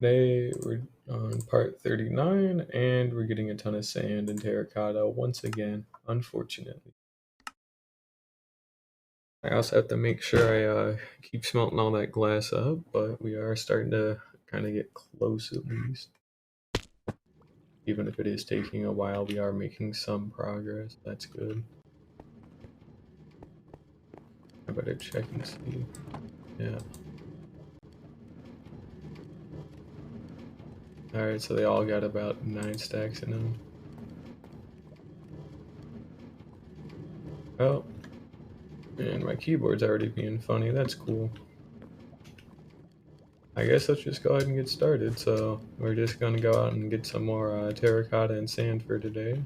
Today we're on part 39 and we're getting a ton of sand and terracotta once again, unfortunately. I also have to make sure I keep smelting all that glass up, but we are starting to kind of get close at least. Even if it is taking a while, we are making some progress. That's good. I better check and see. Yeah. Alright, so they all got about 9 stacks in them. Oh, and my keyboard's already being funny. That's cool. I guess let's just go ahead and get started. So we're just gonna go out and get some more terracotta and sand for today.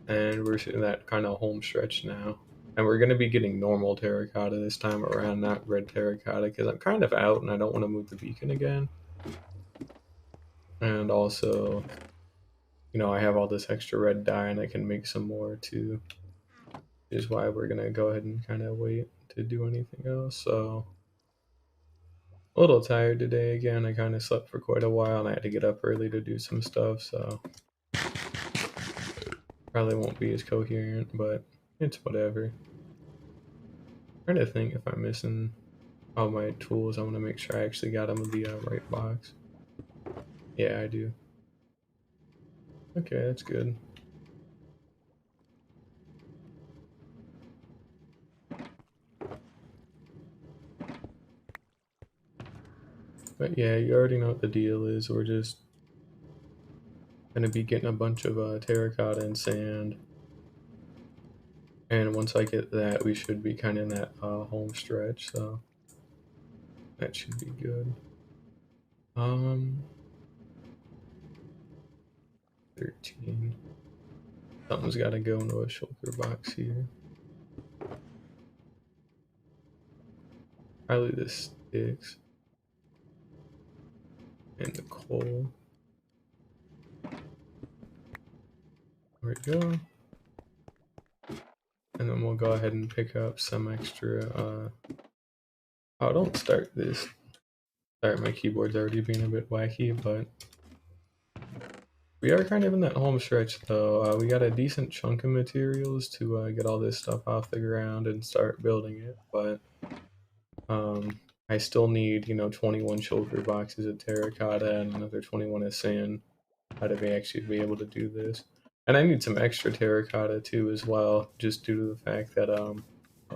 And we're in that kind of home stretch now. And we're gonna be getting normal terracotta this time around, not red terracotta, because I'm kind of out and I don't want to move the beacon again. And also, I have all this extra red dye and I can make some more too. Which is why we're gonna go ahead and kind of wait to do anything else. So a little tired today again. I kind of slept for quite a while and I had to get up early to do some stuff, so probably won't be as coherent, but it's whatever. I'm trying to think if I'm missing all my tools. I want to make sure I actually got them in the right box. Yeah, I do. Okay, that's good. But yeah, you already know what the deal is. We're just gonna be getting a bunch of terracotta and sand. And once I get that, we should be kind of in that home stretch, so that should be good. 13. Something's got to go into a shulker box here. Probably the sticks and the coal. There we go. And then we'll go ahead and pick up some extra. Oh, don't start this. Sorry, my keyboard's already being a bit wacky, but we are kind of in that home stretch though. We got a decent chunk of materials to get all this stuff off the ground and start building it, but I still need, 21 shulker boxes of terracotta and another 21 of sand how to actually be able to do this. And I need some extra terracotta too as well, just due to the fact that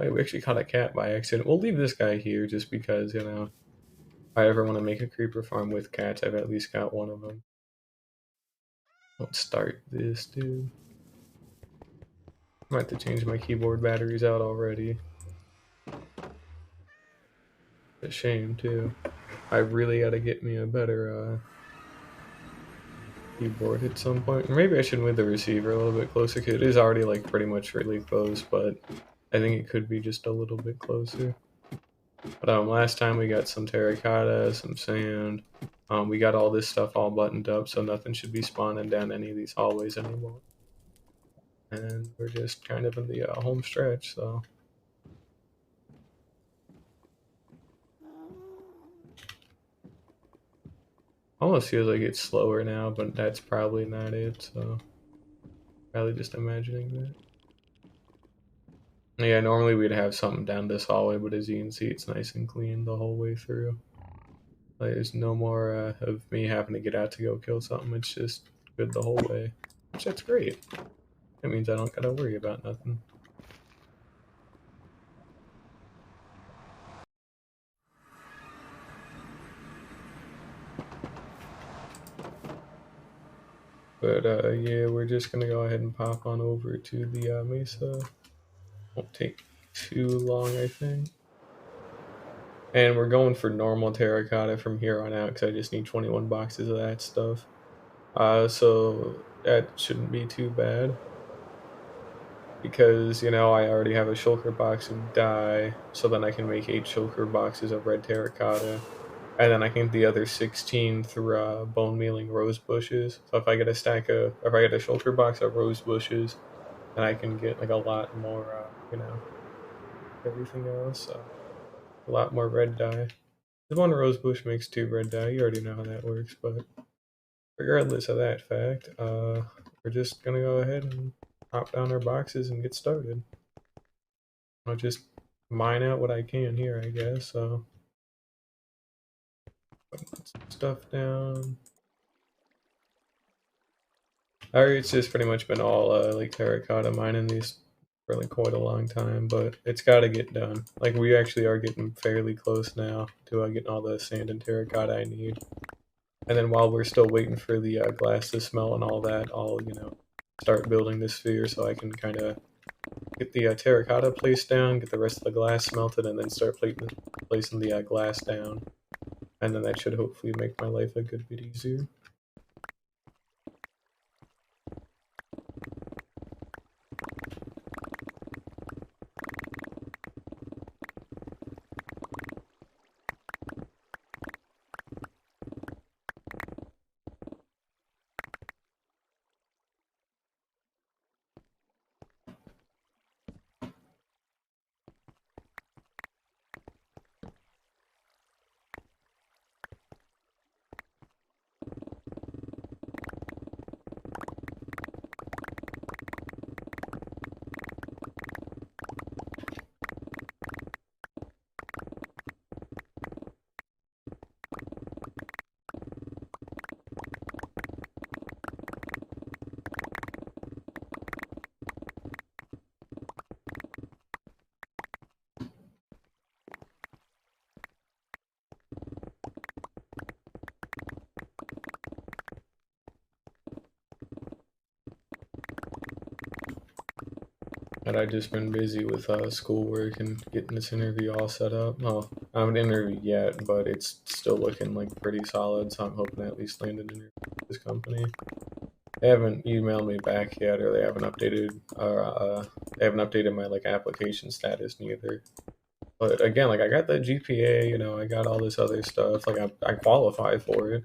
we actually caught a cat by accident. We'll leave this guy here just because, if I ever want to make a creeper farm with cats, I've at least got one of them. Don't start this, dude. I might have to change my keyboard batteries out already. A shame too. I really gotta get me a better keyboard at some point. Or maybe I should move the receiver a little bit closer because it is already like pretty much really close, but I think it could be just a little bit closer. But last time we got some terracotta, some sand. We got all this stuff all buttoned up, so nothing should be spawning down any of these hallways anymore. And we're just kind of in the home stretch, so. Almost feels like it's slower now, but that's probably not it, so. Probably just imagining that. Yeah, normally we'd have something down this hallway, but as you can see, it's nice and clean the whole way through. Like, there's no more of me having to get out to go kill something. It's just good the whole way, which that's great. That means I don't gotta worry about nothing. But yeah, we're just gonna go ahead and pop on over to the mesa. Won't take too long, I think. And we're going for normal terracotta from here on out because I just need 21 boxes of that stuff. So that shouldn't be too bad. Because, I already have a shulker box of dye, so then I can make 8 shulker boxes of red terracotta. And then I can get the other 16 through bone mealing rose bushes. So if I get a shulker box of rose bushes, then I can get like a lot more, everything else. A lot more red dye. one rose bush makes 2 red dye. You already know how that works, but regardless of that fact, we're just gonna go ahead and hop down our boxes and get started. I'll just mine out what I can here, I guess. So, put some stuff down. It's just pretty much been all like terracotta mining these for like quite a long time, but it's got to get done. Like we actually are getting fairly close now to getting all the sand and terracotta I need. And then while we're still waiting for the glass to smelt and all that, I'll start building this sphere so I can kind of get the terracotta placed down, get the rest of the glass smelted, and then start placing the glass down. And then that should hopefully make my life a good bit easier. And I've just been busy with schoolwork and getting this interview all set up. Well, I haven't interviewed yet, but it's still looking like pretty solid, so I'm hoping to at least land an interview with this company. They haven't emailed me back yet, or they haven't updated my like application status neither. But again, like I got the GPA, I got all this other stuff. Like I qualify for it.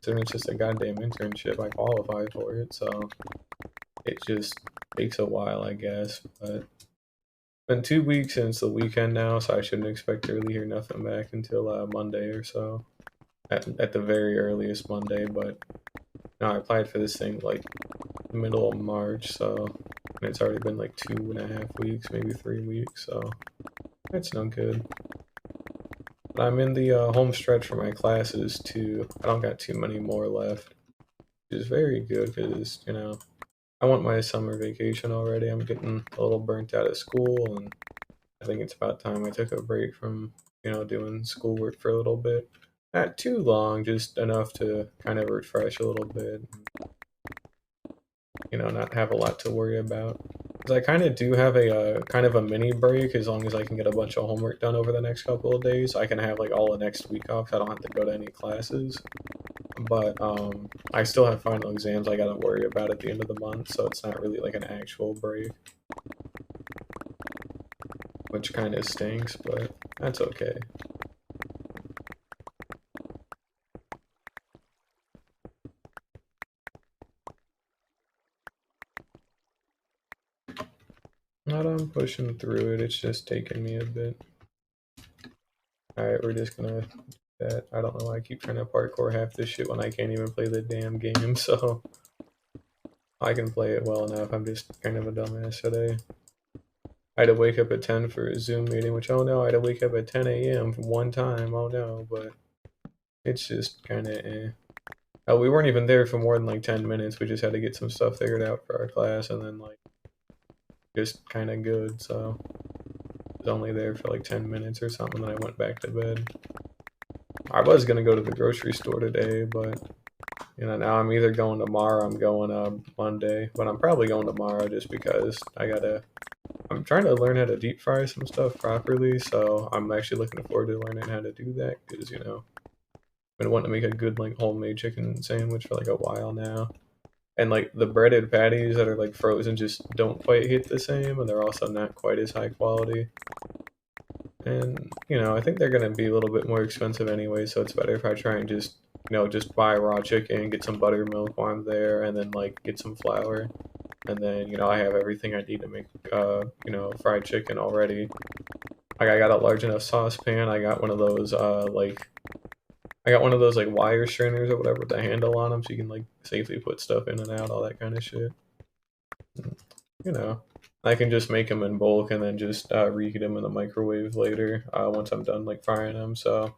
So it's just a goddamn internship. I qualify for it, so it just takes a while, I guess. But it's been 2 weeks and it's the weekend now, so I shouldn't expect to really hear nothing back until Monday or so. At the very earliest Monday, but no, I applied for this thing like middle of March, so and it's already been like 2.5 weeks, maybe 3 weeks, so that's no good. But I'm in the home stretch for my classes too. I don't got too many more left, which is very good because I want my summer vacation already. I'm getting a little burnt out of school, and I think it's about time I took a break from doing schoolwork for a little bit. Not too long, just enough to kind of refresh a little bit. Not have a lot to worry about. Because I kind of do have a kind of a mini break as long as I can get a bunch of homework done over the next couple of days. I can have like all the next week off. I don't have to go to any classes. But I still have final exams I gotta worry about at the end of the month, so it's not really like an actual break. Which kind of stinks, but that's okay. Not I'm pushing through it, it's just taking me a bit. Alright, we're just gonna do that. I don't know why I keep trying to parkour half this shit when I can't even play the damn game, so I can play it well enough. I'm just kind of a dumbass today. I had to wake up at 10 for a Zoom meeting, which, oh no, I had to wake up at 10 a.m. one time, oh no, but it's just kind of eh. Oh, we weren't even there for more than like 10 minutes. We just had to get some stuff figured out for our class, and then like just kind of good. So I was only there for like 10 minutes or something. Then I went back to bed. I was gonna go to the grocery store today, but now I'm either going tomorrow. I'm going Monday, but I'm probably going tomorrow just because I'm trying to learn how to deep fry some stuff properly. So I'm actually looking forward to learning how to do that because I've been wanting to make a good like homemade chicken sandwich for like a while now. And like the breaded patties that are like frozen just don't quite hit the same, and they're also not quite as high quality. And I think they're gonna be a little bit more expensive anyway, so it's better if I try and just buy raw chicken, get some buttermilk while I'm there, and then like get some flour, and then I have everything I need to make fried chicken already. Like I got a large enough saucepan. I got one of those like I got one of those like wire strainers or whatever with the handle on them, so you can like safely put stuff in and out, all that kind of shit. You know, I can just make them in bulk and then just reheat them in the microwave later once I'm done like frying them. So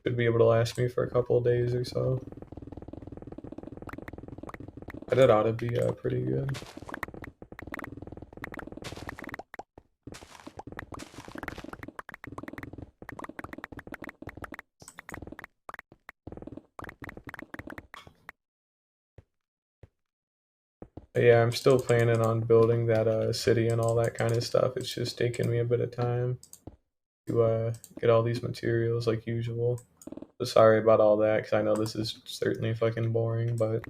should be able to last me for a couple of days or so. But it ought to be pretty good. But yeah, I'm still planning on building that city and all that kind of stuff. It's just taking me a bit of time to get all these materials like usual. So sorry about all that, because I know this is certainly fucking boring, but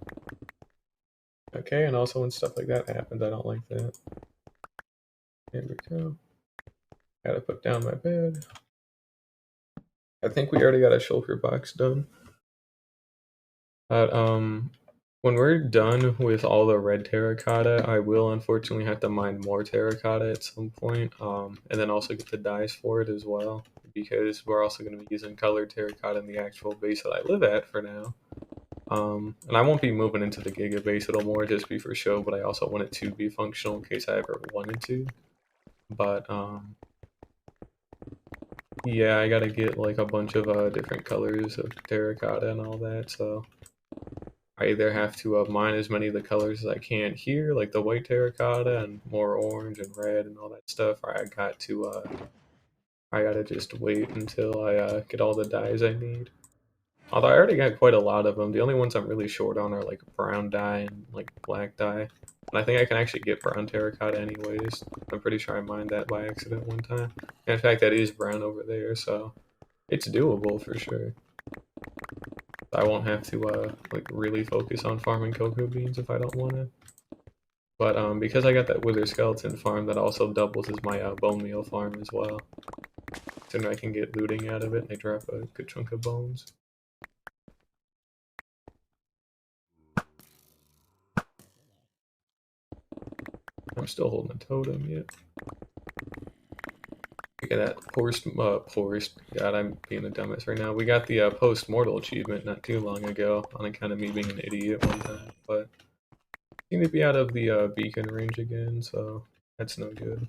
okay. And also when stuff like that happens, I don't like that. Here we go. Gotta put down my bed. I think we already got a shulker box done. But when we're done with all the red terracotta, I will unfortunately have to mine more terracotta at some point, and then also get the dyes for it as well, because we're also going to be using colored terracotta in the actual base that I live at for now. And I won't be moving into the giga base, it'll more just be for show, but I also want it to be functional in case I ever wanted to. But yeah, I gotta get like a bunch of different colors of terracotta and all that, so I either have to mine as many of the colors as I can here, like the white terracotta and more orange and red and all that stuff, or I gotta just wait until I get all the dyes I need. Although I already got quite a lot of them. The only ones I'm really short on are like brown dye and like black dye. And I think I can actually get brown terracotta anyways. I'm pretty sure I mined that by accident one time. And in fact, that is brown over there, so it's doable for sure. I won't have to like really focus on farming cocoa beans if I don't want to. But because I got that wither skeleton farm, that also doubles as my bone meal farm as well. Sooner I can get looting out of it, and they drop a good chunk of bones. I'm still holding a totem yet. Look at that poorest. God, I'm being a dumbass right now. We got the post-mortal achievement not too long ago on account of me being an idiot one time, but seem to be out of the beacon range again, so that's no good.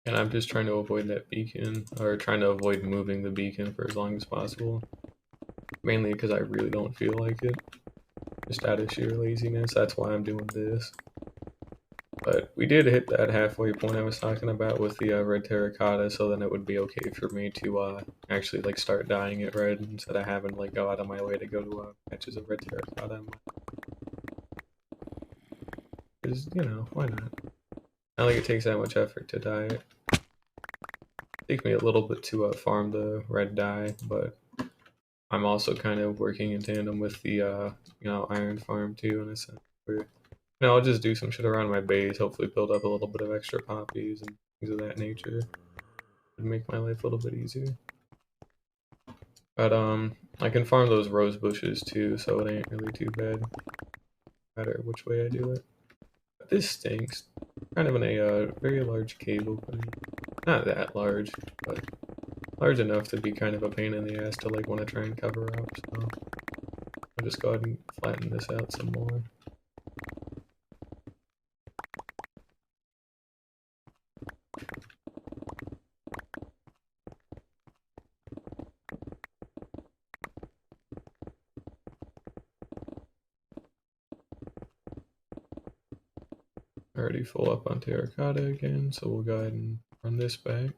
And I'm just trying to avoid that beacon, or trying to avoid moving the beacon for as long as possible. Mainly because I really don't feel like it. Just out of sheer laziness, that's why I'm doing this. But we did hit that halfway point I was talking about with the red terracotta, so then it would be okay for me to actually like start dyeing it red instead of having like go out of my way to go to patches of red terracotta. Because, you know, why not? I don't think it takes that much effort to dye it. Take me a little bit to farm the red dye, but I'm also kind of working in tandem with the iron farm too, in a sense. Where, I'll just do some shit around my base, hopefully build up a little bit of extra poppies and things of that nature. Would make my life a little bit easier. But I can farm those rose bushes too, so it ain't really too bad. No matter which way I do it. But this stinks. Kind of in a very large cave opening. Not that large, but large enough to be kind of a pain in the ass to like want to try and cover up. So I'll just go ahead and flatten this out some more. Already full up on terracotta again, so we'll go ahead and run this back.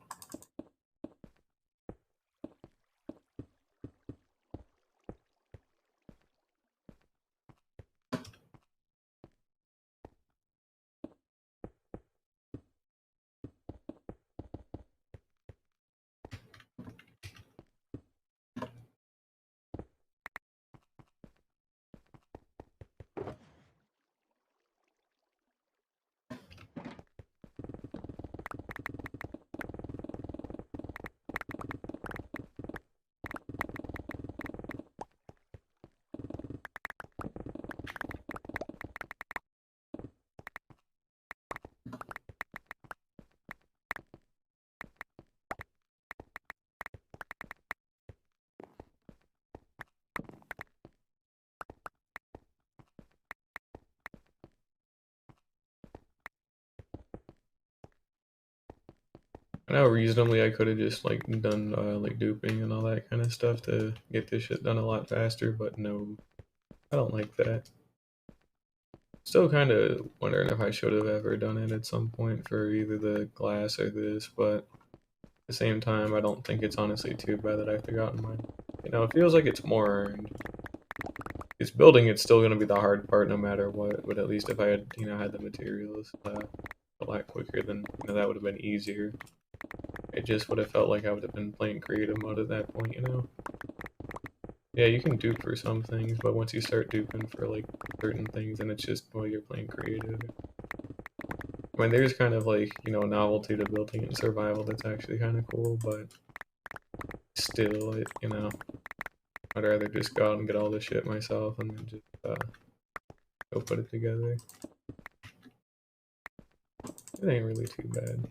I know reasonably I could have just like done like duping and all that kind of stuff to get this shit done a lot faster, but no, I don't like that. Still kind of wondering if I should have ever done it at some point for either the glass or this, but at the same time, I don't think it's honestly too bad that I've forgotten mine. You know, it feels like it's more earned. It's building, it's still going to be the hard part no matter what, but at least if I had, you know, had the materials a lot quicker, then, you know, that would have been easier. It just would have felt like I would have been playing creative mode at that point, you know? Yeah, you can dupe for some things, but once you start duping for, like, certain things, then it's just, well, you're playing creative. I mean, there's kind of, like, you know, novelty to building in survival that's actually kind of cool, but still, you know, I'd rather just go out and get all this shit myself and then just, go put it together. It ain't really too bad.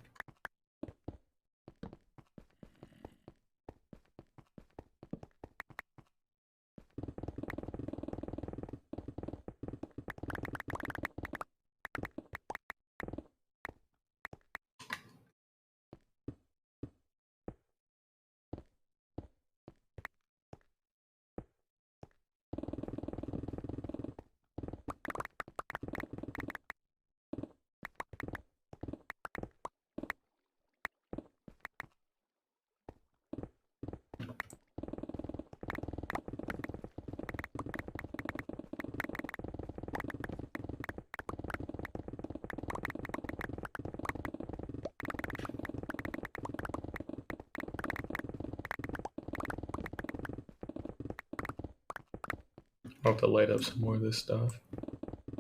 I'll have to light up some more of this stuff.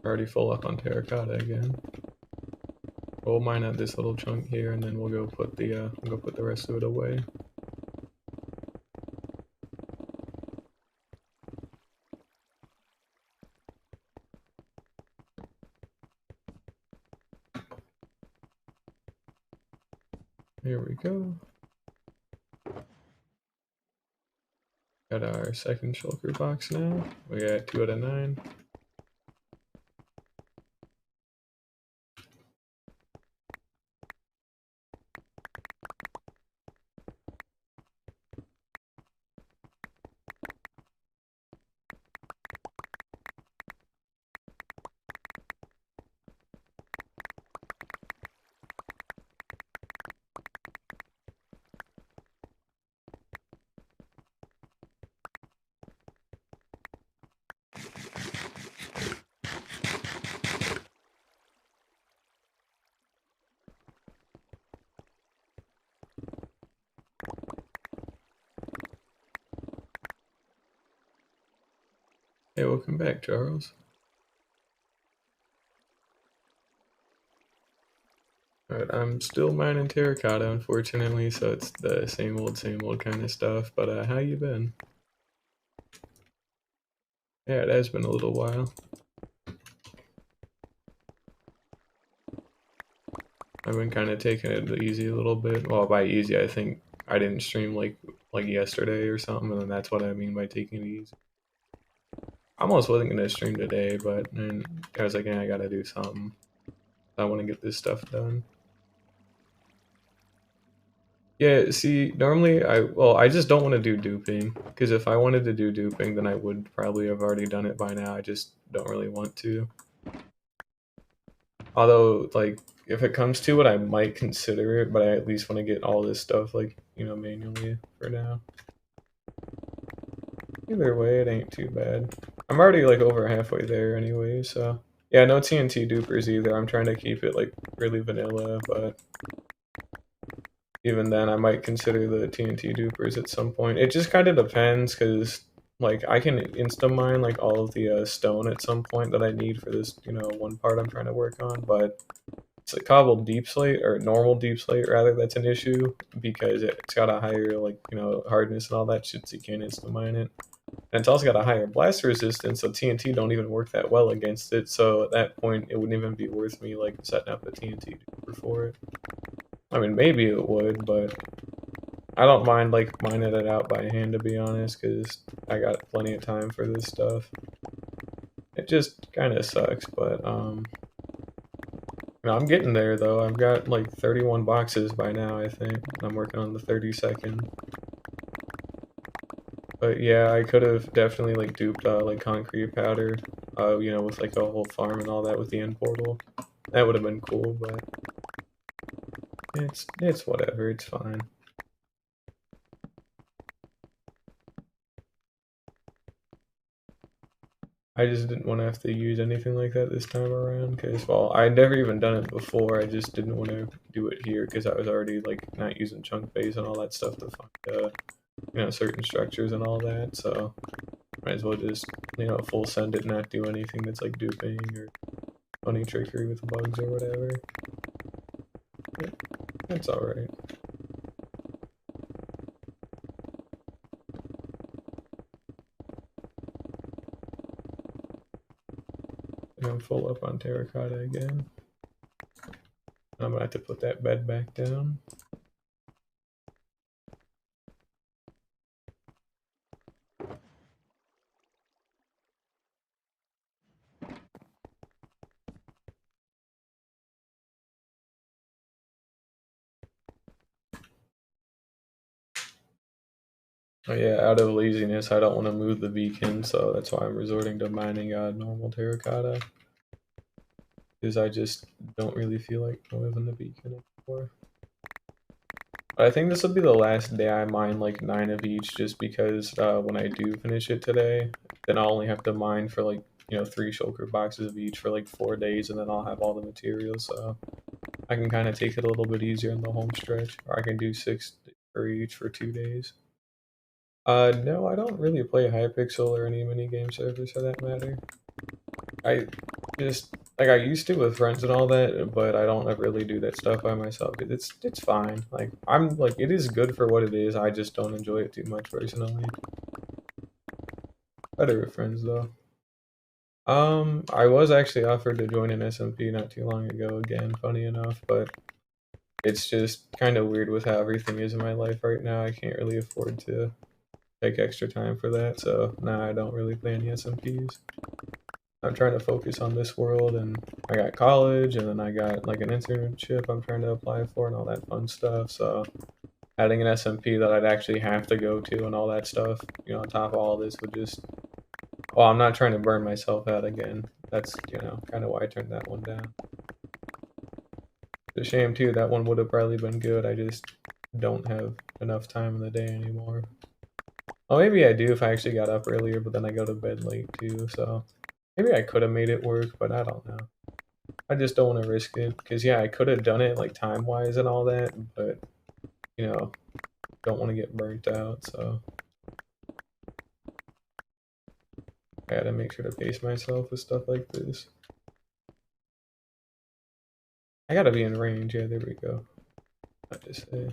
Already full up on terracotta again. We'll mine out this little chunk here, and then we'll go put the rest of it away. Here we go. Got our second shulker box now. We got 2 out of 9. Hey, welcome back, Charles. Alright, I'm still mining terracotta, unfortunately, so it's the same old kind of stuff, but how you been? Yeah, it has been a little while. I've been kind of taking it easy a little bit. Well, by easy, I think I didn't stream like yesterday or something, and that's what I mean by taking it easy. I almost wasn't gonna stream today, but then I was like, yeah, I gotta do something. I want to get this stuff done. Yeah, see, normally I just don't want to do duping, because if I wanted to do duping, then I would probably have already done it by now. I just don't really want to. Although, like, if it comes to it, I might consider it, but I at least want to get all this stuff, like, you know, manually for now. Either way, it ain't too bad. I'm already, like, over halfway there anyway, so... Yeah, no TNT dupers either. I'm trying to keep it, like, really vanilla, but... Even then, I might consider the TNT dupers at some point. It just kind of depends, because, like, I can insta-mine, like, all of the stone at some point that I need for this, you know, one part I'm trying to work on, but... It's a cobbled deep slate, or normal deep slate, rather, that's an issue, because it's got a higher, like, you know, hardness and all that shit, so you can't insta-mine it. And it's also got a higher blast resistance, so TNT don't even work that well against it, so at that point, it wouldn't even be worth me, like, setting up a TNT duper for it. I mean, maybe it would, but I don't mind, like, mining it out by hand, to be honest, because I got plenty of time for this stuff. It just kind of sucks, but, No, I'm getting there though. I've got like 31 boxes by now, I think. I'm working on the 32nd. But yeah, I could have definitely like duped like concrete powder, with like a whole farm and all that with the end portal. That would have been cool, but it's whatever. It's fine. I just didn't want to have to use anything like that this time around because, well, I'd never even done it before. I just didn't want to do it here because I was already like not using chunk base and all that stuff to find certain structures and all that. So might as well just full send it and not do anything that's like duping or funny trickery with bugs or whatever. Yeah, that's all right. And I'm full up on terracotta again. I'm gonna have to put that bed back down. Oh yeah, out of laziness, I don't want to move the beacon, so that's why I'm resorting to mining normal terracotta. Because I just don't really feel like moving the beacon anymore. But I think this will be the last day I mine like 9 of each, just because when I do finish it today, then I'll only have to mine for like 3 shulker boxes of each for like 4 days, and then I'll have all the materials, so I can kind of take it a little bit easier in the home stretch, or I can do 6 for each for 2 days. No, I don't really play Hypixel or any minigame servers for that matter. I just like I used to with friends and all that, but I don't ever really do that stuff by myself. It's fine. Like I'm like it is good for what it is. I just don't enjoy it too much personally. Better with friends though. I was actually offered to join an SMP not too long ago again, funny enough, but it's just kind of weird with how everything is in my life right now. I can't really afford to take extra time for that, so now I don't really play any SMPs. I'm trying to focus on this world, and I got college, and then I got like an internship I'm trying to apply for and all that fun stuff. So adding an SMP that I'd actually have to go to and all that stuff, on top of all this would just, well, I'm not trying to burn myself out again. That's, kind of why I turned that one down. It's a shame too, that one would have probably been good. I just don't have enough time in the day anymore. Well, maybe I do if I actually got up earlier, but then I go to bed late too, so maybe I could have made it work, but I don't know. I just don't want to risk it because yeah, I could have done it like time wise and all that, but don't want to get burnt out. So I gotta make sure to pace myself with stuff like this. I gotta be in range. Yeah, there we go. I just say.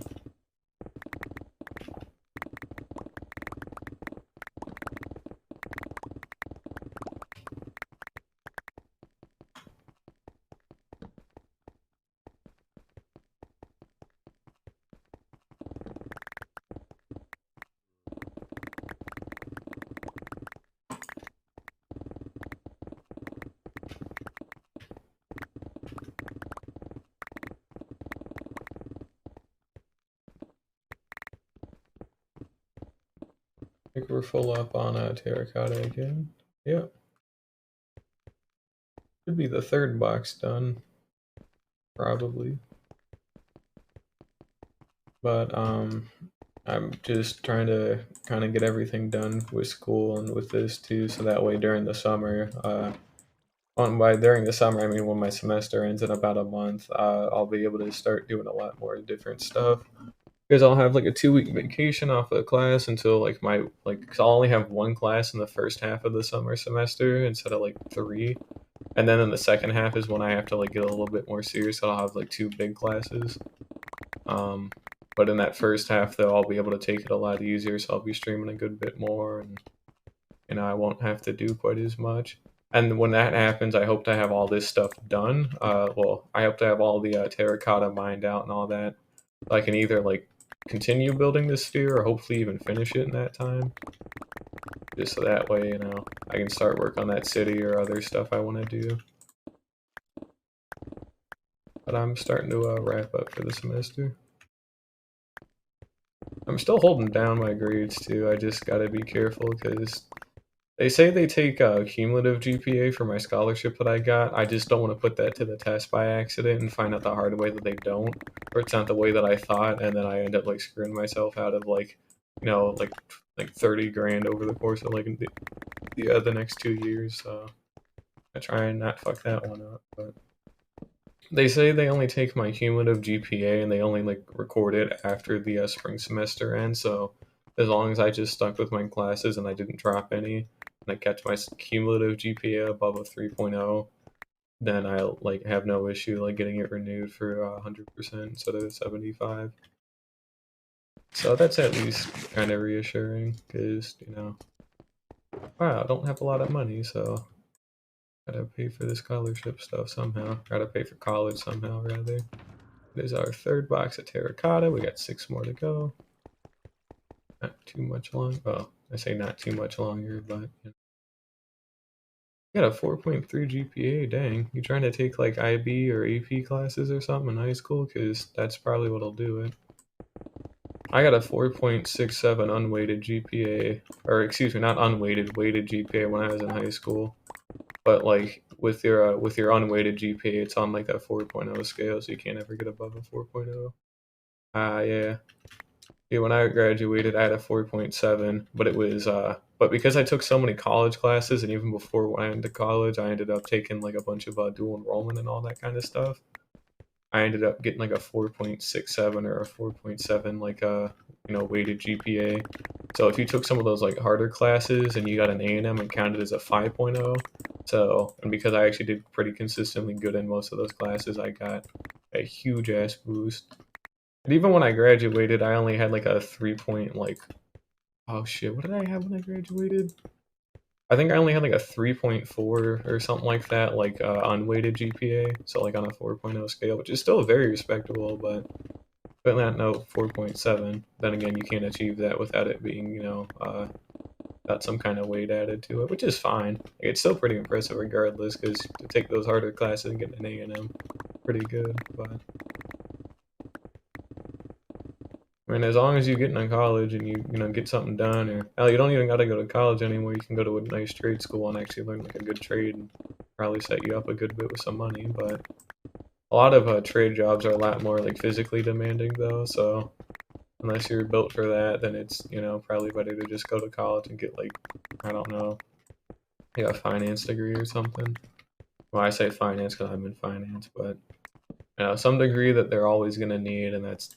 I think we're full up on terracotta again. Yep. Should be the third box done, probably. But I'm just trying to kind of get everything done with school and with this too, so that way during the summer, by during the summer, I mean when my semester ends in about a month, I'll be able to start doing a lot more different stuff. Because I'll have like a 2 week vacation off of class until like cause I'll only have one class in the first half of the summer semester instead of like 3. And then in the second half is when I have to like get a little bit more serious. So I'll have like 2 big classes. Um, but in that first half though, I'll be able to take it a lot easier. So I'll be streaming a good bit more, and I won't have to do quite as much. And when that happens, I hope to have all this stuff done. Well, I hope to have all the terracotta mined out and all that. So I can either like continue building this sphere or hopefully even finish it in that time. Just so that way, I can start work on that city or other stuff I want to do. But I'm starting to wrap up for the semester. I'm still holding down my grades too. I just gotta be careful because they say they take cumulative GPA for my scholarship that I got. I just don't want to put that to the test by accident and find out the hard way that they don't, or it's not the way that I thought, and then I end up like screwing myself out of like, like 30 grand over the course of like the next 2 years. So I try and not fuck that one up. But they say they only take my cumulative GPA and they only like record it after the spring semester ends. So as long as I just stuck with my classes and I didn't drop any, and I kept my cumulative GPA above a 3.0, then I'll like have no issue like getting it renewed for 100% instead of 75. So that's at least kind of reassuring because wow, I don't have a lot of money, so gotta pay for the scholarship stuff somehow. Gotta pay for college somehow, rather. It is our third box of Terracotta. We got 6 more to go. Not too much long. Oh, I say not too much longer, but got a 4.3 GPA. Dang, you trying to take like IB or AP classes or something in high school? Because that's probably what'll do it. I got a 4.67 unweighted GPA, or excuse me, not unweighted, weighted GPA when I was in high school. But like with your unweighted GPA, it's on like that 4.0 scale, so you can't ever get above a 4.0. Yeah. Yeah, when I graduated, I had a 4.7, but it was but because I took so many college classes, and even before when I went to college, I ended up taking like a bunch of dual enrollment and all that kind of stuff. I ended up getting like a 4.67 or a 4.7 like weighted GPA. So if you took some of those like harder classes and you got an A&M and counted as a 5.0, so and because I actually did pretty consistently good in most of those classes, I got a huge ass boost. And even when I graduated, I only had like a 3 point like oh shit, what did I have when I graduated? I think I only had like a 3.4 or something like that, like unweighted GPA, so like on a 4.0 scale, which is still very respectable, but not no 4.7. Then again, you can't achieve that without it being, got some kind of weight added to it, which is fine. It's still pretty impressive regardless, because to take those harder classes and get an A&M, pretty good, but I mean, as long as you get into college and you get something done, or hell, you don't even gotta go to college anymore. You can go to a nice trade school and actually learn like a good trade, and probably set you up a good bit with some money. But a lot of trade jobs are a lot more like physically demanding, though. So unless you're built for that, then it's probably better to just go to college and get like I don't know, a finance degree or something. Well, I say finance because I'm in finance, but some degree that they're always gonna need, and that's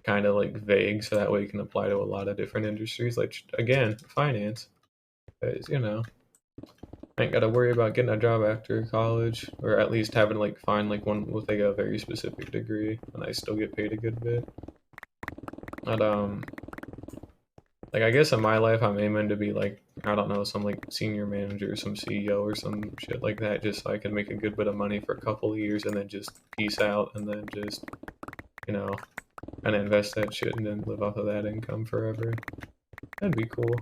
kind of like vague, so that way you can apply to a lot of different industries. Like again, finance, because I ain't got to worry about getting a job after college, or at least having to like find like one with like a very specific degree, and I still get paid a good bit. But like I guess in my life I'm aiming to be like I don't know some like senior manager, some CEO or some shit like that, just so I can make a good bit of money for a couple of years and then just peace out and then just you know and invest that shit and then live off of that income forever. That'd be cool.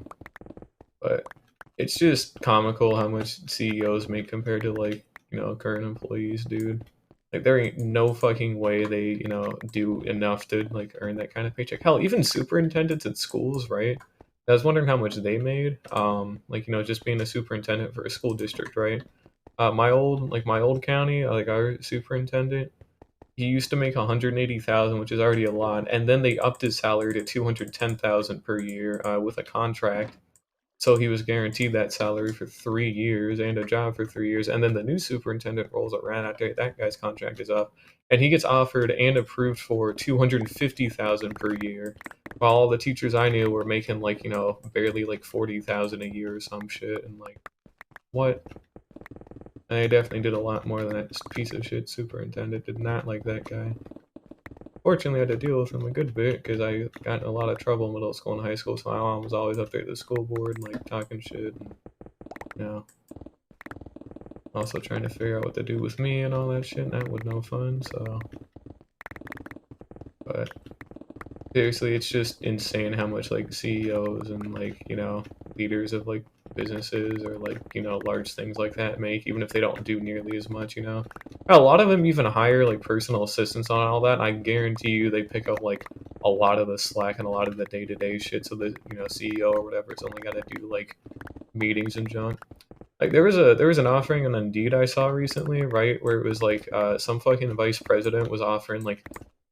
But it's just comical how much CEOs make compared to like, current employees, dude. Like there ain't no fucking way they, do enough to like earn that kind of paycheck. Hell, even superintendents at schools, right? I was wondering how much they made. Like, just being a superintendent for a school district, right? My old county, like our superintendent, he used to make 180,000, which is already a lot, and then they upped his salary to 210,000 per year with a contract. So he was guaranteed that salary for 3 years and a job for 3 years, and then the new superintendent rolls around after that guy's contract is up, and he gets offered and approved for 250,000 per year, while all the teachers I knew were making like barely like 40,000 a year or some shit, and like what? I definitely did a lot more than that piece of shit superintendent. Did not like that guy. Fortunately, I had to deal with him a good bit because I got in a lot of trouble in middle school and high school. So my mom was always up there at the school board, and, like talking shit, and you know, also trying to figure out what to do with me and all that shit. And that was no fun. So, but seriously, it's just insane how much like CEOs and like leaders of like businesses or like, you know, large things like that make, even if they don't do nearly as much, you know. A lot of them even hire like personal assistants on all that, and I guarantee you they pick up like a lot of the slack and a lot of the day-to-day shit, so the, you know, CEO or whatever is only got to do like meetings and junk. Like there was an offering on Indeed I saw recently, right, where it was like some fucking vice president was offering like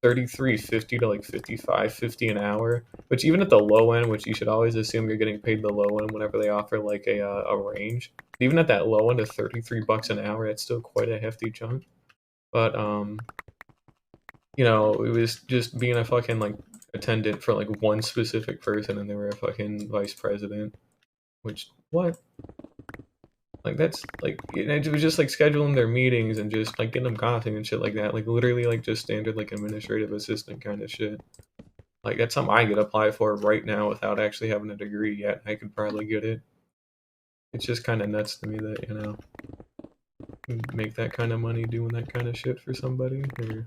33.50 to like 55.50 an hour, which even at the low end, which you should always assume you're getting paid the low end whenever they offer like a range. Even at that low end of 33 bucks an hour, it's still quite a hefty chunk. But you know, it was just being a fucking like attendant for like one specific person, and they were a fucking vice president. Which what? Like that's like it was just like scheduling their meetings and just like getting them coughing and shit like that. Like literally like just standard like administrative assistant kind of shit. Like that's something I could apply for right now without actually having a degree yet. I could probably get it. It's just kind of nuts to me that, you know, you make that kind of money doing that kind of shit for somebody, or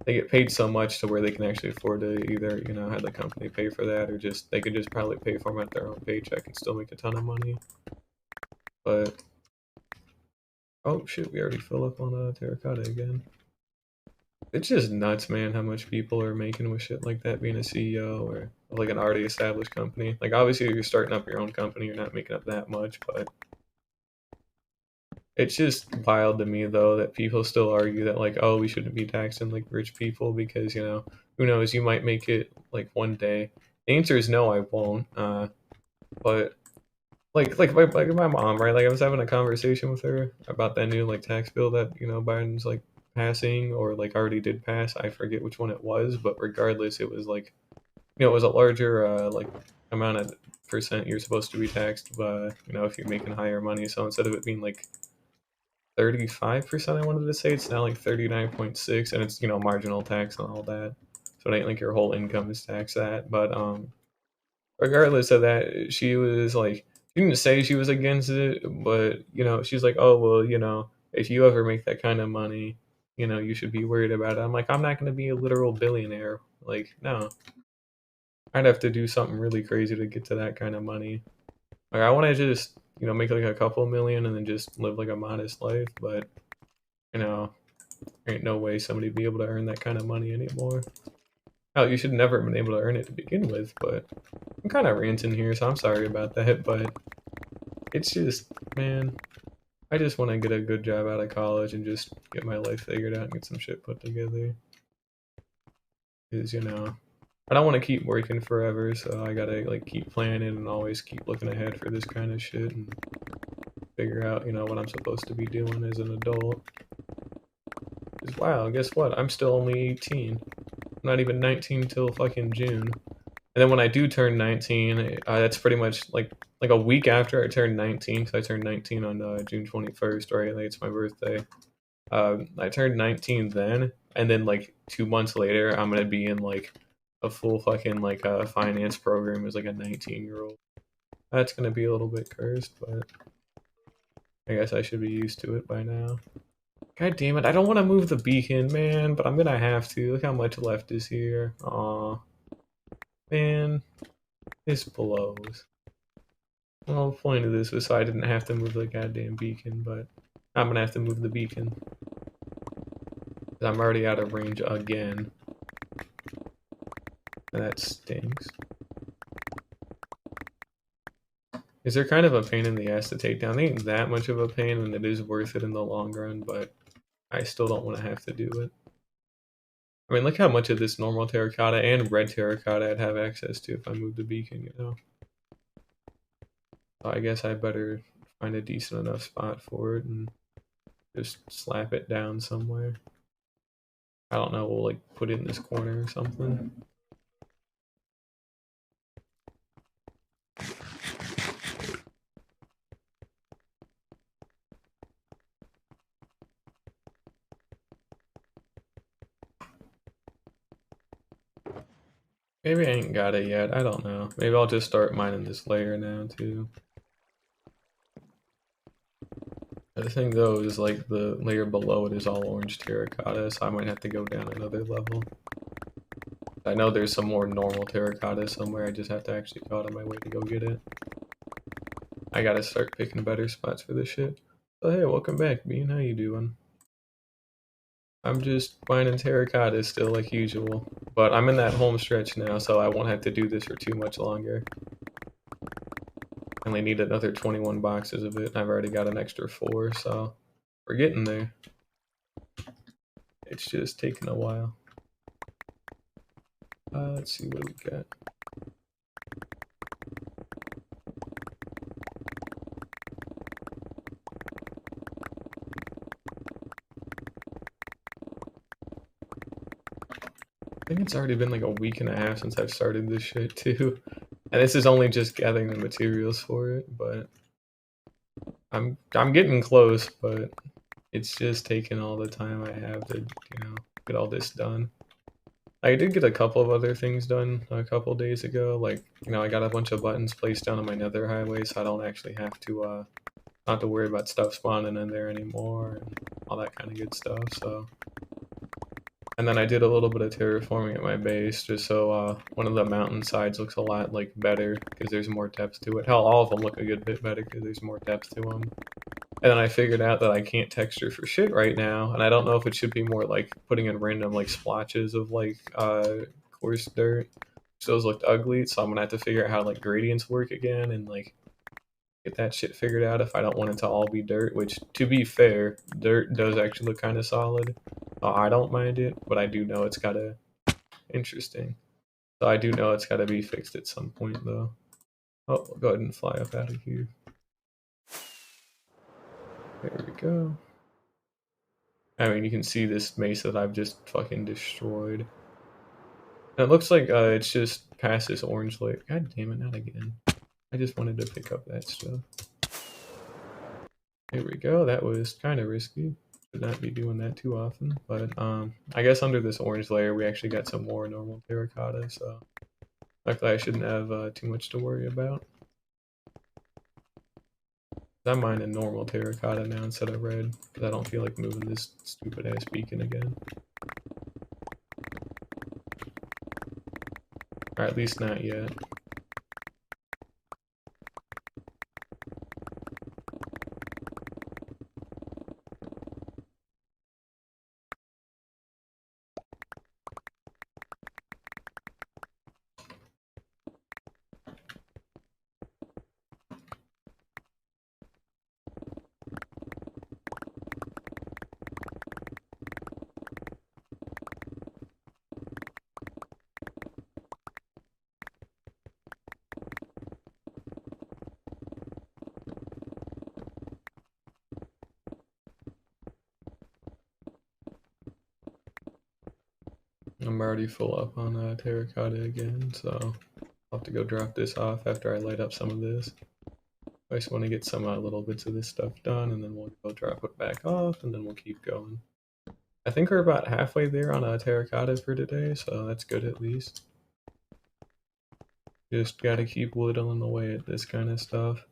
they get paid so much to where they can actually afford to either, you know, have the company pay for that, or just they could just probably pay for them at their own paycheck and still make a ton of money. But oh shit, we already fill up on Terracotta again. It's just nuts, man, how much people are making with shit like that, being a CEO or like an already established company. Like obviously if you're starting up your own company, you're not making up that much, but it's just wild to me though that people still argue that like, oh, we shouldn't be taxing like rich people because, you know, who knows, you might make it like one day. The answer is no, I won't. But like my mom, right? Like I was having a conversation with her about that new like tax bill that, you know, Biden's like passing or like already did pass. I forget which one it was, but regardless, it was like, you know, it was a larger like amount of percent you're supposed to be taxed by, you know, if you're making higher money. So instead of it being like 35%, I wanted to say, it's now like 39.6, and it's, you know, marginal tax and all that. So it ain't like your whole income is taxed at. But regardless of that, she was like, she didn't say she was against it, but you know, she's like, oh well, you know, if you ever make that kind of money, you know, you should be worried about it. I'm like, I'm not gonna be a literal billionaire. Like, no, I'd have to do something really crazy to get to that kind of money. Like, I want to just, you know, make like a couple million and then just live like a modest life. But you know, ain't no way somebody be able to earn that kind of money anymore. Oh, you should never have been able to earn it to begin with, but I'm kind of ranting here, so I'm sorry about that, but it's just, man, I just want to get a good job out of college and just get my life figured out and get some shit put together. Because, you know, I don't want to keep working forever, so I gotta, like, keep planning and always keep looking ahead for this kind of shit and figure out, you know, what I'm supposed to be doing as an adult. Because, wow, guess what? I'm still only 18. I'm not even 19 till fucking June. And then when I do turn 19, that's pretty much like a week after I turned 19, because I turned 19 on June 21st, right? Like it's my birthday. I turned 19 then, and then like 2 months later, I'm gonna be in like a full fucking like finance program as like a 19-year-old. That's gonna be a little bit cursed, but I guess I should be used to it by now. God damn it, I don't want to move the beacon, man, but I'm gonna have to. Look how much left is here. Aw. Man, this blows. Well, the point of this was so I didn't have to move the goddamn beacon, but I'm gonna have to move the beacon. I'm already out of range again. And that stinks. Is there kind of a pain in the ass to take down? It ain't that much of a pain, and it is worth it in the long run, but I still don't want to have to do it. I mean, look how much of this normal terracotta and red terracotta I'd have access to if I moved the beacon, you know? So I guess I better find a decent enough spot for it and just slap it down somewhere. I don't know, we'll like put it in this corner or something. Maybe I ain't got it yet, I don't know. Maybe I'll just start mining this layer now too. The thing though is like the layer below it is all orange terracotta, so I might have to go down another level. I know there's some more normal terracotta somewhere, I just have to actually go out of my way to go get it. I gotta start picking better spots for this shit. So hey, welcome back, Bean. How you doing? I'm just mining terracotta still like usual. But I'm in that home stretch now, so I won't have to do this for too much longer. I only need another 21 boxes of it, and I've already got an extra 4, so we're getting there. It's just taking a while. Let's see what we got. I think it's already been like a week and a half since I've started this shit too. And this is only just gathering the materials for it, but I'm getting close, but it's just taking all the time I have to, get all this done. I did get a couple of other things done a couple days ago, like, I got a bunch of buttons placed down on my nether highway, so I don't actually have to, not to worry about stuff spawning in there anymore, and all that kind of good stuff, so. And then I did a little bit of terraforming at my base, just so one of the mountain sides looks a lot like better, because there's more depth to it. Hell, all of them look a good bit better because there's more depth to them. And then I figured out that I can't texture for shit right now, and I don't know if it should be more like putting in random like splotches of like coarse dirt. So those looked ugly, so I'm gonna have to figure out how like gradients work again and like get that shit figured out if I don't want it to all be dirt, which to be fair, dirt does actually look kind of solid. I don't mind it, but I do know it's gotta interesting. So I do know it's gotta be fixed at some point though. Oh, we'll go ahead and fly up out of here. There we go. I mean, you can see this mace that I've just fucking destroyed. And it looks like it's just past this orange layer. God damn it, not again. I just wanted to pick up that stuff. Here we go. That was kind of risky. Should not be doing that too often. But I guess under this orange layer, we actually got some more normal terracotta. So luckily, I shouldn't have too much to worry about. I'm mining normal terracotta now instead of red, because I don't feel like moving this stupid ass beacon again. Or at least not yet. I'm already full up on terracotta again, so I'll have to go drop this off after I light up some of this. I just want to get some little bits of this stuff done, and then we'll go drop it back off, and then we'll keep going. I think we're about halfway there on terracotta for today, so that's good at least. Just gotta keep whittling away at this kind of stuff.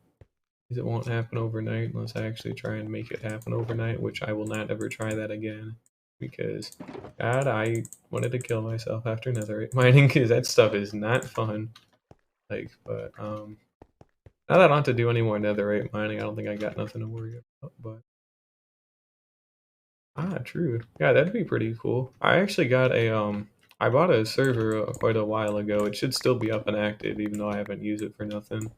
Because it won't happen overnight unless I actually try and make it happen overnight, which I will not ever try that again. Because, God, I wanted to kill myself after netherite mining, because that stuff is not fun. Like, but, now that I don't have to do any more netherite mining, I don't think I got nothing to worry about, but... true. Yeah, that'd be pretty cool. I actually got a, I bought a server quite a while ago. It should still be up and active, even though I haven't used it for nothing.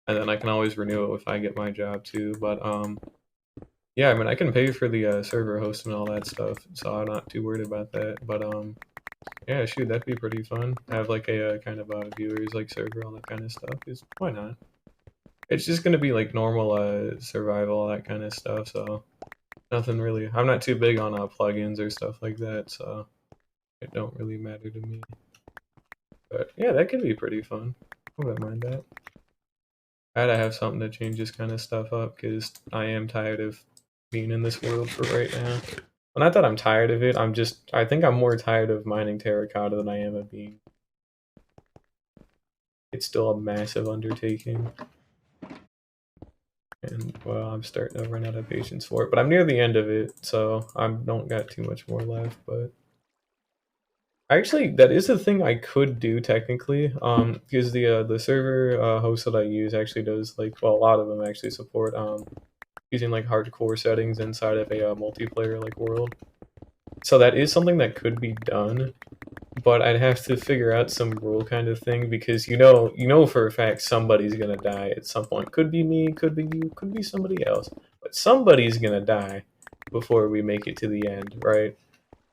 And then I can always renew it if I get my job too, but, yeah, I mean, I can pay for the server host and all that stuff, so I'm not too worried about that. But yeah, shoot, that'd be pretty fun. Have like a kind of viewers like server, all that kind of stuff. Is why not? It's just gonna be like normal survival, all that kind of stuff. So nothing really. I'm not too big on plugins or stuff like that, so it don't really matter to me. But yeah, that could be pretty fun. I wouldn't mind that. I had to have something to change this kind of stuff up because I am tired of being in this world for right now. Well, not that I'm tired of it, I think I'm more tired of mining terracotta than I am of being. It's still a massive undertaking. And, well, I'm starting to run out of patience for it. But I'm near the end of it, so I don't got too much more left, but... Actually, that is a thing I could do technically. Because the server host that I use actually does like, well, a lot of them actually support using like hardcore settings inside of a multiplayer like world. So that is something that could be done, but I'd have to figure out some rule kind of thing because you know for a fact somebody's gonna die at some point. Could be me, could be you, could be somebody else, but somebody's gonna die before we make it to the end, right?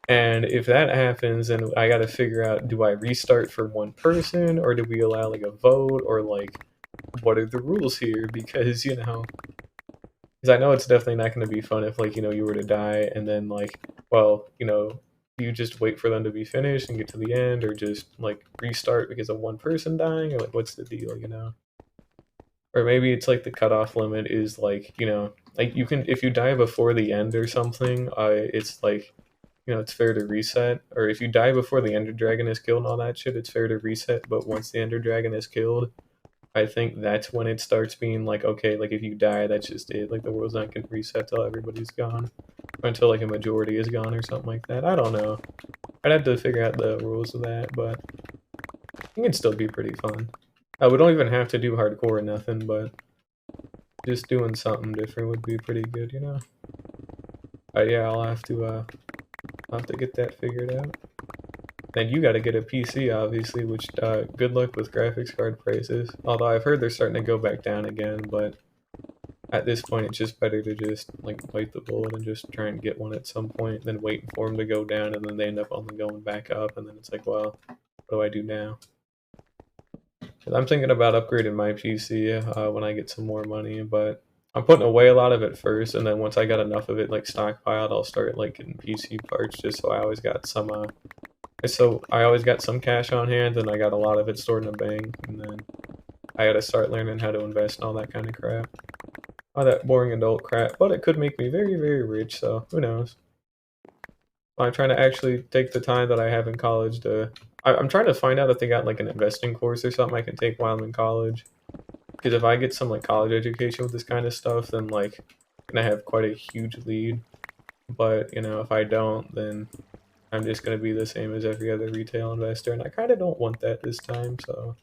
And if that happens, then I got to figure out, do I restart for one person or do we allow like a vote or like what are the rules here? Because because I know it's definitely not going to be fun if like you were to die and then like, well, you just wait for them to be finished and get to the end, or just like restart because of one person dying, or like what's the deal? Or maybe it's like the cutoff limit is like you can, if you die before the end or something, it's like it's fair to reset. Or if you die before the Ender Dragon is killed and all that shit, it's fair to reset. But once the Ender Dragon is killed, I think that's when it starts being like, okay, like if you die, that's just it. Like the world's not gonna reset till everybody's gone, or until like a majority is gone or something like that. I don't know. I'd have to figure out the rules of that, but I think it'd still be pretty fun. We don't even have to do hardcore or nothing, but just doing something different would be pretty good. Yeah, I'll have to get that figured out. And you gotta get a PC, obviously, which, good luck with graphics card prices. Although I've heard they're starting to go back down again, but at this point it's just better to just, like, bite the bullet and just try and get one at some point than waiting for them to go down and then they end up only going back up, and then it's like, well, what do I do now? 'Cause I'm thinking about upgrading my PC, when I get some more money, but I'm putting away a lot of it first, and then once I got enough of it, like, stockpiled, I'll start, like, getting PC parts just so I always got some, cash on hand, and I got a lot of it stored in a bank, and then I gotta start learning how to invest and all that kind of crap. All that boring adult crap, but it could make me very, very rich, so who knows. I'm trying to actually take the time that I have in college to... I'm trying to find out if they got like an investing course or something I can take while I'm in college. Because if I get some like college education with this kind of stuff, then like I'm gonna have quite a huge lead. But if I don't, then I'm just going to be the same as every other retail investor, and I kind of don't want that this time, so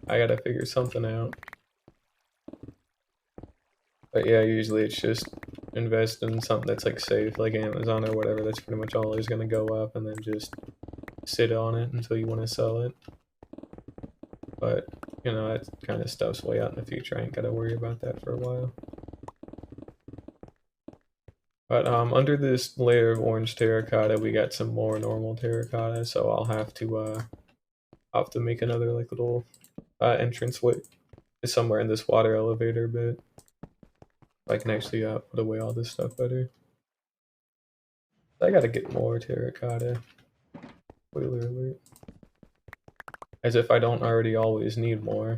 I got to figure something out. But yeah, usually it's just invest in something that's like safe, like Amazon or whatever. That's pretty much always going to go up, and then just sit on it until you want to sell it. But, that kind of stuff's way out in the future. I ain't got to worry about that for a while. But under this layer of orange terracotta, we got some more normal terracotta, so I'll have to make another like little entrance way somewhere in this water elevator bit. I can actually put away all this stuff better. I gotta get more terracotta. Spoiler alert. As if I don't already always need more.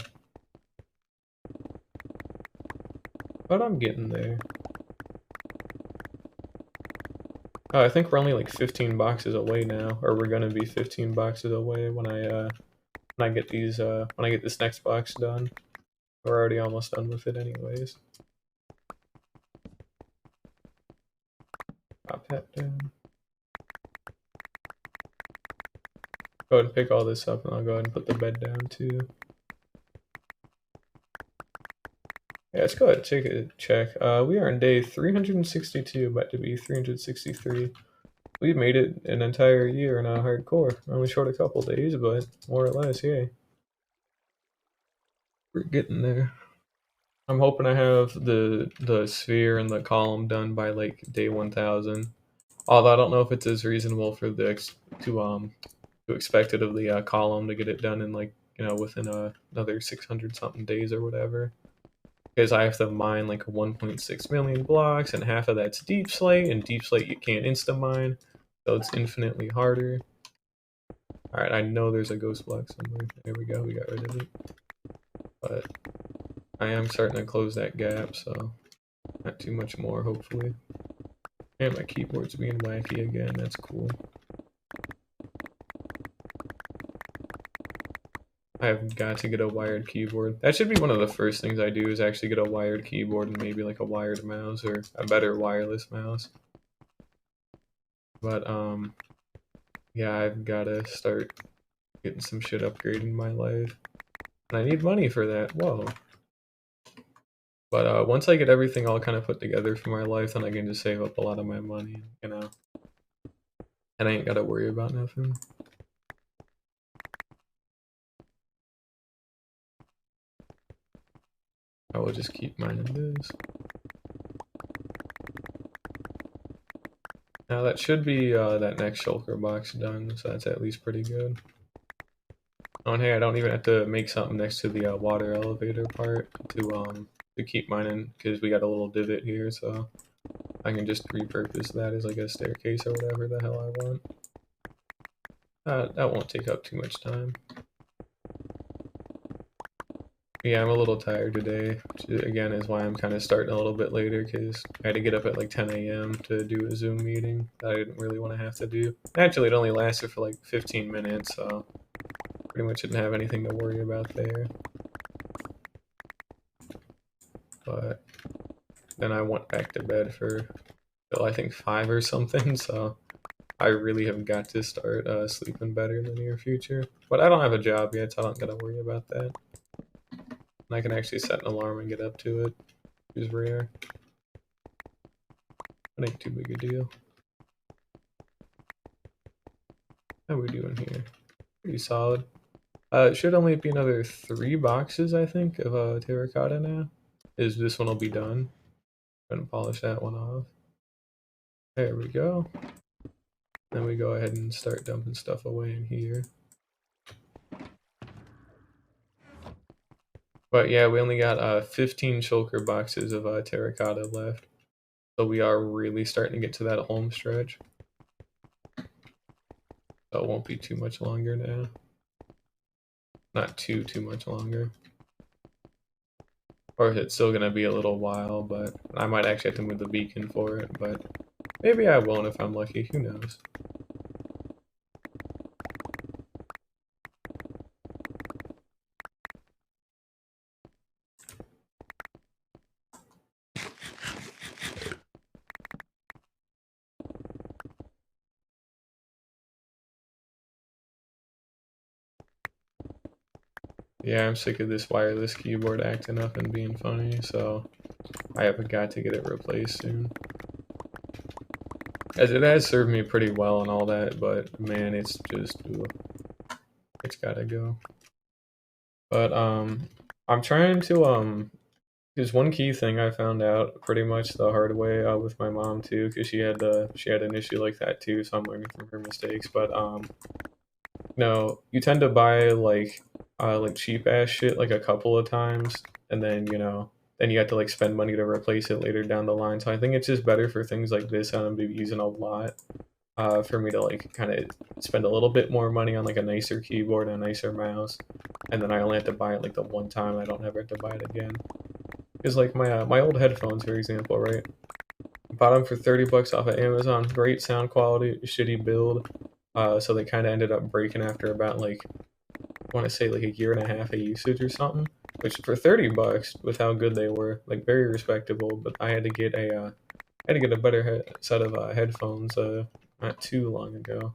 But I'm getting there. Oh, I think we're only like 15 boxes away now, or we're gonna be 15 boxes away when I get when I get this next box done. We're already almost done with it anyways. Pop that down. Go ahead and pick all this up, and I'll go ahead and put the bed down too. Yeah, let's go ahead and take a check. We are on day 362, about to be 363. We've made it an entire year in a hardcore. Only short a couple days, but more or less, yeah. We're getting there. I'm hoping I have the sphere and the column done by like day 1000. Although I don't know if it's as reasonable for to expect it of the column to get it done in like within another 600 something days or whatever. Because I have to mine like 1.6 million blocks, and half of that's deep slate, and deep slate you can't insta mine, so it's infinitely harder. Alright, I know there's a ghost block somewhere. There we go, we got rid of it. But I am starting to close that gap, so not too much more, hopefully. And my keyboard's being wacky again, that's cool. I have got to get a wired keyboard. That should be one of the first things I do, is actually get a wired keyboard and maybe like a wired mouse or a better wireless mouse. But yeah, I've gotta start getting some shit upgraded in my life. And I need money for that. Whoa. But once I get everything all kind of put together for my life, then I can just save up a lot of my money, you know. And I ain't gotta worry about nothing. I will just keep mining this. Now that should be that next shulker box done, so that's at least pretty good. Oh, and hey, I don't even have to make something next to the water elevator part to keep mining, because we got a little divot here, so I can just repurpose that as like a staircase or whatever the hell I want. That won't take up too much time. Yeah, I'm a little tired today, which again is why I'm kind of starting a little bit later, because I had to get up at like 10 a.m. to do a Zoom meeting that I didn't really want to have to do. Actually, it only lasted for like 15 minutes, so pretty much didn't have anything to worry about there. But then I went back to bed for till I think 5 or something, so I really have got to start sleeping better in the near future. But I don't have a job yet, so I don't gotta worry about that. And I can actually set an alarm and get up to it, which is rare. It ain't too big a deal. How we doing here? Pretty solid. It should only be another 3 boxes, I think, of terracotta now. This one will be done. I'm gonna polish that one off. There we go. Then we go ahead and start dumping stuff away in here. But yeah, we only got 15 shulker boxes of terracotta left. So we are really starting to get to that home stretch. So it won't be too much longer now. Not too much longer. Or it's still gonna be a little while, but I might actually have to move the beacon for it, but maybe I won't if I'm lucky, who knows. Yeah, I'm sick of this wireless keyboard acting up and being funny, so I have got to get it replaced soon. As it has served me pretty well and all that, but man, it's just, ugh, it's gotta go. But I'm trying to there's one key thing I found out pretty much the hard way with my mom too, because she had an issue like that too, so I'm learning from her mistakes. But no, you tend to buy like cheap ass shit like a couple of times, and then then you have to like spend money to replace it later down the line. So I think it's just better for things like this I'm gonna be using a lot. For me to like kind of spend a little bit more money on like a nicer keyboard and a nicer mouse, and then I only have to buy it like the one time. I don't ever have to buy it again. Because like my old headphones, for example, right? Bought them for 30 bucks off of Amazon. Great sound quality, shitty build. So they kind of ended up breaking after about like I want to say like a year and a half of usage or something. Which for 30 bucks, with how good they were, like very respectable. But I had to get a better set of headphones not too long ago.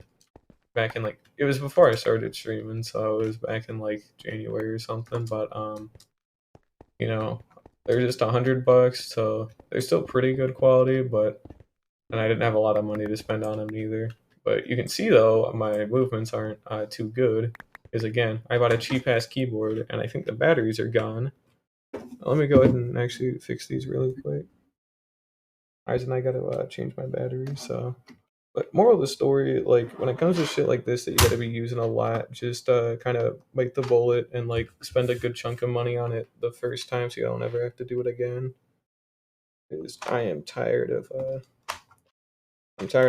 Back in like it was before I started streaming, so it was back in like January or something. But you know, they're just 100 bucks, so they're still pretty good quality, but and I didn't have a lot of money to spend on them either. But you can see though, my movements aren't too good, because again, I bought a cheap ass keyboard, and I think the batteries are gone. Let me go ahead and actually fix these really quick. Alright, and I gotta change my battery, so. But moral of the story, like when it comes to shit like this that you gotta be using a lot, just kind of bite the bullet and like spend a good chunk of money on it the first time, so you don't ever have to do it again. Because I'm tired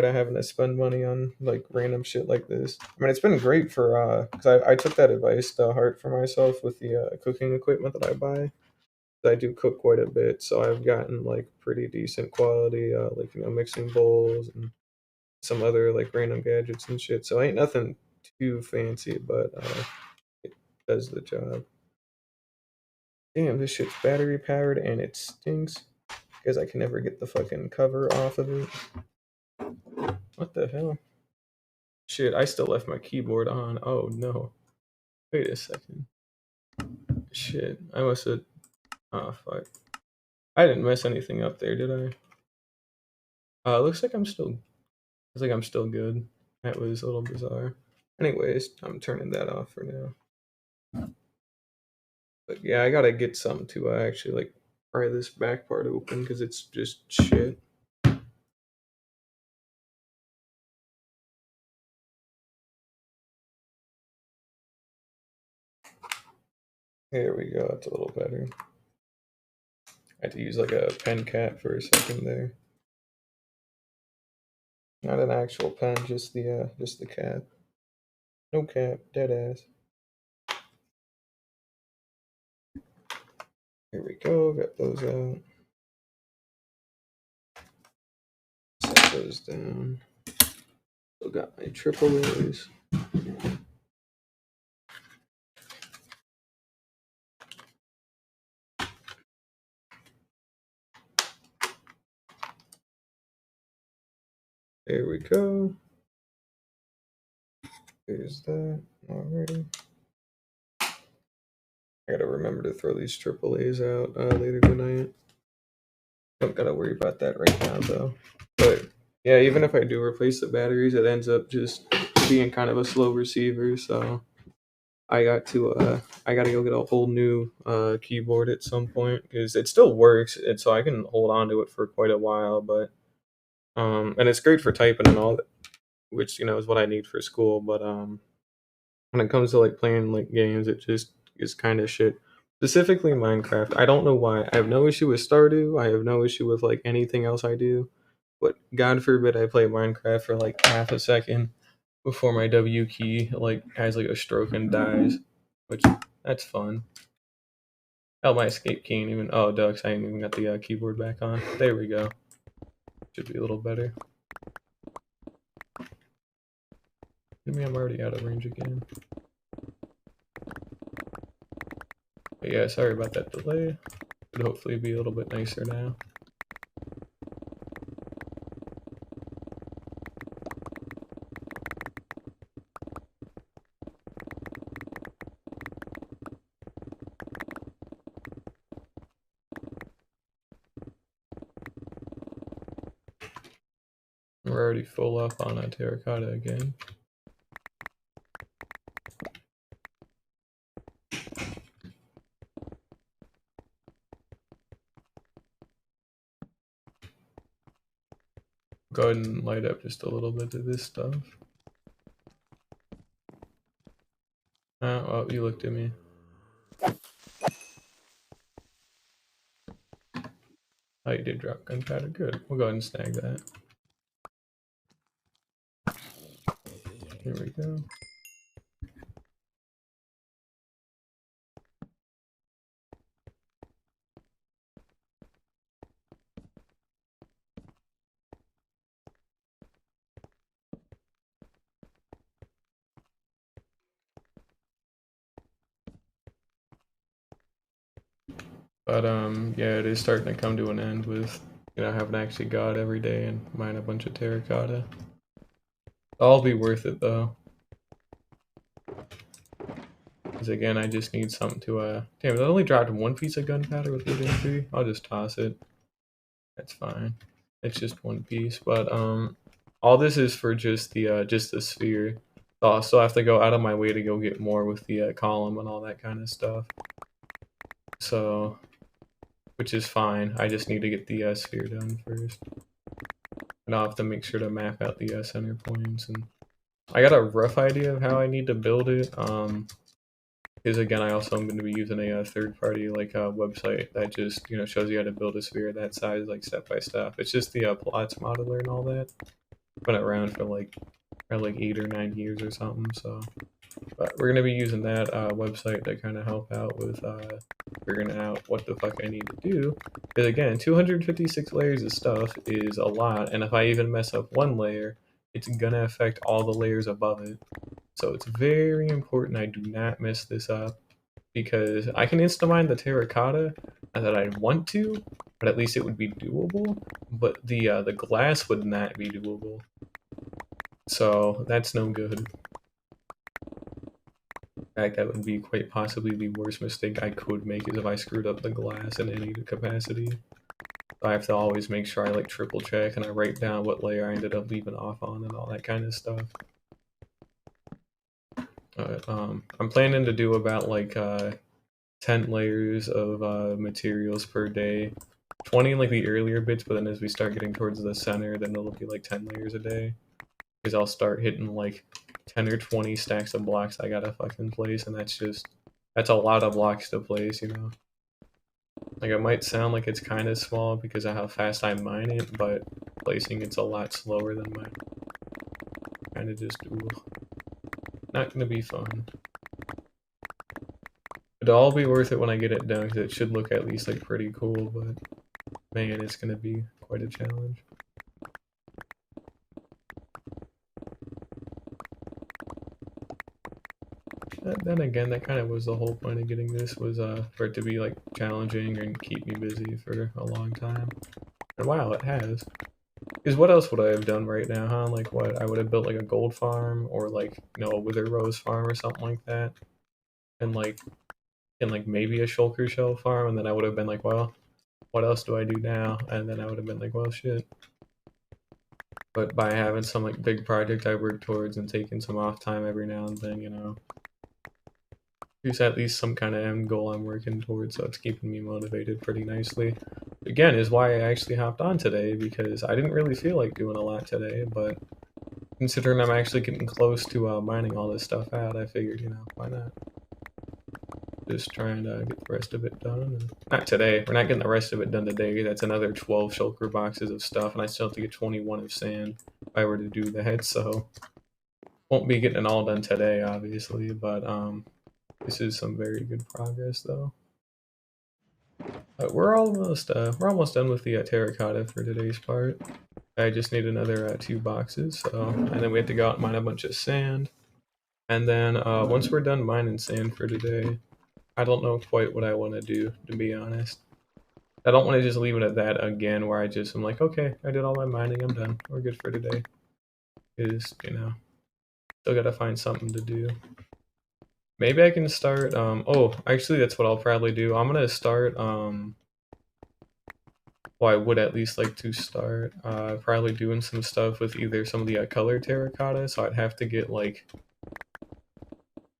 of having to spend money on like random shit like this. I mean, it's been great for because I took that advice to heart for myself with the cooking equipment that I buy. I do cook quite a bit, so I've gotten like pretty decent quality, like mixing bowls and some other like random gadgets and shit. So ain't nothing too fancy, but it does the job. Damn, this shit's battery powered and it stinks because I can never get the fucking cover off of it. What the hell? Shit, I still left my keyboard on. Oh no. Wait a second. Shit, I must have. Oh fuck. I didn't mess anything up there, did I? Looks like I'm still. Looks like I'm still good. That was a little bizarre. Anyways, I'm turning that off for now. But yeah, I gotta get something to actually like pry this back part open because it's just shit. There we go. That's a little better. I had to use like a pen cap for a second there. Not an actual pen, just the cap. No cap, dead ass. Here we go. Got those out. Set those down. Still got my triple A's. There we go. There's that already. I gotta remember to throw these triple A's out later tonight. Don't gotta worry about that right now though. But yeah, even if I do replace the batteries, it ends up just being kind of a slow receiver. So I gotta go get a whole new keyboard at some point because it still works, and so I can hold on to it for quite a while. But and it's great for typing and all that, which is what I need for school. But when it comes to like playing like games, it just is kind of shit. Specifically Minecraft. I don't know why. I have no issue with Stardew. I have no issue with like anything else I do. But God forbid I play Minecraft for like half a second before my W key like has like a stroke and dies. Which that's fun. Oh, my escape key ain't even. Oh, ducks! I ain't even got the keyboard back on. There we go. Should be a little better. Maybe I'm already out of range again. But yeah, sorry about that delay. Should hopefully be a little bit nicer now. We're already full up on a terracotta again. Go ahead and light up just a little bit of this stuff. Oh, you looked at me. Oh, you did drop gunpowder. Good. We'll go ahead and snag that. Here we go. But yeah, it is starting to come to an end with having to actually god every day and mine a bunch of terracotta. I'll be worth it though. Because again, I just need something to damn, it only dropped one piece of gunpowder with wood injury. I'll just toss it. That's fine. It's just one piece. But all this is for just the sphere. So I'll still have to go out of my way to go get more with the column and all that kind of stuff. So, which is fine. I just need to get the sphere done first. And I'll have to make sure to map out the center points. And I got a rough idea of how I need to build it. Because again, I also am going to be using a third-party like website that just shows you how to build a sphere that size like step by step. It's just the plots modeler and all that. Been around for like 8 or 9 years or something. So, but we're going to be using that website to kind of help out with figuring out what the fuck I need to do. Because again, 256 layers of stuff is a lot, and if I even mess up one layer, it's gonna affect all the layers above it. So it's very important I do not mess this up, because I can insta-mine the terracotta that I want to, but at least it would be doable. But the glass would not be doable. So that's no good. In fact, that would be quite possibly the worst mistake I could make is if I screwed up the glass in any capacity. So I have to always make sure I like triple check and I write down what layer I ended up leaving off on and all that kind of stuff. I'm planning to do about like 10 layers of materials per day. 20 in like the earlier bits, but then as we start getting towards the center, then it'll be like 10 layers a day. Because I'll start hitting like 10 or 20 stacks of blocks I gotta fucking place, and that's a lot of blocks to place, you know? Like, it might sound like it's kind of small because of how fast I mine it, but placing it's a lot slower than mine. Kind of just, ooh, not gonna be fun. It'll all be worth it when I get it done, because it should look at least like pretty cool, but man, it's gonna be quite a challenge. Then again, that kind of was the whole point of getting this, was for it to be like challenging and keep me busy for a long time. And wow, it has. Because what else would I have done right now, huh? Like what? I would have built like a gold farm or like, you know, a wither rose farm or something like that. And like maybe a shulker shell farm, and then I would have been like, well, what else do I do now? And then I would have been like, well, shit. But by having some like big project I work towards and taking some off time every now and then, you know, there's at least some kind of end goal I'm working towards, so it's keeping me motivated pretty nicely. Again, is why I actually hopped on today, because I didn't really feel like doing a lot today, but considering I'm actually getting close to mining all this stuff out, I figured, you know, why not? Just trying to get the rest of it done. And not today. We're not getting the rest of it done today. That's another 12 shulker boxes of stuff, and I still have to get 21 of sand if I were to do that, so won't be getting it all done today, obviously, but this is some very good progress, though. We're almost done with the terracotta for today's part. I just need another 2 boxes, so, and then we have to go out and mine a bunch of sand. And then once we're done mining sand for today, I don't know quite what I want to do, to be honest. I don't want to just leave it at that again, where I'm like, okay, I did all my mining, I'm done, we're good for today. Because, you know, still gotta find something to do. Maybe I can start, oh, actually that's what I'll probably do. I'm gonna start, well, I would at least like to start, probably doing some stuff with either some of the colored terracotta, so I'd have to get like,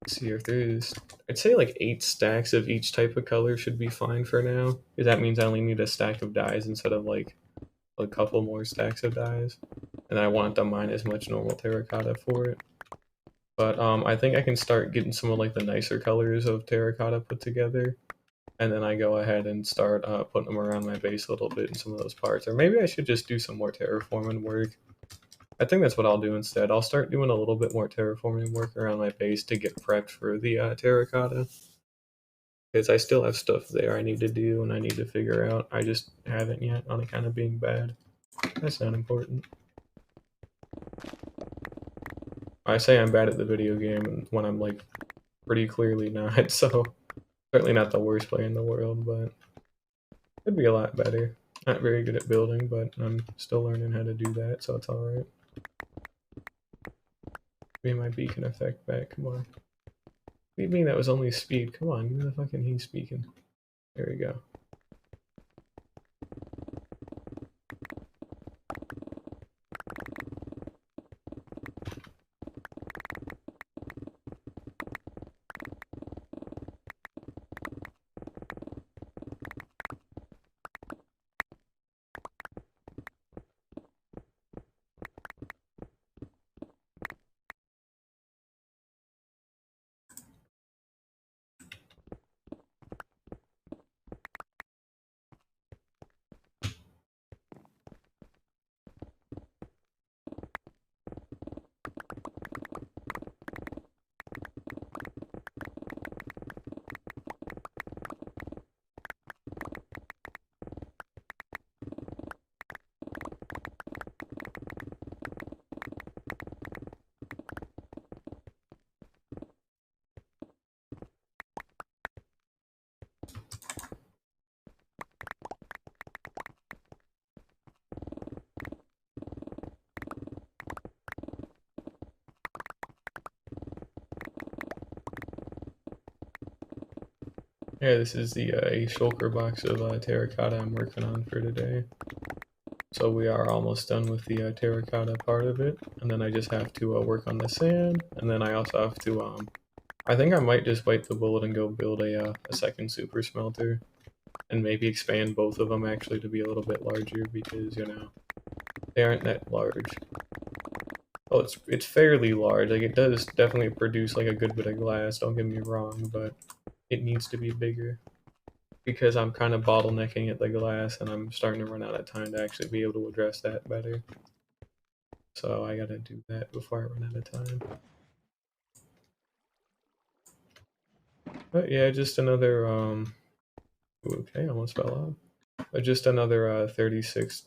let's see if there's, I'd say like 8 stacks of each type of color should be fine for now, because that means I only need a stack of dyes instead of like a couple more stacks of dyes, and I want to mine as much normal terracotta for it. But I think I can start getting some of like the nicer colors of terracotta put together, and then I go ahead and start putting them around my base a little bit in some of those parts. Or maybe I should just do some more terraforming work. I think that's what I'll do instead. I'll start doing a little bit more terraforming work around my base to get prepped for the terracotta. Because I still have stuff there I need to do and I need to figure out. I just haven't yet, on account of being bad. That's not important. I say I'm bad at the video game when I'm like pretty clearly not, so certainly not the worst player in the world, but could be a lot better. Not very good at building, but I'm still learning how to do that, so it's alright. Give me my beacon effect back, come on. What do you mean that was only speed? Come on, give me the fucking heat speaking. There we go. Yeah, this is the a shulker box of terracotta I'm working on for today. So we are almost done with the terracotta part of it, and then I just have to work on the sand, and then I also have to, I think I might just bite the bullet and go build a second super smelter, and maybe expand both of them actually to be a little bit larger because, you know, they aren't that large. Oh, it's fairly large, like it does definitely produce like a good bit of glass, don't get me wrong, but it needs to be bigger. Because I'm kind of bottlenecking at the glass and I'm starting to run out of time to actually be able to address that better. So I gotta do that before I run out of time. But yeah, just another, okay, almost fell off. But just another 36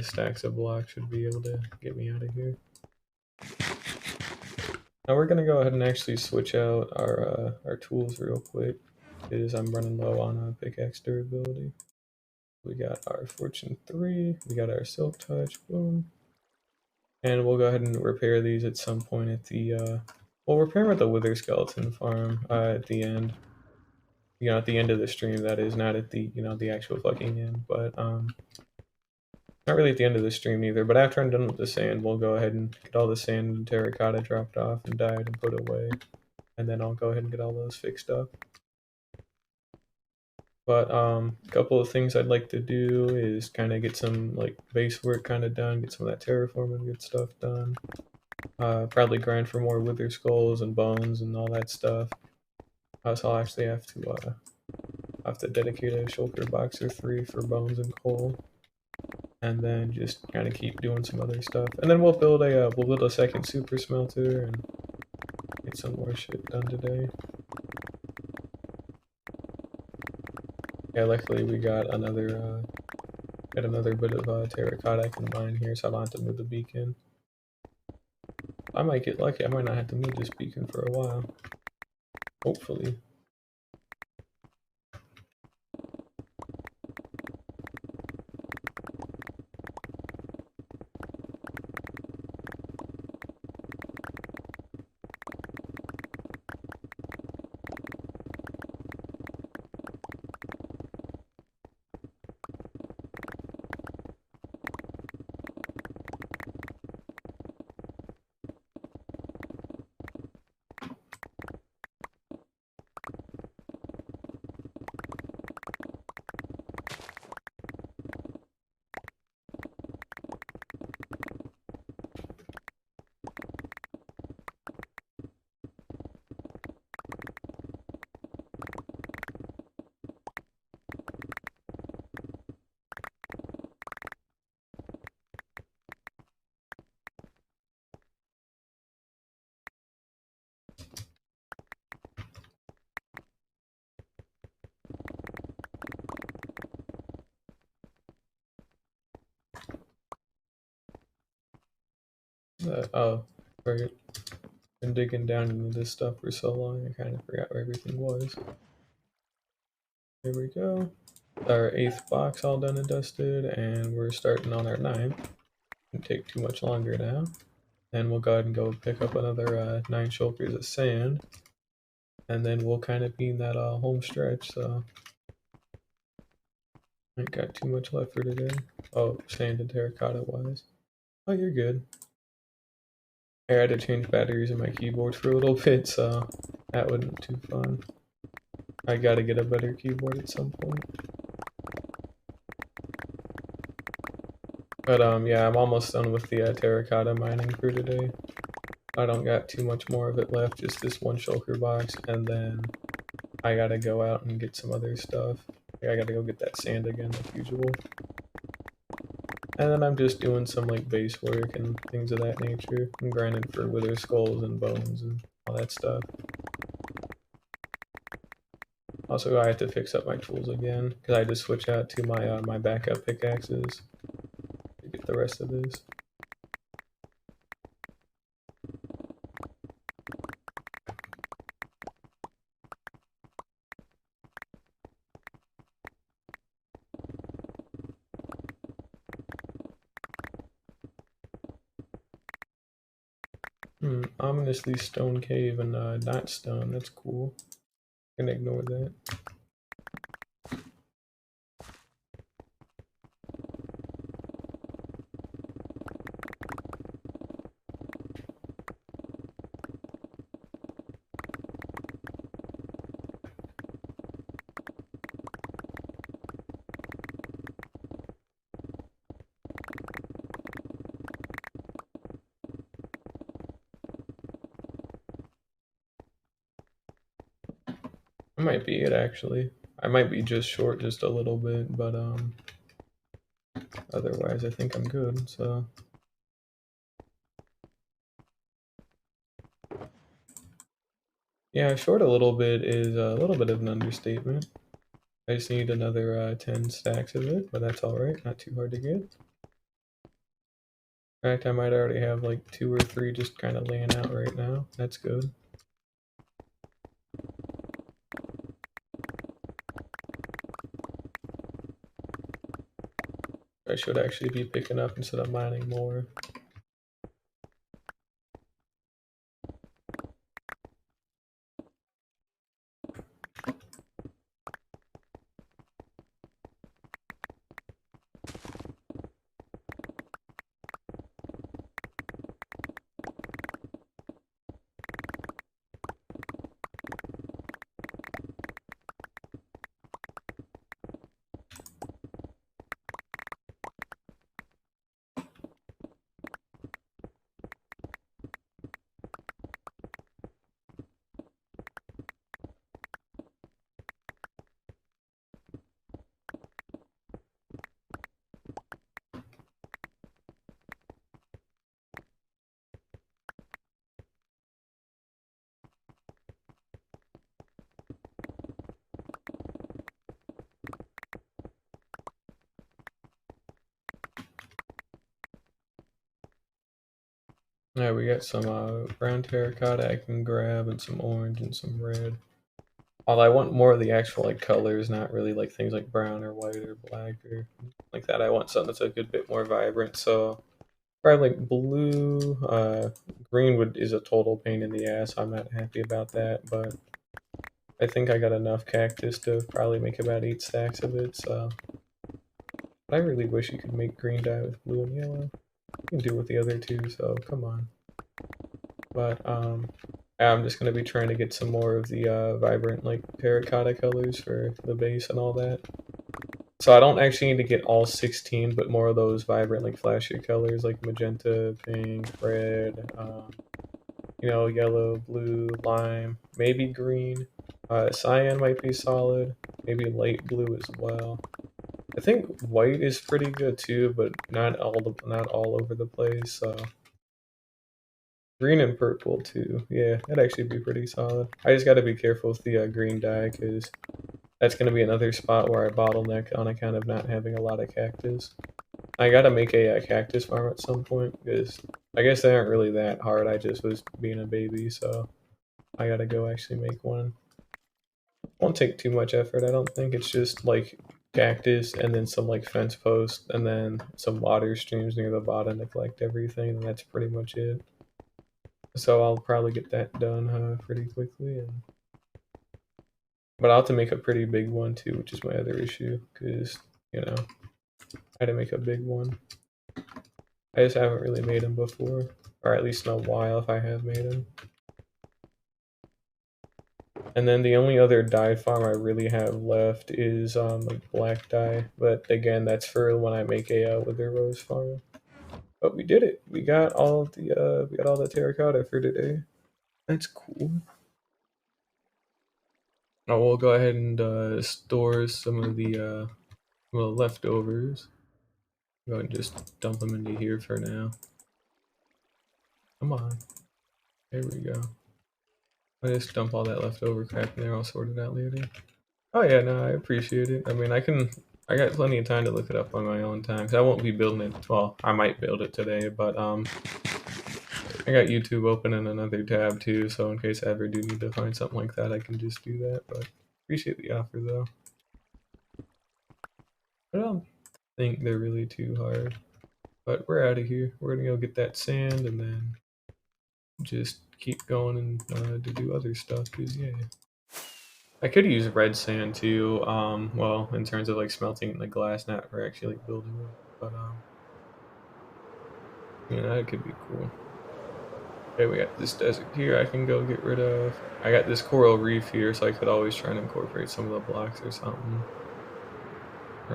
stacks of blocks should be able to get me out of here. Now we're gonna go ahead and actually switch out our tools real quick, because I'm running low on pickaxe durability. We got our Fortune 3, we got our Silk Touch, boom. And we'll go ahead and repair these at some point at the, we'll repair them at the Wither Skeleton farm at the end. You know, at the end of the stream, that is, not at the, you know, the actual fucking end, but, not really at the end of the stream either, but after I'm done with the sand, we'll go ahead and get all the sand and terracotta dropped off and dyed and put away, and then I'll go ahead and get all those fixed up. But, a couple of things I'd like to do is kind of get some, like, base work kind of done, get some of that terraforming good stuff done. Probably grind for more wither skulls and bones and all that stuff. So I'll actually have to dedicate a shulker box or 3 for bones and coal, and then just kind of keep doing some other stuff. And then we'll build a second super smelter and get some more shit done today. Yeah, luckily we got another bit of terracotta I can mine here, so I don't have to move the beacon. I might get lucky. I might not have to move this beacon for a while. Hopefully. Oh, right. Been digging down into this stuff for so long, I kind of forgot where everything was. Here we go. Our 8th box all done and dusted, and we're starting on our 9th. Won't take too much longer now. And we'll go ahead and go pick up another 9 shulkers of sand. And then we'll kind of be in that home stretch, so I ain't got too much left for today. Oh, sand and terracotta wise. Oh, you're good. I had to change batteries in my keyboard for a little bit, so that wasn't too fun. I gotta get a better keyboard at some point. But yeah, I'm almost done with the terracotta mining for today. I don't got too much more of it left, just this one shulker box, and then I gotta go out and get some other stuff. I gotta go get that sand again, like usual. And then I'm just doing some like base work and things of that nature. I'm grinding for wither skulls and bones and all that stuff. Also, I have to fix up my tools again, because I just switch out to my backup pickaxes to get the rest of this. Ominously stone cave and not stone, that's cool. Can ignore that. That might be it actually. I might be just short just a little bit, but otherwise I think I'm good. So yeah, short a little bit is a little bit of an understatement. I just need another 10 stacks of it, but that's alright, not too hard to get. In fact, I might already have like 2 or 3 just kind of laying out right now. That's good. I should actually be picking up instead of mining more. Yeah, we got some brown terracotta I can grab, and some orange and some red. Although I want more of the actual like colors, not really like things like brown or white or black or like that. I want something that's a good bit more vibrant. So probably like blue. Green is a total pain in the ass. I'm not happy about that, but I think I got enough cactus to probably make about 8 stacks of it. So I really wish you could make green dye with blue and yellow. You can do with the other two. So come on. But I'm just gonna be trying to get some more of the vibrant like terracotta colors for the base and all that. So I don't actually need to get all 16, but more of those vibrant like flashy colors like magenta, pink, red, yellow, blue, lime, maybe green. Cyan might be solid. Maybe light blue as well. I think white is pretty good too, but not all over the place. So green and purple too. Yeah, that'd actually be pretty solid. I just got to be careful with the green dye because that's going to be another spot where I bottleneck on account of not having a lot of cactus. I got to make a cactus farm at some point because I guess they aren't really that hard. I just was being a baby, so I got to go actually make one. Won't take too much effort, I don't think. It's just like cactus and then some like fence posts and then some water streams near the bottom to collect everything, and that's pretty much it. So I'll probably get that done pretty quickly, but I'll have to make a pretty big one too, which is my other issue, because I had to make a big one. I just haven't really made them before, or at least in a while if I have made them. And then the only other dye farm I really have left is like black dye, but again that's for when I make a wither rose farm. But we did it. We got all the terracotta for today. That's cool. Oh, we'll go ahead and store some of the leftovers. Go ahead and just dump them into here for now. Come on. There we go. I just dump all that leftover crap in there. I'll sort it out later. Oh yeah, no, I appreciate it. I mean, I got plenty of time to look it up on my own time. Cause I won't be building it. Well, I might build it today, but I got YouTube open in another tab too. So in case I ever do need to find something like that, I can just do that. But appreciate the offer though. I don't think they're really too hard. But we're out of here. We're gonna go get that sand and then just keep going and to do other stuff. Cause yeah. I could use red sand too. Well, in terms of like smelting in the glass, not for actually like building it, but yeah, that could be cool. Okay, we got this desert here. I can go get rid of. I got this coral reef here, so I could always try and incorporate some of the blocks or something. I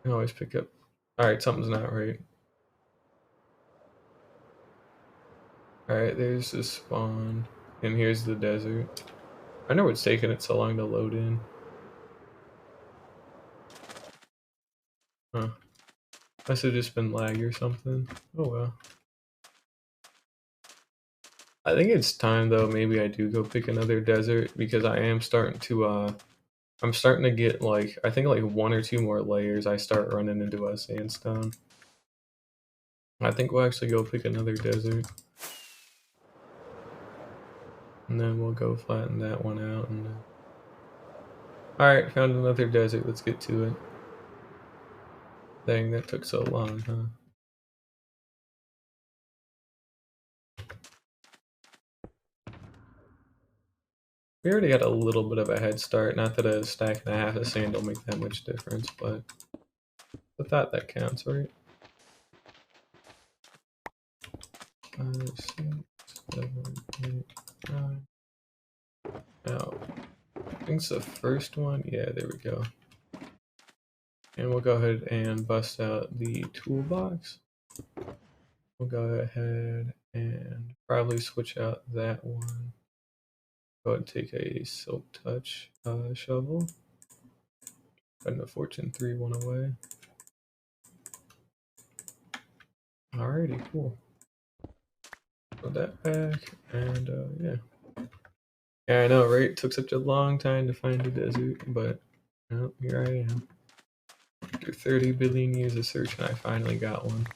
can always pick up. All right, something's not right. All right, there's the spawn, and here's the desert. I know it's taking it so long to load in. Huh. Must have just been lag or something. Oh well. I think it's time though, maybe I do go pick another desert because I am starting to I'm starting to get like I think like 1 or 2 more layers I start running into a sandstone. I think we'll actually go pick another desert. And then we'll go flatten that one out and alright, found another desert, let's get to it. Dang, that took so long, huh? We already got a little bit of a head start, not that a stack and a half of sand don't make that much difference, but I thought that counts, right? 5, 6, 7, 8, 9. Now, I think it's the first one. Yeah, there we go. And we'll go ahead and bust out the toolbox. We'll go ahead and probably switch out that one. Go ahead and take a Silk Touch shovel. Put the Fortune 3 one away. Alrighty, cool. Put that back, and yeah. Yeah, I know, right? It took such a long time to find a desert, but well, here I am. After 30 billion years of searching, I finally got one.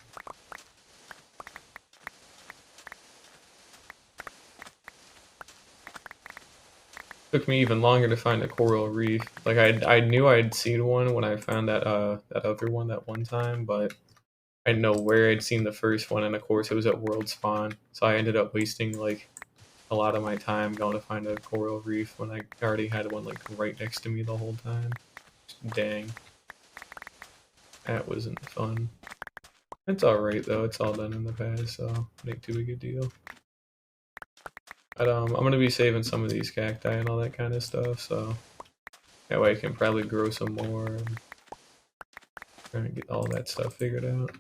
Took me even longer to find a coral reef. Like I knew I'd seen one when I found that that other one that one time, but I didn't know where I'd seen the first one, and of course it was at World Spawn. So I ended up wasting like a lot of my time going to find a coral reef when I already had one like right next to me the whole time. Dang. That wasn't fun. It's alright though, it's all done in the past, so it ain't too big a deal. But I'm gonna be saving some of these cacti and all that kind of stuff, so that way I can probably grow some more and try and get all that stuff figured out.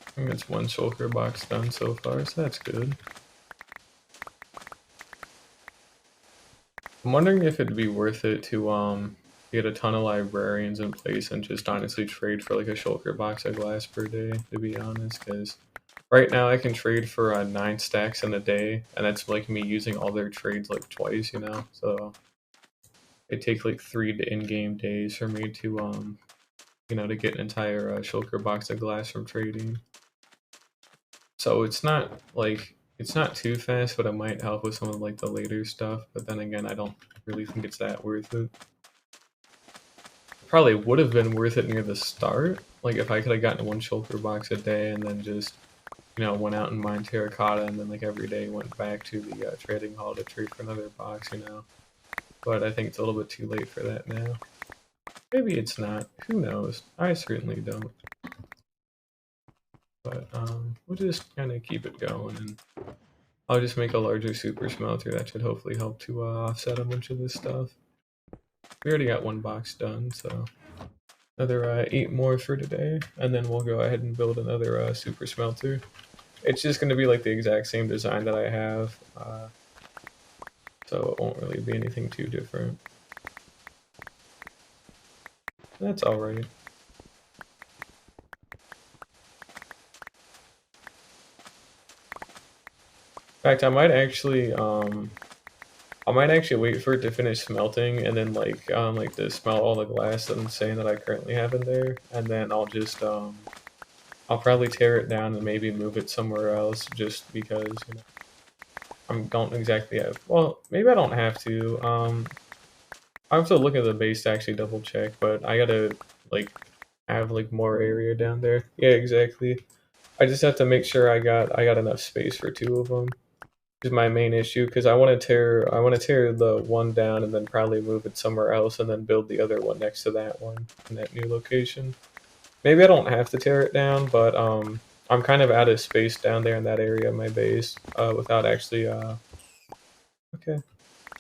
I think it's one shulker box done so far, so that's good. I'm wondering if it'd be worth it to get a ton of librarians in place and just honestly trade for like a shulker box of glass per day, to be honest, because right now I can trade for 9 stacks in a day, and that's like me using all their trades like twice, you know? So it takes like 3 in-game days for me to you know, to get an entire shulker box of glass from trading. So it's not like it's not too fast, but it might help with some of like the later stuff. But then again, I don't really think it's that worth it. Probably would have been worth it near the start. Like if I could have gotten 1 shulker box a day and then just, you know, went out and mined terracotta and then like every day went back to the trading hall to trade for another box, you know. But I think it's a little bit too late for that now. Maybe it's not. Who knows? I certainly don't. But we'll just kind of keep it going, and I'll just make a larger super smelter. That should hopefully help to offset a bunch of this stuff. We already got 1 box done, so another 8 more for today, and then we'll go ahead and build another super smelter. It's just going to be like the exact same design that I have, so it won't really be anything too different. That's alright. In fact, I might actually wait for it to finish smelting and then like to smelt all the glass that I'm saying that I currently have in there, and then I'll just I'll probably tear it down and maybe move it somewhere else just because, you know, I don't exactly have, well, maybe I don't have to. I have to look at the base to actually double check, but I gotta like have like more area down there. Yeah, exactly. I just have to make sure I got enough space for 2 of them. Is my main issue because I want to tear the one down and then probably move it somewhere else and then build the other one next to that one in that new location. Maybe I don't have to tear it down, but I'm kind of out of space down there in that area of my base without actually okay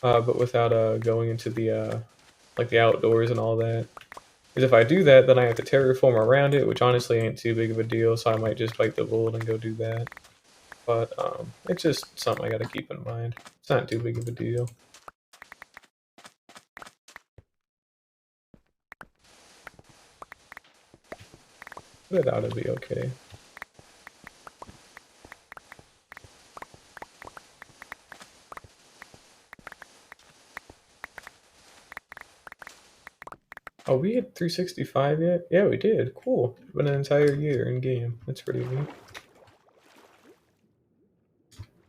but without going into the like the outdoors and all that. Because if I do that, then I have to terraform around it, which honestly ain't too big of a deal. So I might just bite the bullet and go do that. But it's just something I gotta keep in mind. It's not too big of a deal. But it ought to be okay. Oh, we hit 365 yet? Yeah, we did. Cool. Been an entire year in game. That's pretty neat.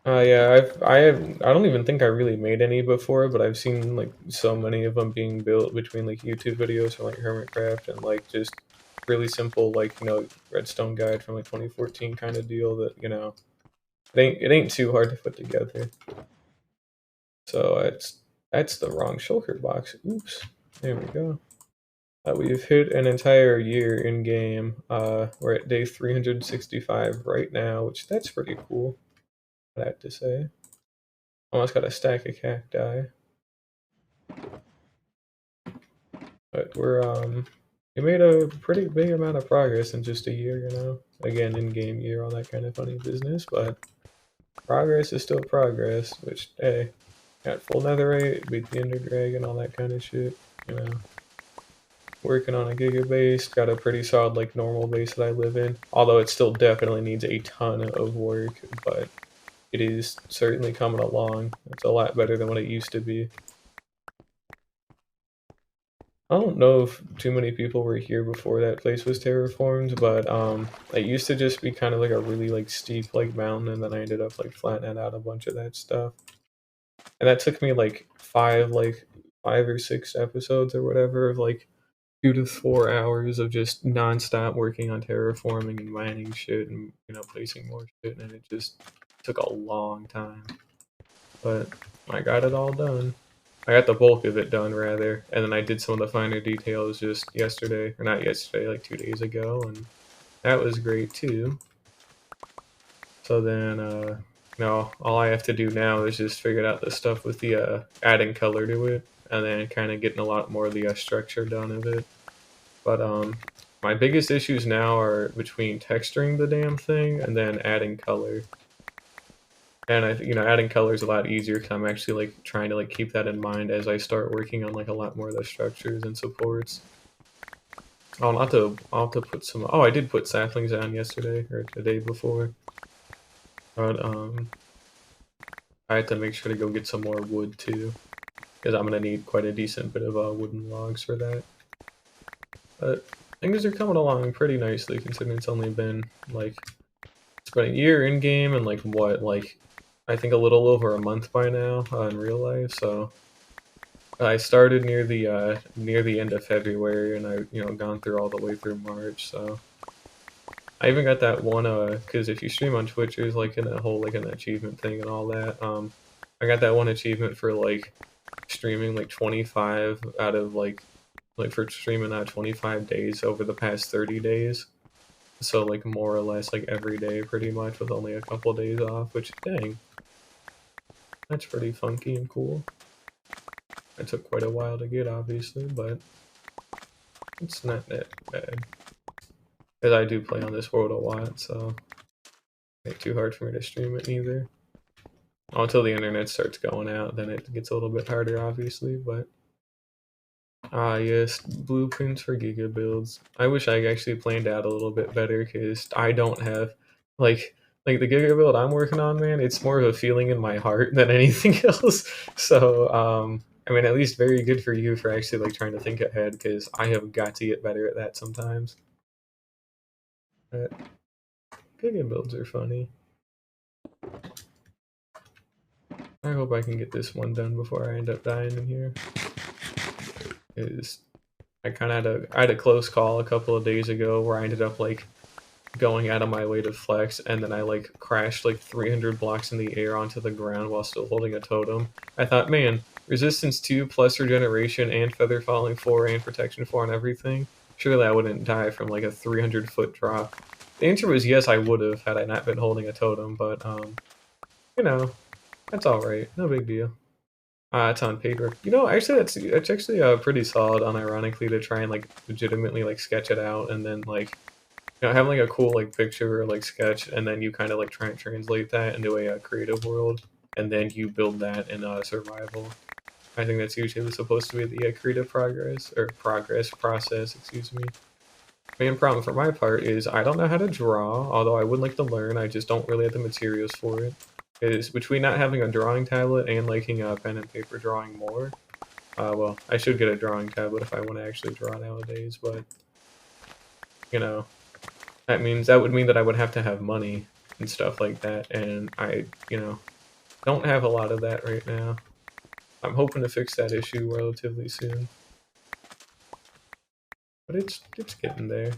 Yeah, I don't even think I really made any before, but I've seen like so many of them being built between like YouTube videos from like Hermitcraft and like just really simple like, you know, redstone guide from like 2014 kind of deal that, you know, it ain't too hard to put together. So that's the wrong shulker box. Oops. There we go. We've hit an entire year in game. We're at day 365 right now, which that's pretty cool. I have to say. Almost got a stack of cacti. But we made a pretty big amount of progress in just a year, you know. Again, in-game year, all that kind of funny business, but progress is still progress. Which, hey, got full netherite, beat the ender dragon, all that kind of shit, you know. Working on a giga base, got a pretty solid like normal base that I live in. Although it still definitely needs a ton of work, but it is certainly coming along. It's a lot better than what it used to be. I don't know if too many people were here before that place was terraformed, but it used to just be kind of like a really like steep like mountain, and then I ended up like flattening out a bunch of that stuff. And that took me like 5 or 6 episodes or whatever of like 2 to 4 hours of just nonstop working on terraforming and mining shit and, you know, placing more shit, and it just took a long time. But I got it all done. I got the bulk of it done rather, and then I did some of the finer details just yesterday, or not yesterday, like 2 days ago, and that was great too. So then, no, all I have to do now is just figure out the stuff with the adding color to it, and then kind of getting a lot more of the structure done of it. But my biggest issues now are between texturing the damn thing and then adding color. And adding color is a lot easier because I'm actually like trying to like keep that in mind as I start working on like a lot more of the structures and supports. Oh, I'll have to put some. Oh, I did put saplings down yesterday or the day before, but I had to make sure to go get some more wood too because I'm gonna need quite a decent bit of wooden logs for that. But things are coming along pretty nicely considering it's only been like it's been a year in game and like what like I think a little over a month by now in real life. So I started near the end of February and I gone through all the way through March. So I even got that one because if you stream on Twitch, there's like in a whole like an achievement thing and all that. I got that one achievement for like streaming like 25 out of like for streaming out 25 days over the past 30 days. So like more or less like every day pretty much with only a couple days off, which dang, that's pretty funky and cool. It took quite a while to get obviously, but it's not that bad. Because I do play on this world a lot, so it ain't too hard for me to stream it either. Until the internet starts going out, then it gets a little bit harder obviously, but yes, blueprints for Giga builds. I wish I actually planned out a little bit better because I don't have like like the Giga build I'm working on, man. It's more of a feeling in my heart than anything else. So I mean, at least very good for you for actually like trying to think ahead because I have got to get better at that sometimes. But Giga builds are funny. I hope I can get this one done before I end up dying in here. Is I kind of had a close call a couple of days ago where I ended up like going out of my way to flex, and then I like crashed like 300 blocks in the air onto the ground while still holding a totem. I thought, man, resistance 2 plus regeneration and feather falling 4 and protection 4 and everything. Surely I wouldn't die from like a 300-foot drop. The answer was yes, I would have had I not been holding a totem, but you know, that's all right, no big deal. It's on paper. Actually, that's actually pretty solid. Unironically, to try and like legitimately like sketch it out, and then like have like a cool like picture or like sketch, and then you kind of like try and translate that into a creative world, and then you build that in survival. I think that's usually supposed to be the creative progress process. Excuse me. Main problem for my part is I don't know how to draw, although I would like to learn. I just don't really have the materials for it. Is between not having a drawing tablet and liking pen and paper drawing more. Well, I should get a drawing tablet if I want to actually draw nowadays, but you know, that would mean that I would have to have money and stuff like that, and I, don't have a lot of that right now. I'm hoping to fix that issue relatively soon, but it's getting there.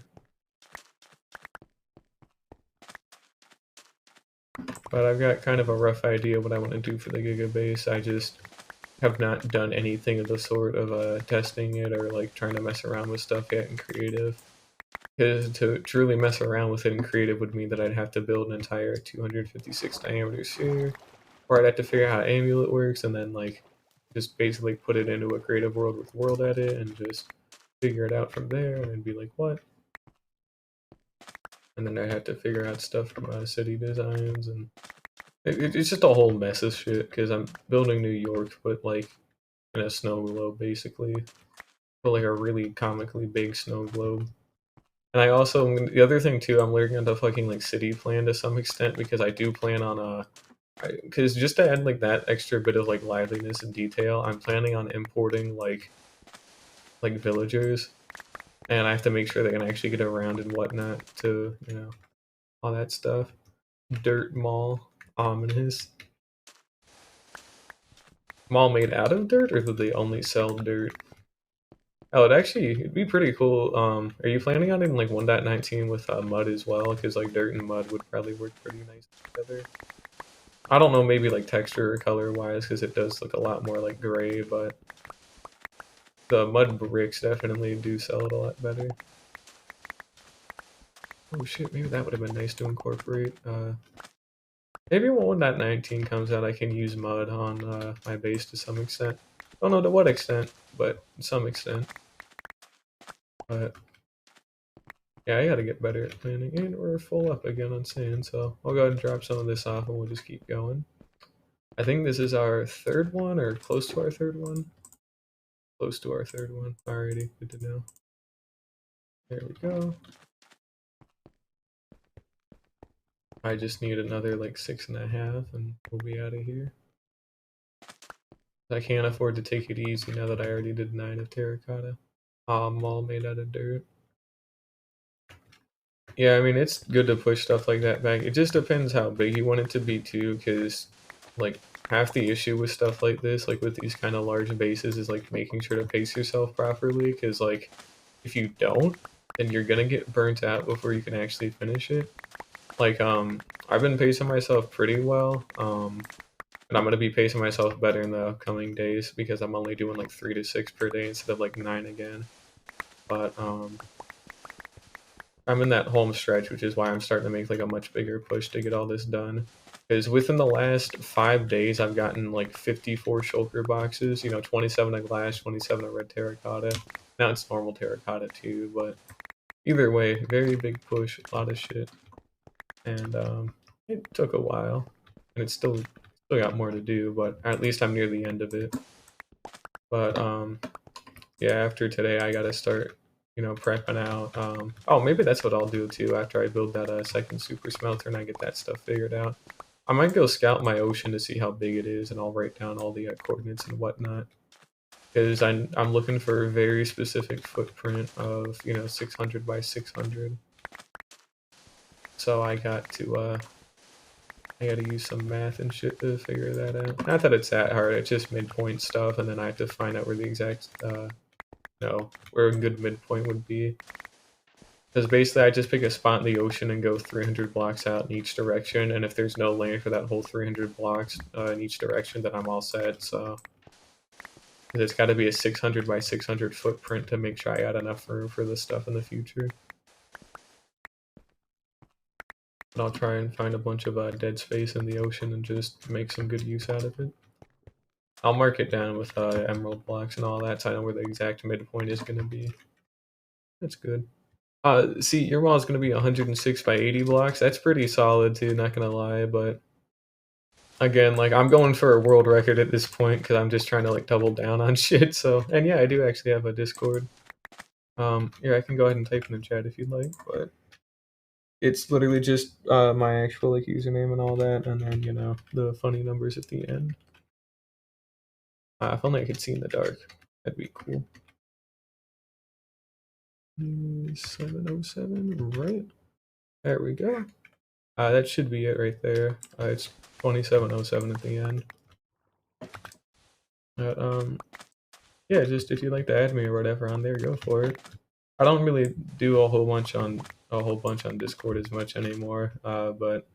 But I've got kind of a rough idea what I want to do for the Giga base. I just have not done anything of the sort of testing it or like trying to mess around with stuff yet in creative. Because to truly mess around with it in creative would mean that I'd have to build an entire 256 diameter sphere, or I'd have to figure out how Amulet works and then like just basically put it into a creative world with world edit and just figure it out from there and then be like, what? And then I had to figure out stuff from city designs and it's just a whole mess of shit because I'm building New York, but like in a snow globe basically, but like a really comically big snow globe. And I also the other thing too, I'm learning on the fucking like city plan to some extent because I do plan on because just to add like that extra bit of like liveliness and detail, I'm planning on importing like villagers, and I have to make sure they can actually get around and whatnot to all that stuff. Dirt mall, ominous. Mall made out of dirt, or do they only sell dirt? Oh, it'd be pretty cool. Are you planning on doing like 1.19 with mud as well? Because like dirt and mud would probably work pretty nice together. I don't know, maybe like texture or color wise, because it does look a lot more like gray, but the mud bricks definitely do sell it a lot better. Oh shit, maybe that would have been nice to incorporate. Maybe when 1.19 comes out, I can use mud on my base to some extent. I don't know to what extent, but to some extent. But yeah, I gotta get better at planning, and we're full up again on sand, so I'll go ahead and drop some of this off and we'll just keep going. I think this is our third one, or close to our third one. Close to our third one. Alrighty, good to know. There we go. I just need another like 6.5 and we'll be out of here. I can't afford to take it easy now that I already did 9 of terracotta. I'm all made out of dirt. Yeah, I mean, it's good to push stuff like that back. It just depends how big you want it to be too, because like half the issue with stuff like this, like with these kind of large bases, is like making sure to pace yourself properly, because like if you don't, then you're gonna get burnt out before you can actually finish it. Like, I've been pacing myself pretty well, and I'm gonna be pacing myself better in the upcoming days because I'm only doing like 3 to 6 per day instead of like 9 again. But I'm in that home stretch, which is why I'm starting to make like a much bigger push to get all this done. Because within the last 5 days, I've gotten like 54 shulker boxes. You know, 27 of glass, 27 of red terracotta. Now it's normal terracotta too, but either way, very big push, a lot of shit. And it took a while, and it's still got more to do, but at least I'm near the end of it. But yeah, after today, I gotta start, you know, prepping out. Oh, maybe that's what I'll do too after I build that second super smelter and I get that stuff figured out. I might go scout my ocean to see how big it is, and I'll write down all the coordinates and whatnot. Because I'm looking for a very specific footprint of, you know, 600 by 600. So I got to I gotta use some math and shit to figure that out. Not that it's that hard, it's just midpoint stuff, and then I have to find out where the exact, no, where a good midpoint would be. Because basically I just pick a spot in the ocean and go 300 blocks out in each direction, and if there's no land for that whole 300 blocks in each direction, then I'm all set, so... It's gotta be a 600 by 600 footprint to make sure I got enough room for this stuff in the future. And I'll try and find a bunch of dead space in the ocean and just make some good use out of it. I'll mark it down with emerald blocks and all that so I know where the exact midpoint is going to be. That's good. See, your wall is going to be 106 by 80 blocks. That's pretty solid too, not going to lie, but again, like, I'm going for a world record at this point because I'm just trying to like double down on shit, so... And yeah, I do actually have a Discord. Here, I can go ahead and type in the chat if you'd like, but... It's literally just my actual like username and all that, and then, you know, the funny numbers at the end. If only I could see in the dark. That'd be cool. 707, right? There we go. That should be it right there. It's 2707 at the end. But, yeah, just if you'd like to add me or whatever on there, go for it. I don't really do a whole bunch on Discord as much anymore, but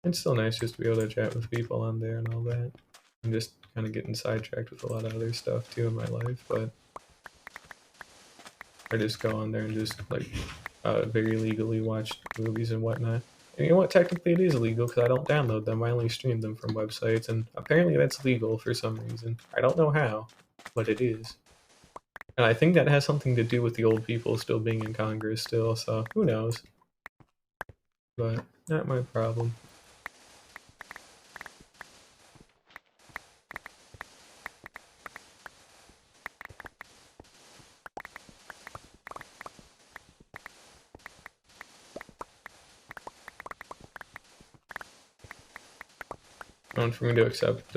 it's still nice just to be able to chat with people on there and all that. I'm just kind of getting sidetracked with a lot of other stuff too in my life, but I just go on there and just like very legally watch movies and whatnot. And you know what? Technically, it is illegal because I don't download them. I only stream them from websites, and apparently that's legal for some reason. I don't know how, but it is. And I think that has something to do with the old people still being in Congress still, so who knows? But not my problem. For me to accept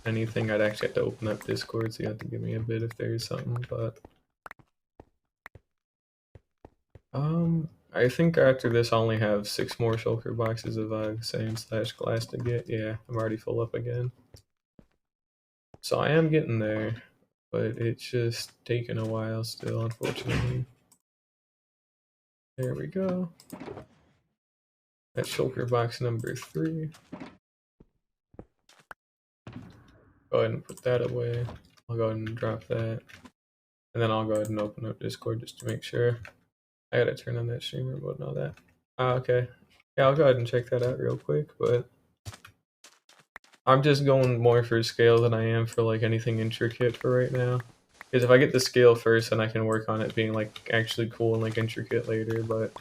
anything, I'd actually have to open up Discord, so you have to give me a bit if there's something, but... I think after this I only have 6 more shulker boxes of sand/glass to get. Yeah, I'm already full up again. So I am getting there, but it's just taking a while still, unfortunately. There we go. That's shulker box number 3. Go ahead and put that away. I'll go ahead and drop that. And then I'll go ahead and open up Discord just to make sure. I gotta turn on that streamer mode and all that. Okay. Yeah, I'll go ahead and check that out real quick, but I'm just going more for scale than I am for like anything intricate for right now. Because if I get the scale first, then I can work on it being like actually cool and like intricate later, but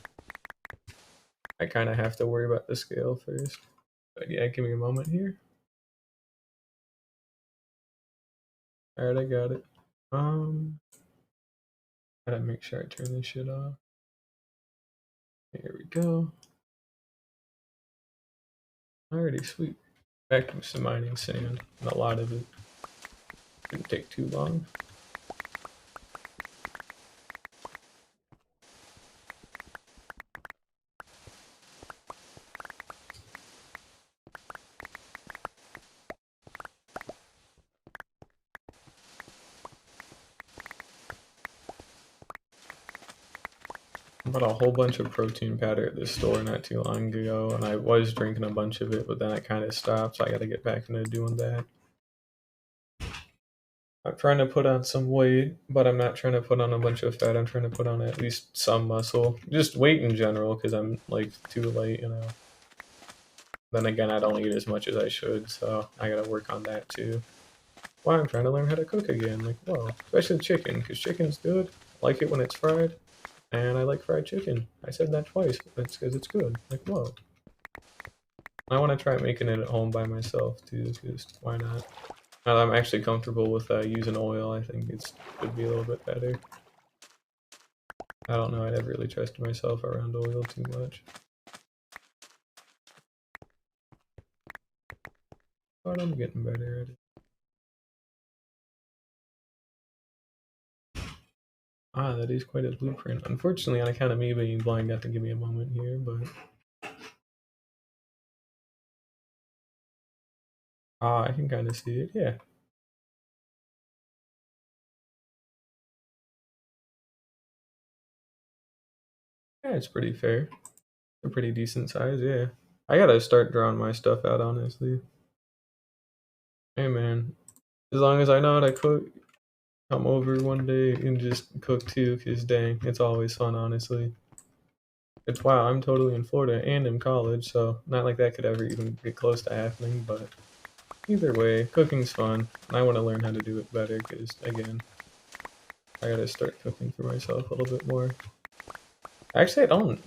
I kind of have to worry about the scale first. But yeah, give me a moment here. Alright, I got it. Gotta make sure I turn this shit off. Here we go. Alrighty, sweet. Back to some mining sand, and a lot of it. Didn't take too long. I bought a whole bunch of protein powder at the store not too long ago, and I was drinking a bunch of it, but then I kind of stopped, so I gotta get back into doing that. I'm trying to put on some weight, but I'm not trying to put on a bunch of fat. I'm trying to put on at least some muscle. Just weight in general, because I'm like too light, you know. Then again, I don't eat as much as I should, so I gotta work on that too. Why I'm trying to learn how to cook again. Like, whoa, especially chicken, because chicken's good. I like it when it's fried, and I like fried chicken. I said that twice. That's because it's good. Like, whoa. I want to try making it at home by myself too, because why not? Now that I'm actually comfortable with using oil, I think it could be a little bit better. I don't know, I never really trusted myself around oil too much. But I'm getting better at it. Ah, that is quite a blueprint. Unfortunately, on account of me being blind, got to give me a moment here, but... Ah, I can kind of see it, yeah. Yeah, it's pretty fair. A pretty decent size, yeah. I gotta start drawing my stuff out, honestly. Hey man, as long as I know how to cook, come over one day and just cook too, cause dang, it's always fun, honestly. It's wow, I'm totally in Florida and in college, so not like that could ever even get close to happening, but either way, cooking's fun, and I want to learn how to do it better, cause again, I gotta start cooking for myself a little bit more. Actually, I don't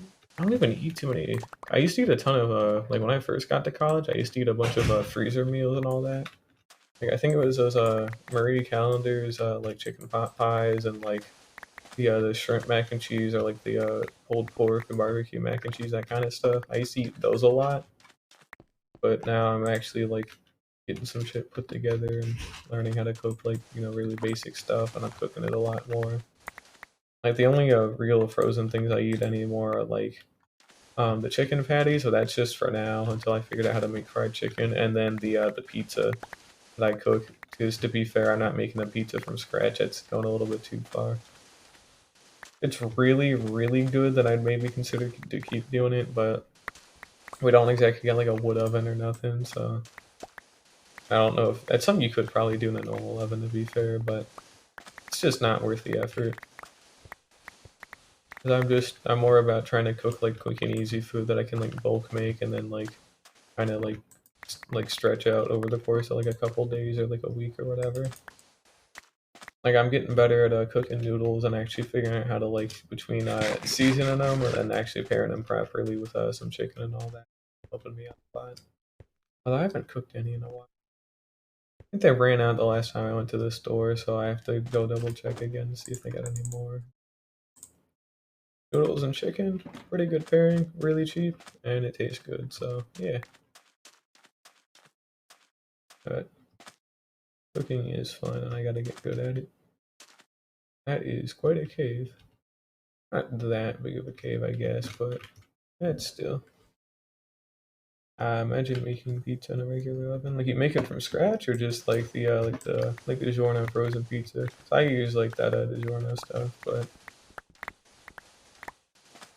even eat too many. I used to eat a ton of, like when I first got to college, I used to eat a bunch of freezer meals and all that. Like I think it was those Marie Callender's like chicken pot pies and like the shrimp mac and cheese or like the pulled pork and barbecue mac and cheese, that kind of stuff. I used to eat those a lot, but now I'm actually like getting some shit put together and learning how to cook like, you know, really basic stuff, and I'm cooking it a lot more. Like the only real frozen things I eat anymore are like the chicken patties, so that's just for now until I figured out how to make fried chicken, and then the pizza that I cook. Because to be fair, I'm not making a pizza from scratch. It's going a little bit too far. It's really, really good that I'd maybe consider to keep doing it, but we don't exactly get like a wood oven or nothing, so I don't know if that's something you could probably do in a normal oven to be fair, but it's just not worth the effort. Cause I'm more about trying to cook like quick and easy food that I can like bulk make and then like kind of like stretch out over the course of like a couple days or like a week or whatever. Like I'm getting better at cooking noodles and actually figuring out how to like between seasoning them and actually pairing them properly with some chicken and all that, helping me out a lot. Although I haven't cooked any in a while. I think they ran out the last time I went to the store, so I have to go double check again to see if they got any more. Noodles and chicken, pretty good pairing, really cheap, and it tastes good. So yeah, but cooking is fun, and I gotta get good at it. That is quite a cave. Not that big of a cave, I guess, but that's still. Imagine making pizza in a regular oven. Like you make it from scratch, or just like the DiGiorno frozen pizza. So I use like that DiGiorno stuff, but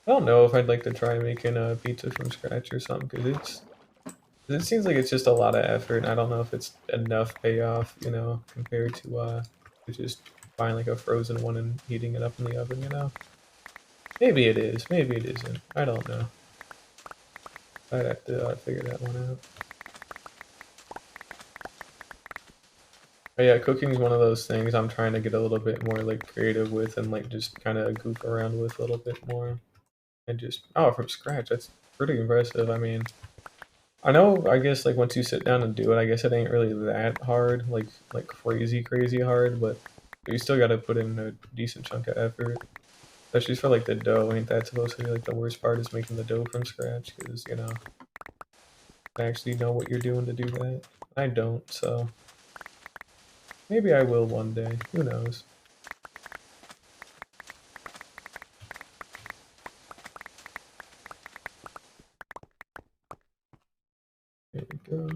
I don't know if I'd like to try making a pizza from scratch or something because it seems like it's just a lot of effort, and I don't know if it's enough payoff, you know, compared to just buying like a frozen one and heating it up in the oven, you know. Maybe it is, maybe it isn't. I don't know. I'd have to figure that one out. But yeah, cooking is one of those things I'm trying to get a little bit more like creative with and like just kind of goof around with a little bit more. And just from scratch, that's pretty impressive. I mean, I know, I guess, like, once you sit down and do it, I guess it ain't really that hard, like crazy hard, but you still gotta put in a decent chunk of effort. Especially for, like, the dough, ain't that supposed to be, like, the worst part is making the dough from scratch? Because, you know, I actually know what you're doing to do that. I don't, so maybe I will one day. Who knows? Here we go.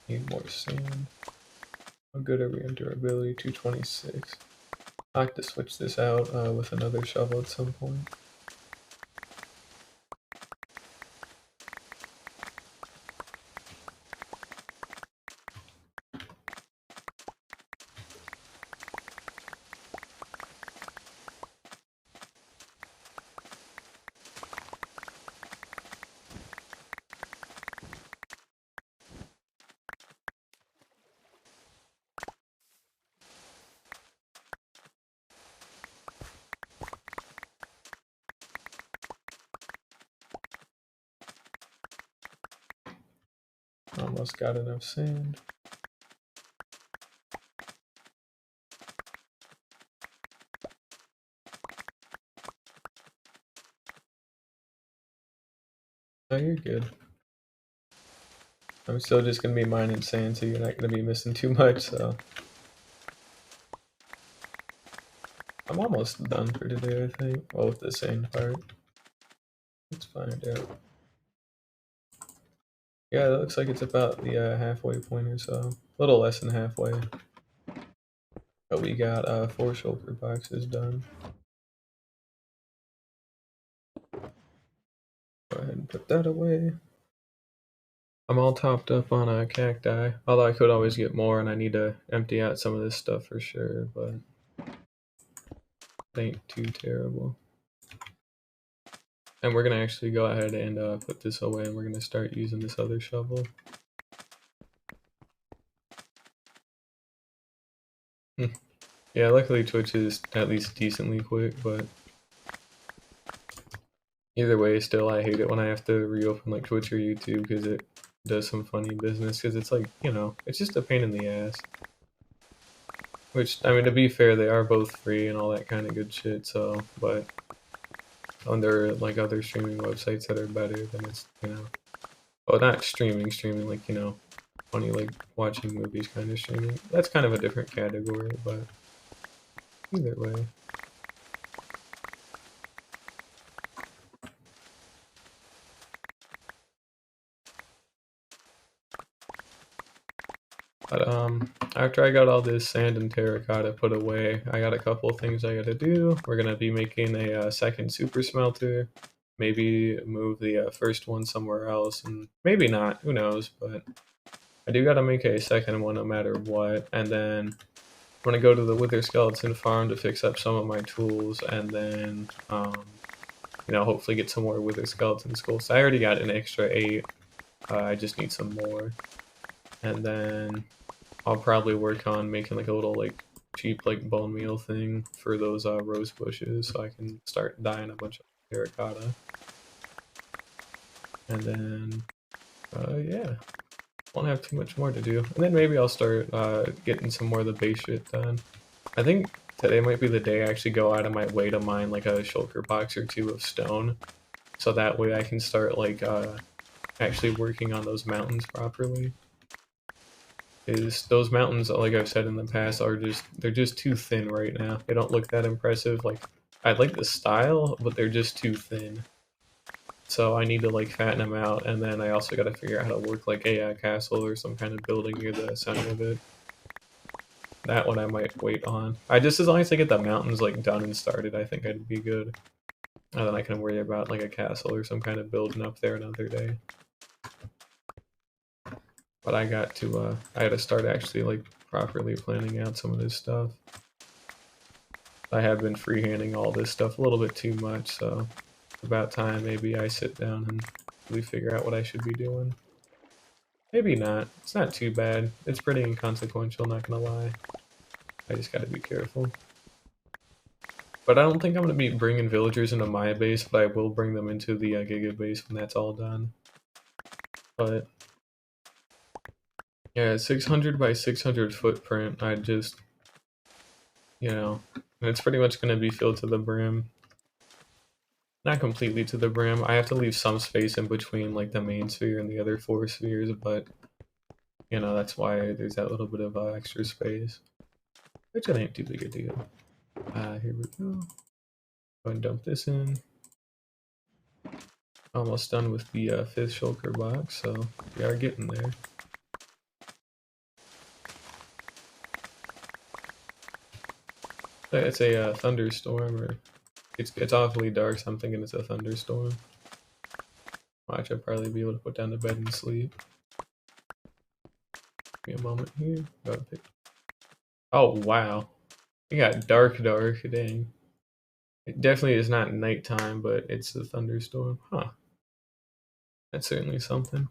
Need more sand. How good are we in durability? 226. I like to switch this out with another shovel at some point. Almost got enough sand. Oh, you're good. I'm still just gonna be mining sand, so you're not gonna be missing too much, so. I'm almost done for today, I think. Well, with the sand part. Let's find out. Yeah, it looks like it's about the halfway point or so. A little less than halfway. But we got 4 shulker boxes done. Go ahead and put that away. I'm all topped up on cacti, although I could always get more, and I need to empty out some of this stuff for sure, but it ain't too terrible. And we're gonna actually go ahead and put this away, and we're gonna start using this other shovel. Yeah, luckily Twitch is at least decently quick, but either way, still I hate it when I have to reopen like Twitch or YouTube because it does some funny business, because it's like, you know, it's just a pain in the ass. Which, I mean, to be fair, they are both free and all that kind of good shit, so, but on their, like, other streaming websites that are better, then it's, you know, well, not streaming, like, you know, funny, like, watching movies kind of streaming. That's kind of a different category, but either way. But after I got all this sand and terracotta put away, I got a couple of things I gotta do. We're gonna be making a second super smelter. Maybe move the first one somewhere else, and maybe not. Who knows? But I do gotta make a second one no matter what. And then I'm gonna go to the wither skeleton farm to fix up some of my tools, and then you know, hopefully get some more wither skeleton skulls. I already got an extra 8. I just need some more, and then I'll probably work on making like a little like cheap like bone meal thing for those rose bushes, so I can start dyeing a bunch of terracotta. And then yeah, won't have too much more to do. And then maybe I'll start getting some more of the base shit done. I think today might be the day I actually go out of my way to mine like a shulker box or 2 of stone, so that way I can start like actually working on those mountains properly. Is those mountains, like I've said in the past, are just, they're just too thin right now. They don't look that impressive. Like, I like the style, but they're just too thin. So I need to like fatten them out, and then I also got to figure out how to work like a castle or some kind of building near the center of it. That one I might wait on. I just, as long as I get the mountains like done and started, I think I'd be good. And then I can worry about like a castle or some kind of building up there another day. But I got to, I had to start actually like properly planning out some of this stuff. I have been freehanding all this stuff a little bit too much, so it's about time maybe I sit down and really figure out what I should be doing. Maybe not. It's not too bad. It's pretty inconsequential, not gonna lie. I just gotta be careful. But I don't think I'm gonna be bringing villagers into my base, but I will bring them into the Giga base when that's all done. But yeah, 600 by 600 footprint. I just, you know, and it's pretty much gonna be filled to the brim. Not completely to the brim. I have to leave some space in between like the main sphere and the other 4 spheres, but you know, that's why there's that little bit of extra space. Which I ain't too big a deal. Here we go. Go and dump this in. Almost done with the 5th shulker box, so we are getting there. It's a thunderstorm, or it's awfully dark, so I'm thinking it's a thunderstorm. Watch, I'll probably be able to put down the bed and sleep. Give me a moment here. Oh wow, it got dark, dang. It definitely is not nighttime, but it's a thunderstorm. Huh. That's certainly something.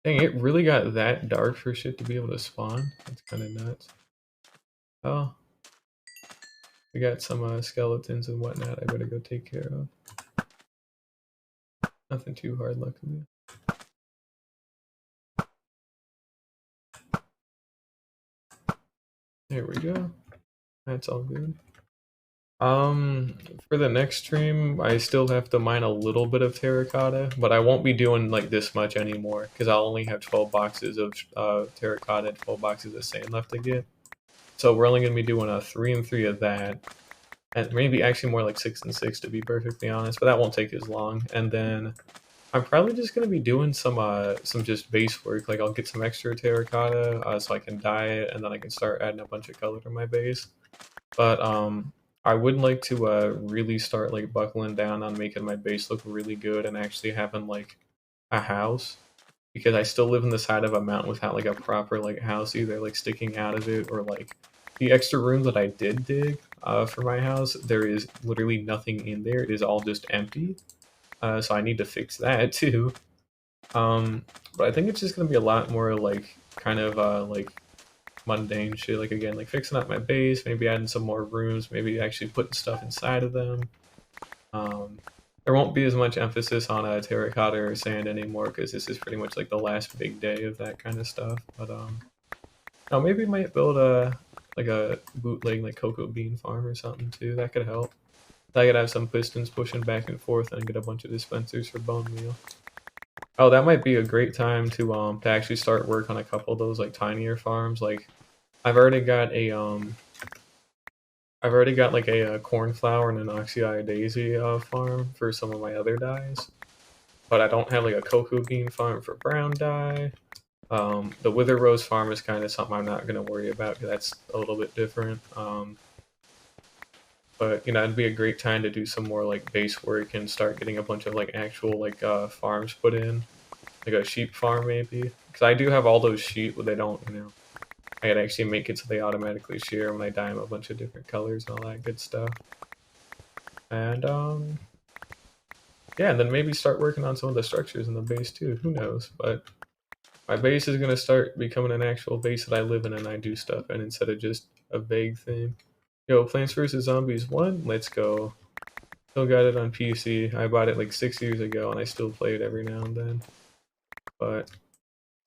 Dang, it really got that dark for shit to be able to spawn? That's kind of nuts. Oh. We got some skeletons and whatnot I better go take care of. Nothing too hard, luckily. There we go. That's all good. For the next stream, I still have to mine a little bit of terracotta, but I won't be doing like this much anymore because I'll only have 12 boxes of terracotta and 12 boxes of sand left to get. So we're only gonna be doing a 3 and 3 of that, and maybe actually more like 6 and 6 to be perfectly honest. But that won't take as long. And then I'm probably just gonna be doing some just base work. Like I'll get some extra terracotta so I can dye it, and then I can start adding a bunch of color to my base. But I would like to really start like buckling down on making my base look really good and actually having like a house, because I still live in the side of a mountain without like a proper like house either like sticking out of it, or like the extra room that I did dig for my house, there is literally nothing in there. It is all just empty. So I need to fix that too. But I think it's just gonna be a lot more like kind of like mundane shit. Like again, like fixing up my base, maybe adding some more rooms, maybe actually putting stuff inside of them. There won't be as much emphasis on terracotta or sand anymore because this is pretty much like the last big day of that kind of stuff. But now maybe I might build like a bootleg like cocoa bean farm or something too. That could help. I could have some pistons pushing back and forth and get a bunch of dispensers for bone meal. Oh, that might be a great time to actually start work on a couple of those like tinier farms. Like I've already got a like a cornflower and an oxeye daisy farm for some of my other dyes, but I don't have like a cocoa bean farm for brown dye. The wither rose farm is kind of something I'm not gonna worry about because that's a little bit different. But you know, it'd be a great time to do some more like base work and start getting a bunch of like actual like farms put in, like a sheep farm maybe. Because I do have all those sheep, but they don't, you know. I could actually make it so they automatically share when I dye them a bunch of different colors and all that good stuff. And yeah, and then maybe start working on some of the structures in the base too. Who knows? But my base is gonna start becoming an actual base that I live in and I do stuff in instead of just a vague thing. Yo, Plants vs Zombies 1, let's go. Still got it on PC. I bought it like 6 years ago and I still play it every now and then. But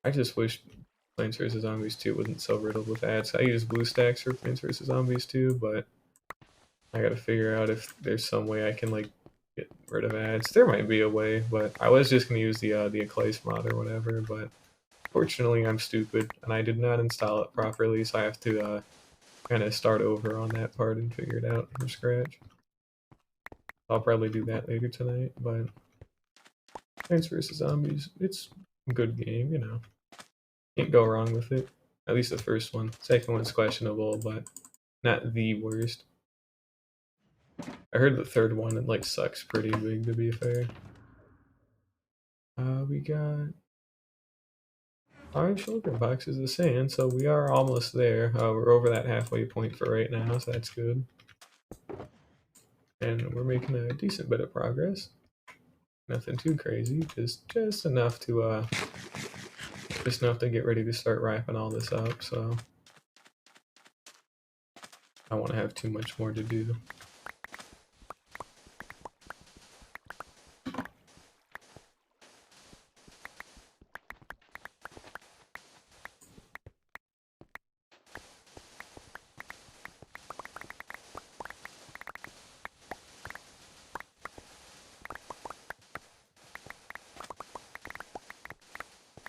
I just wish Plants vs Zombies 2 wasn't so riddled with ads. I use BlueStacks for Plants vs Zombies 2, but I gotta figure out if there's some way I can like get rid of ads. There might be a way, but I was just gonna use the Eclipse mod or whatever, but fortunately I'm stupid and I did not install it properly, so I have to kind of start over on that part and figure it out from scratch. I'll probably do that later tonight, but Plants vs Zombies, it's a good game, you know. Can't go wrong with it. At least the first one. Second one's questionable, but not the worst. I heard the third one it like sucks pretty big, to be fair. We got 5 shoulder boxes of sand, so we are almost there. We're over that halfway point for right now, so that's good. And we're making a decent bit of progress. Nothing too crazy, just enough to get ready to start wrapping all this up, so I don't want to have too much more to do.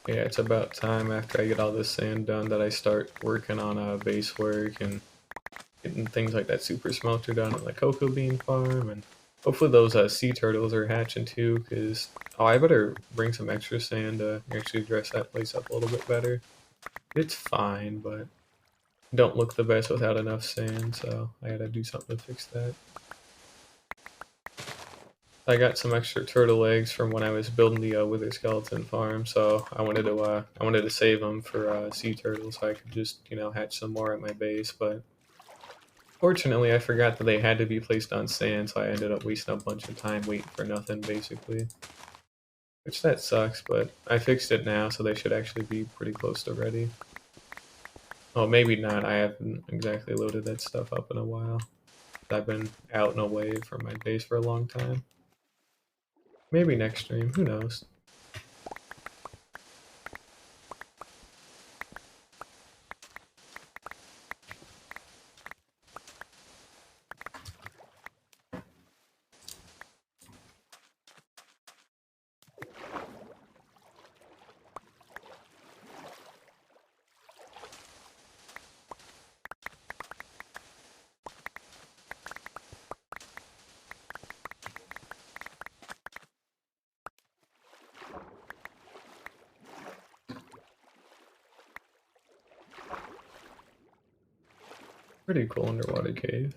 Yeah, it's about time after I get all this sand done that I start working on base work and getting things like that super smelter done on the cocoa bean farm, and hopefully those sea turtles are hatching too, because I better bring some extra sand to actually dress that place up a little bit better. It's fine, but don't look the best without enough sand, so I gotta do something to fix that. I got some extra turtle eggs from when I was building the wither skeleton farm, so I wanted to save them for sea turtles, so I could just hatch some more at my base. But fortunately, I forgot that they had to be placed on sand, so I ended up wasting a bunch of time waiting for nothing, basically. Which that sucks, but I fixed it now, so they should actually be pretty close to ready. Oh, maybe not. I haven't exactly loaded that stuff up in a while. I've been out and away from my base for a long time. Maybe next stream, who knows? Pretty cool underwater cave.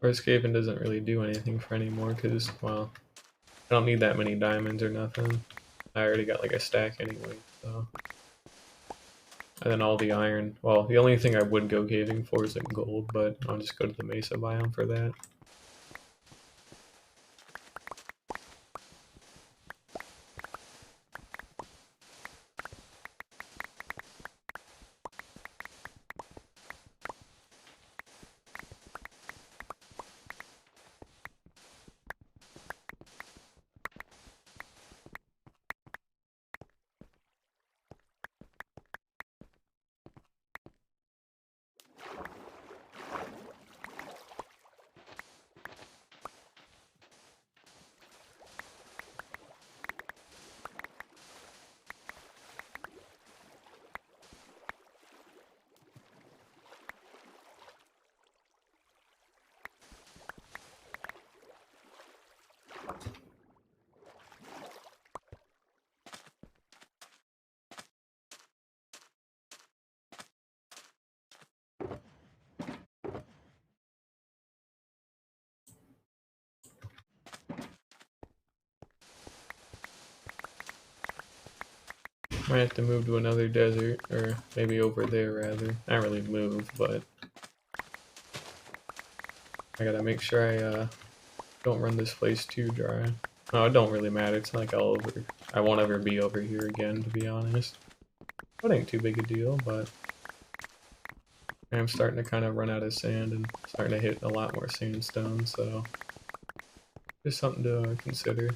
Or escaping doesn't really do anything for anymore because, well, I don't need that many diamonds or nothing. I already got like a stack anyway, so. And then all the iron. Well, the only thing I would go caving for is like gold, but I'll just go to the mesa biome for that. Might have to move to another desert, or maybe over there rather. Not really move, but I gotta make sure I don't run this place too dry. No, it don't really matter. It's not like I won't ever be over here again, to be honest. It ain't too big a deal, but I'm starting to kind of run out of sand and starting to hit a lot more sandstone, so just something to consider.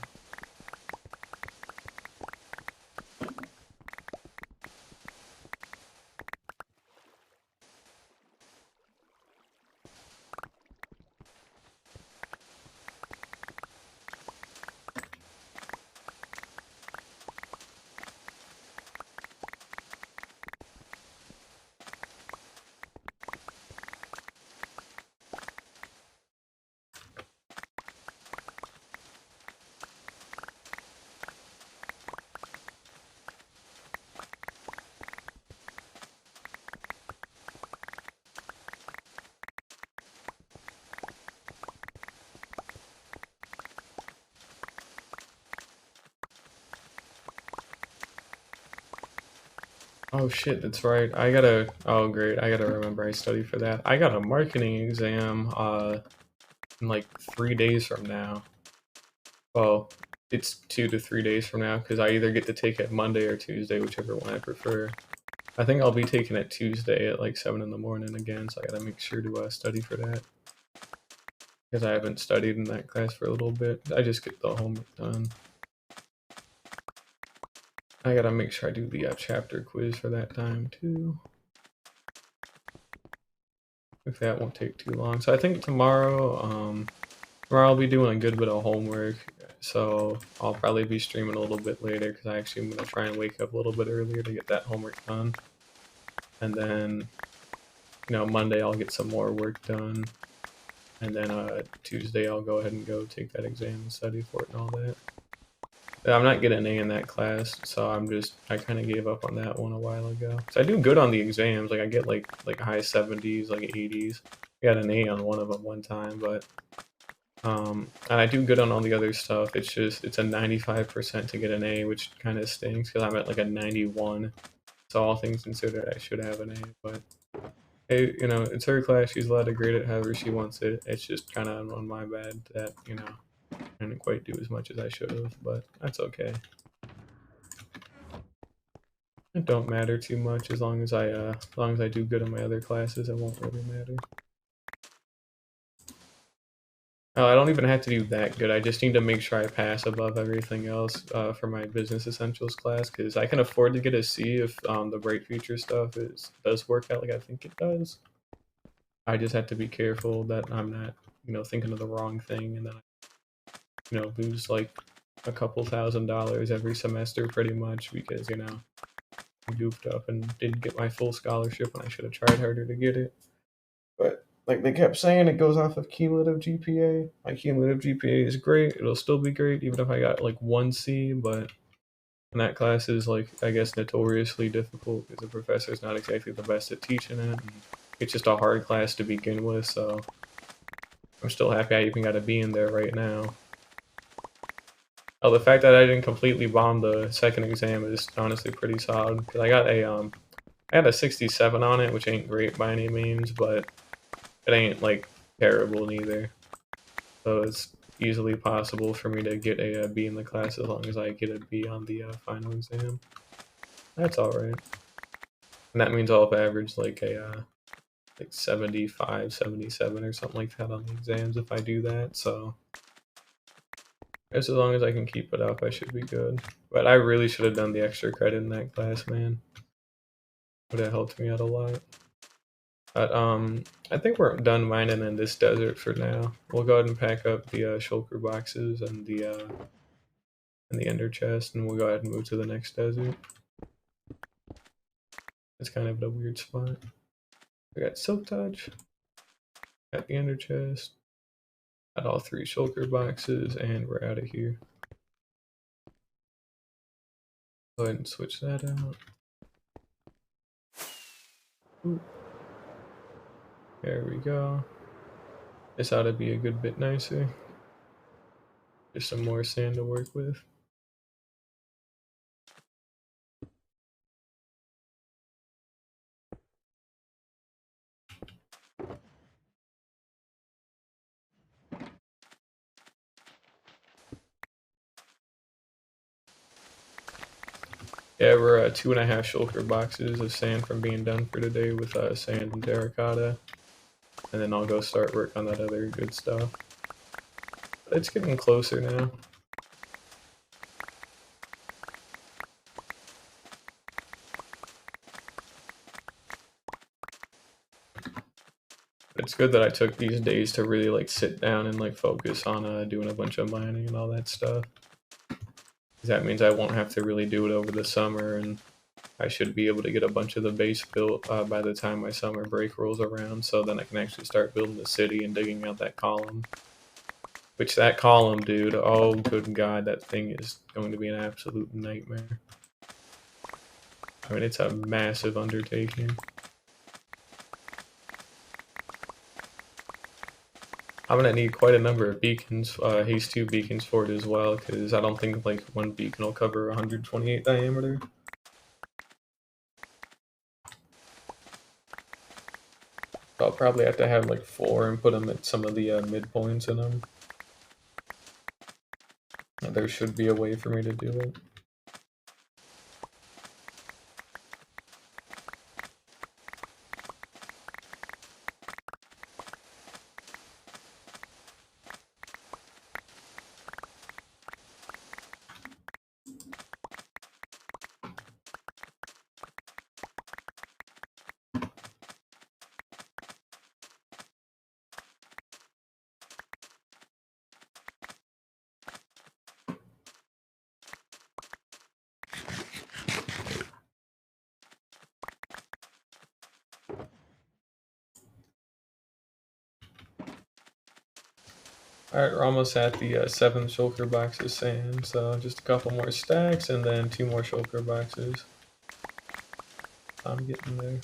Oh shit, that's right. Oh great, I gotta remember I studied for that. I got a marketing exam in like 3 days from now. well, it's 2 to 3 days from now because I either get to take it Monday or Tuesday, whichever one I prefer. I think I'll be taking it Tuesday at like 7 in the morning again, so I gotta make sure to study for that. Because I haven't studied in that class for a little bit. I just get the homework done. I gotta make sure I do the chapter quiz for that time too. If that won't take too long. So I think tomorrow I'll be doing a good bit of homework. So I'll probably be streaming a little bit later because I actually am gonna try and wake up a little bit earlier to get that homework done. And then, Monday I'll get some more work done. And then Tuesday I'll go ahead and go take that exam and study for it and all that. I'm not getting an A in that class, so I kind of gave up on that one a while ago. So I do good on the exams, like I get like high 70s, like 80s. I got an A on one of them one time, but and I do good on all the other stuff. It's a 95% to get an A, which kind of stinks because I'm at like a 91. So all things considered, I should have an A, but hey, it's her class. She's allowed to grade it however she wants it. It's just kind of on my bad that, I didn't quite do as much as I should have, but that's okay. It don't matter too much as long as I do good in my other classes. It won't really matter. I don't even have to do that good. I just need to make sure I pass above everything else for my business essentials class because I can afford to get a C if the Bright Future stuff does work out like I think it does. I just have to be careful that I'm not thinking of the wrong thing and then lose like a couple $1,000s every semester pretty much because I goofed up and didn't get my full scholarship and I should have tried harder to get it. But like they kept saying, it goes off of cumulative GPA. My cumulative GPA is great. It'll still be great even if I got like 1C, but and that class is like I guess notoriously difficult because the professor's not exactly the best at teaching it. It's just a hard class to begin with, so I'm still happy I even got to be in there right now. Oh, the fact that I didn't completely bomb the second exam is honestly pretty solid because I had a 67 on it, which ain't great by any means, but it ain't like terrible neither. So it's easily possible for me to get a B in the class as long as I get a B on the final exam. That's alright. And that means I'll have averaged like a like 75, 77 or something like that on the exams if I do that, so as long as I can keep it up, I should be good. But I really should have done the extra credit in that class, man. Would have helped me out a lot. But I think we're done mining in this desert for now. We'll go ahead and pack up the shulker boxes and the ender chest, and we'll go ahead and move to the next desert. It's kind of a weird spot. I got silk touch, got the ender chest, got all 3 shulker boxes, and we're out of here. Go ahead and switch that out. Ooh. There we go. This ought to be a good bit nicer. Just some more sand to work with. Yeah, we're 2.5 shulker boxes of sand from being done for today with sand and terracotta. And then I'll go start work on that other good stuff. But it's getting closer now. It's good that I took these days to really like sit down and like focus on doing a bunch of mining and all that stuff. Because that means I won't have to really do it over the summer, and I should be able to get a bunch of the base built by the time my summer break rolls around, so then I can actually start building the city and digging out that column. Which that column, dude, oh good god, that thing is going to be an absolute nightmare. I mean, it's a massive undertaking. I'm gonna need quite a number of beacons, haste 2 beacons for it as well, because I don't think like one beacon will cover 128 diameter. I'll probably have to have like 4 and put them at some of the midpoints in them. there should be a way for me to do it. Alright, we're almost at the 7 shulker boxes sand, so just a couple more stacks and then 2 more shulker boxes. I'm getting there.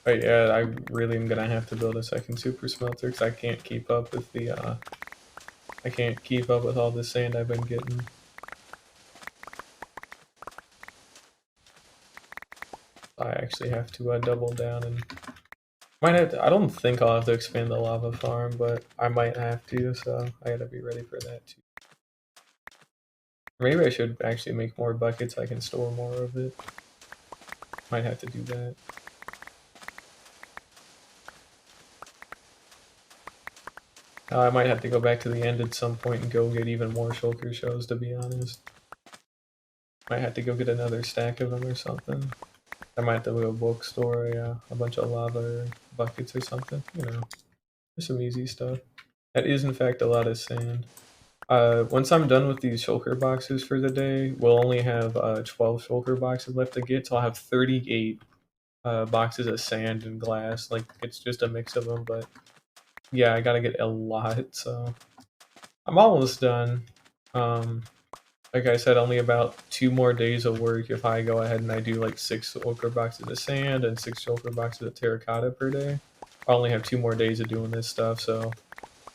But yeah, I really am gonna have to build a second super smelter because I can't keep up with the I can't keep up with all the sand I've been getting. I actually have to double down and might have to, I don't think I'll have to expand the lava farm, but I might have to, so I gotta be ready for that too. Maybe I should actually make more buckets so I can store more of it. Might have to do that. I might have to go back to the end at some point and go get even more shulker shells, to be honest. Might have to go get another stack of them or something. I might have to go to a bookstore, a bunch of lava buckets or something, you know. Just some easy stuff. That is in fact a lot of sand. Once I'm done with these shulker boxes for the day, we'll only have 12 shulker boxes left to get, so I'll have 38 boxes of sand and glass. Like, it's just a mix of them, but yeah, I gotta get a lot, so I'm almost done. Like I said, only about 2 more days of work if I go ahead and I do like 6 shulker boxes of sand and 6 shulker boxes of terracotta per day. I only have 2 more days of doing this stuff, so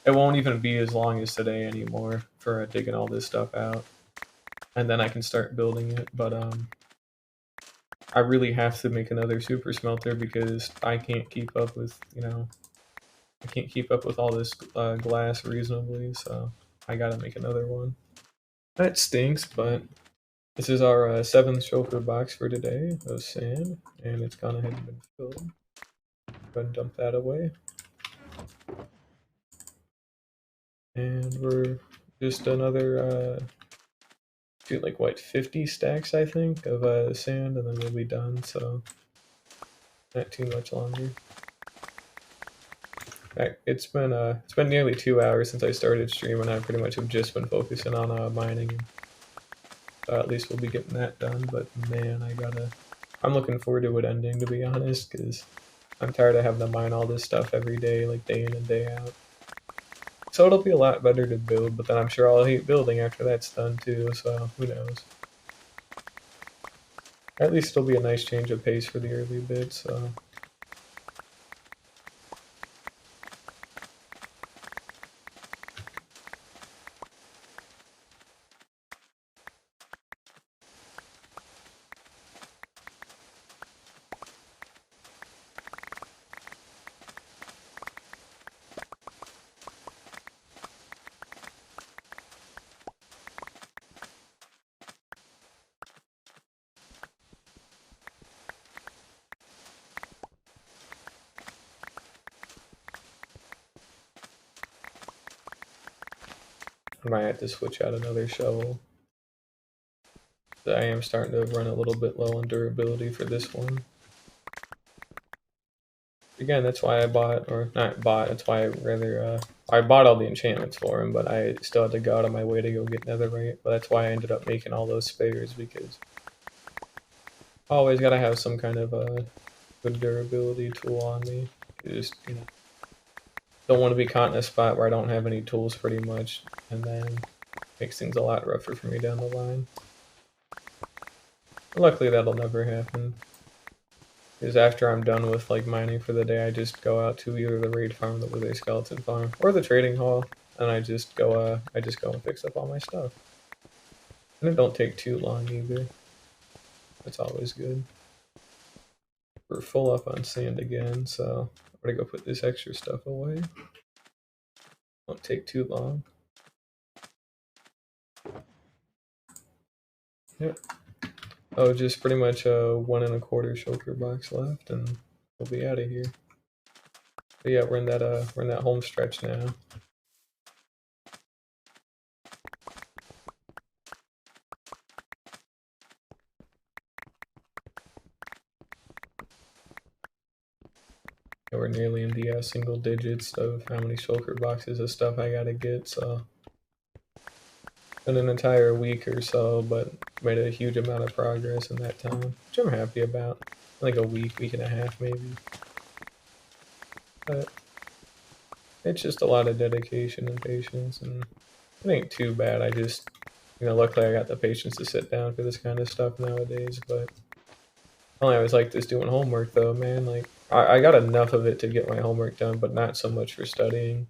it won't even be as long as today anymore for digging all this stuff out. And then I can start building it, but I really have to make another super smelter because I can't keep up with, you know, I can't keep up with all this glass reasonably, so I gotta make another one. That stinks, but this is our 7th shulker box for today of sand, and it's gone ahead and been filled. Go ahead and dump that away. And we're just another, do like what, 50 stacks I think of sand, and then we'll be done, so not too much longer. It's been nearly 2 hours since I started streaming. I pretty much have just been focusing on mining. At least we'll be getting that done. But man, I'm looking forward to it ending, to be honest, because I'm tired of having to mine all this stuff every day, like day in and day out. So it'll be a lot better to build, but then I'm sure I'll hate building after that's done too. So who knows? At least it'll be a nice change of pace for the early bit. So. I might have to switch out another shovel. I am starting to run a little bit low on durability for this one. Again, that's why I bought, or not bought, that's why I bought all the enchantments for him, but I still had to go out of my way to go get netherite. But that's why I ended up making all those spares, because I always gotta have some kind of good durability tool on me. Just, you know, don't want to be caught in a spot where I don't have any tools pretty much, and then makes things a lot rougher for me down the line. But luckily that'll never happen. Because after I'm done with like mining for the day, I just go out to either the raid farm, the wither skeleton farm, or the trading hall, and I just go and fix up all my stuff. And it don't take too long either. That's always good. We're full up on sand again, so I'm gonna go put this extra stuff away. Won't take too long. Yep. Oh, just pretty much a 1 1/4 shulker box left, and we'll be out of here. But yeah, we're in that home stretch now. We're nearly in the single digits of how many shulker boxes of stuff I gotta get, so in an entire week or so, but made a huge amount of progress in that time, which I'm happy about. Like a week and a half maybe. But it's just a lot of dedication and patience, and it ain't too bad. I just, luckily I got the patience to sit down for this kind of stuff nowadays, but I always like this doing homework though, man. Like, I got enough of it to get my homework done, but not so much for studying.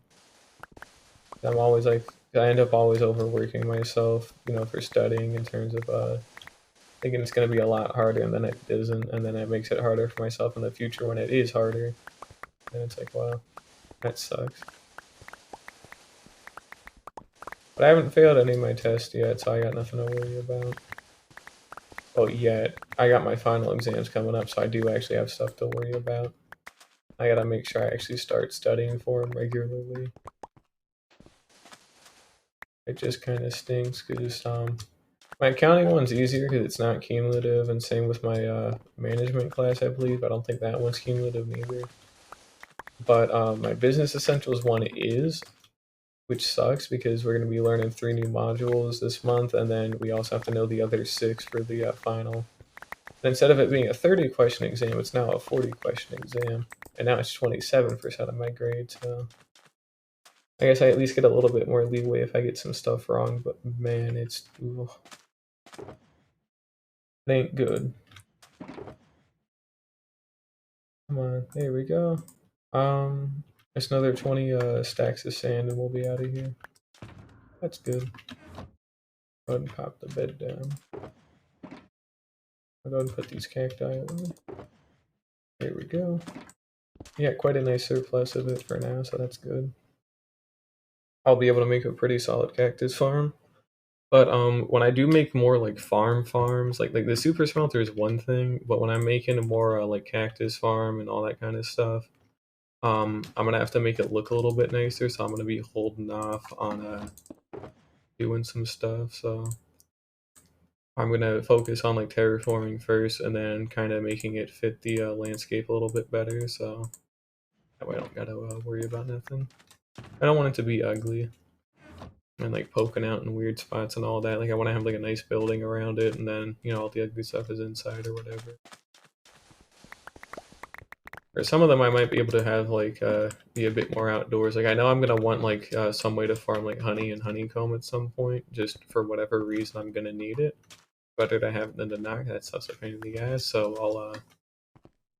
I'm always like, I end up always overworking myself, for studying in terms of thinking it's going to be a lot harder and then it isn't, and then it makes it harder for myself in the future when it is harder. And it's like, wow, that sucks. But I haven't failed any of my tests yet, so I got nothing to worry about. Oh, yet. I got my final exams coming up, so I do actually have stuff to worry about. I gotta make sure I actually start studying for them regularly. It just kind of stinks because my accounting one's easier because it's not cumulative, and same with my management class, I believe. I don't think that one's cumulative either. But my business essentials one is, which sucks because we're going to be learning 3 new modules this month, and then we also have to know the other 6 for the final. And instead of it being a 30-question exam, it's now a 40-question exam, and now it's 27% of my grade, so I guess I at least get a little bit more leeway if I get some stuff wrong, but man, it ain't good. Come on, there we go. Just another 20 stacks of sand and we'll be out of here. That's good. Go ahead and pop the bed down. I'll go ahead and put these cacti away. There we go. Yeah, quite a nice surplus of it for now, so that's good. I'll be able to make a pretty solid cactus farm. But when I do make more like farms, like the super smelter is one thing, but when I'm making a more like cactus farm and all that kind of stuff, I'm gonna have to make it look a little bit nicer, so I'm gonna be holding off on doing some stuff. So I'm gonna focus on like terraforming first, and then kind of making it fit the landscape a little bit better. So that way I don't gotta worry about nothing. I don't want it to be ugly and like poking out in weird spots and all that. Like I want to have like a nice building around it, and then all the ugly stuff is inside or whatever. Or some of them I might be able to have like be a bit more outdoors. Like I know I'm gonna want like some way to farm like honey and honeycomb at some point, just for whatever reason I'm gonna need it. Better to have it than to not. That's also a pain in the ass. So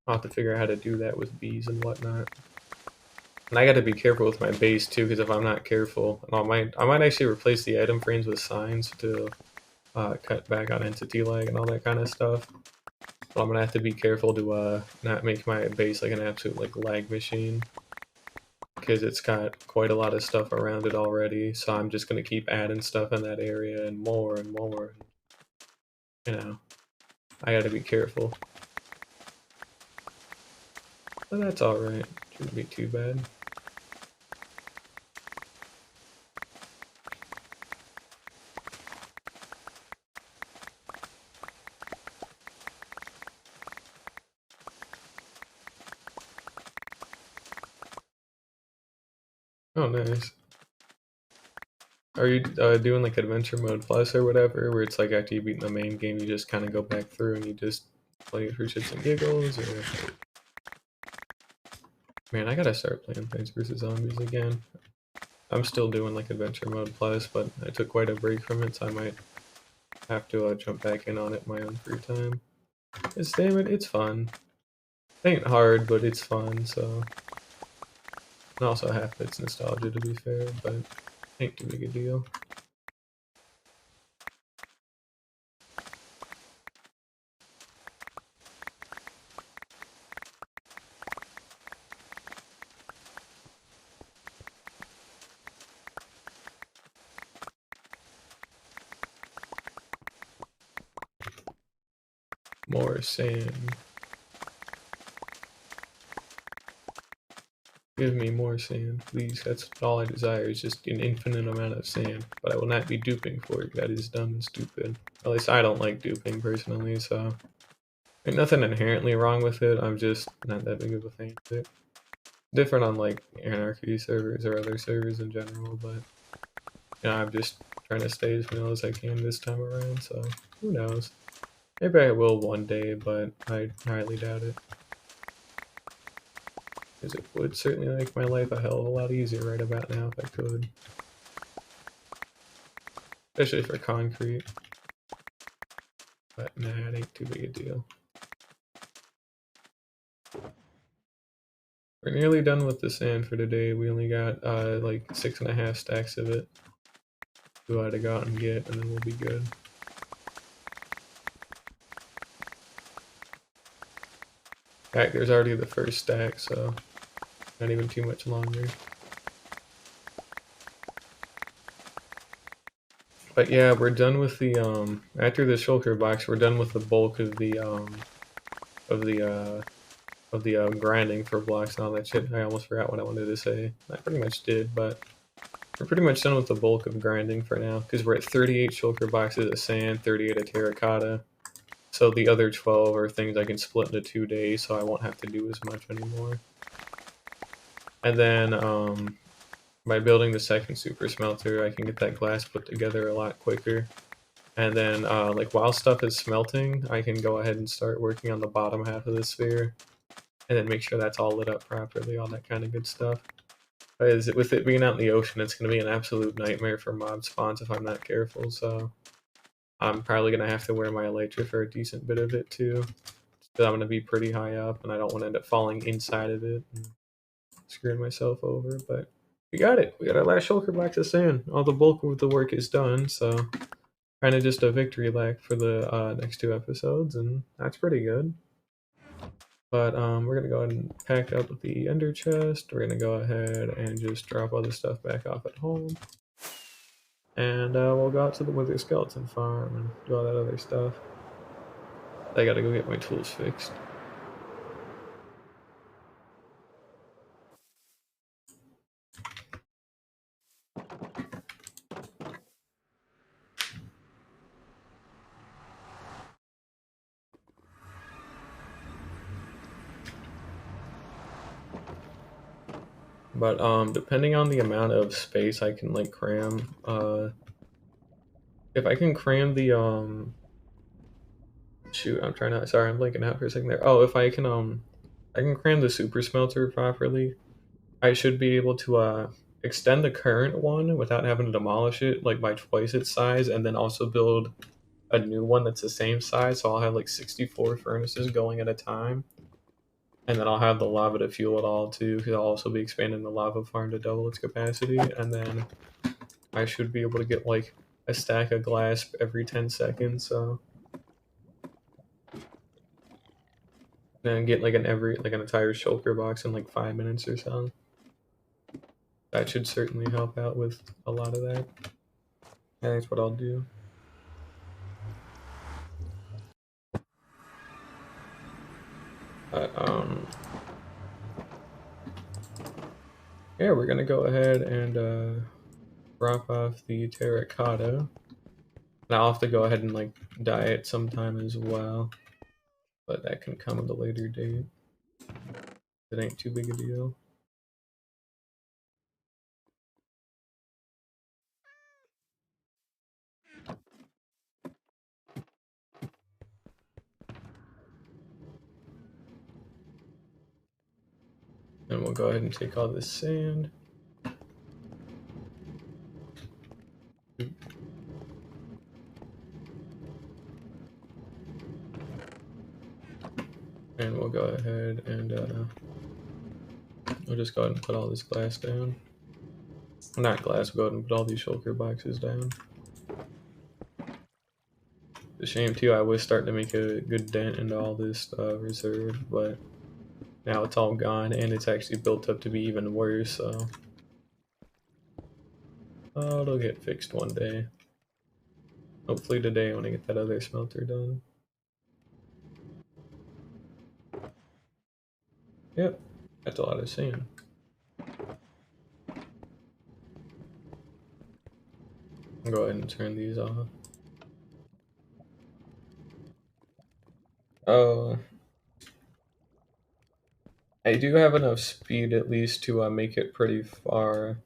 I'll have to figure out how to do that with bees and whatnot. And I got to be careful with my base too, because if I'm not careful, and I might actually replace the item frames with signs to cut back on entity lag and all that kind of stuff. But I'm gonna have to be careful to not make my base like an absolute like lag machine, because it's got quite a lot of stuff around it already. So I'm just gonna keep adding stuff in that area and more and more. I gotta be careful. But that's alright. Shouldn't be too bad. Oh, nice. Are you doing like Adventure Mode Plus or whatever, where it's like after you beat the main game, you just kind of go back through and you just play it for shits and giggles? Or man, I gotta start playing Plants vs Zombies again. I'm still doing like Adventure Mode Plus, but I took quite a break from it, so I might have to jump back in on it in my own free time. It's damn it, it's fun. It ain't hard, but it's fun. So, and also half it's nostalgia to be fair, but ain't too big a deal. more sand. Give me more sand, please. That's all I desire, is just an infinite amount of sand. But I will not be duping for it. That is dumb and stupid. At least I don't like duping personally, so there's nothing inherently wrong with it. I'm just not that big of a fan of it. Different on like Anarchy servers or other servers in general, but I'm just trying to stay as vanilla as I can this time around, so who knows. Maybe I will one day, but I highly doubt it. Because it would certainly make my life a hell of a lot easier right about now if I could. Especially for concrete. But nah, it ain't too big a deal. We're nearly done with the sand for today. We only got like 6.5 stacks of it. We ought to go out and get, and then we'll be good. Heck, there's already the first stack, so not even too much longer. But yeah, we're done with the after the shulker box, we're done with the bulk of the grinding for blocks and all that shit. I almost forgot what I wanted to say. I pretty much did, but we're pretty much done with the bulk of grinding for now, because we're at 38 shulker boxes of sand, 38 of terracotta. So the other 12 are things I can split into 2 days, so I won't have to do as much anymore. And then by building the second super smelter, I can get that glass put together a lot quicker. And then like while stuff is smelting, I can go ahead and start working on the bottom half of the sphere, and then make sure that's all lit up properly, all that kind of good stuff. Because with it being out in the ocean, it's going to be an absolute nightmare for mob spawns if I'm not careful, so I'm probably going to have to wear my elytra for a decent bit of it too. But I'm going to be pretty high up, and I don't want to end up falling inside of it and screwing myself over, but we got it. We got our last shulker box of sand. All the bulk of the work is done, so kind of just a victory lap for the next 2 episodes, and that's pretty good. But we're going to go ahead and pack up the ender chest. We're going to go ahead and just drop all the stuff back off at home. And we'll go out to the wither skeleton farm and do all that other stuff. I gotta go get my tools fixed. But depending on the amount of space I can like cram, if I can cram the shoot, I'm trying to, sorry, I'm blanking out for a second there. Oh, if I can cram the super smelter properly, I should be able to extend the current one without having to demolish it like by twice its size, and then also build a new one that's the same size. So I'll have like 64 furnaces going at a time. And then I'll have the lava to fuel it all too, because I'll also be expanding the lava farm to double its capacity. And then I should be able to get like a stack of glass every 10 seconds. So then get like an entire shulker box in like 5 minutes or so. That should certainly help out with a lot of that. And that's what I'll do. But yeah, we're gonna go ahead and drop off the terracotta. And I'll have to go ahead and like dye it sometime as well, but that can come at a later date. It ain't too big a deal. And we'll go ahead and take all this sand. And we'll go ahead and we'll just go ahead and put all this glass down. Well, not glass, we'll go ahead and put all these shulker boxes down. It's a shame too, I was starting to make a good dent into all this reserve, but now it's all gone and it's actually built up to be even worse, so it'll get fixed one day. Hopefully today when I get that other smelter done. Yep, that's a lot of sand. I'll go ahead and turn these off. Oh, I do have enough speed at least to make it pretty far.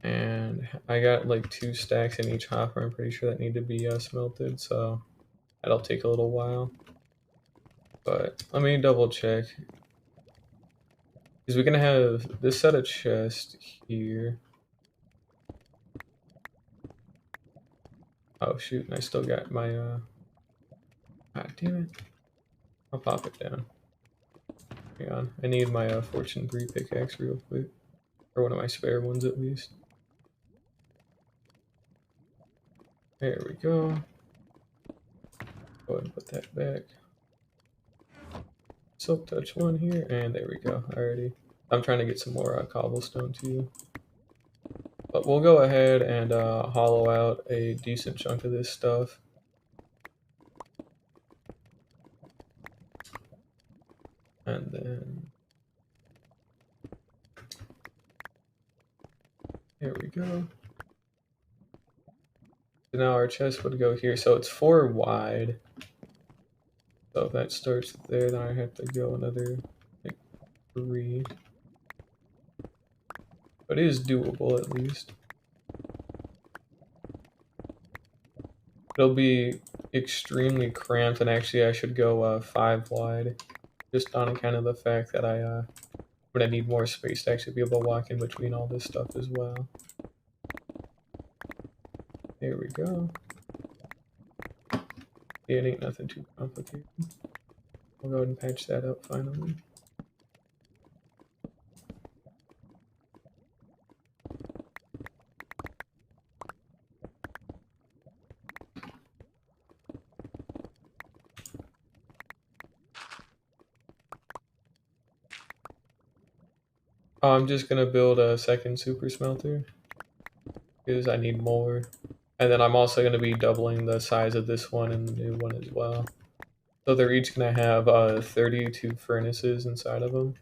And I got like 2 stacks in each hopper. I'm pretty sure that need to be smelted, so that'll take a little while. But let me double check. Because we're gonna have this set of chest here. Oh shoot, and I still got my God damn it. I'll pop it down. Hang on. I need my Fortune 3 pickaxe real quick. Or one of my spare ones at least. There we go. Go ahead and put that back. Silk touch 1 here, and there we go. Alrighty. I'm trying to get some more cobblestone too. But we'll go ahead and hollow out a decent chunk of this stuff. And then there we go. So now our chest would go here. So it's 4 wide. So if that starts there, then I have to go another like 3. But it is doable at least. It'll be extremely cramped, and actually I should go 5 wide. Just on account of the fact that I'm gonna need more space to actually be able to walk in between all this stuff as well. There we go. Yeah, it ain't nothing too complicated. I'll go ahead and patch that up finally. Oh, I'm just gonna build a second super smelter because I need more. And then I'm also gonna be doubling the size of this one and the new one as well. So they're each gonna have 32 furnaces inside of them.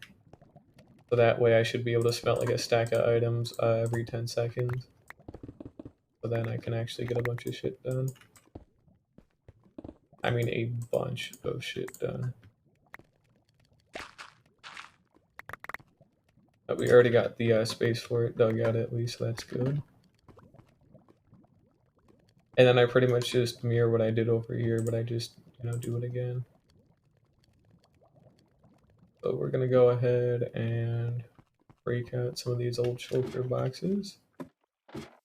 So that way I should be able to smelt like a stack of items every 10 seconds. So then I can actually get a bunch of shit done. I mean a bunch of shit done. But we already got the space for it dug out at least, so that's good. And then I pretty much just mirror what I did over here, but I just, do it again. So we're gonna go ahead and break out some of these old shulker boxes.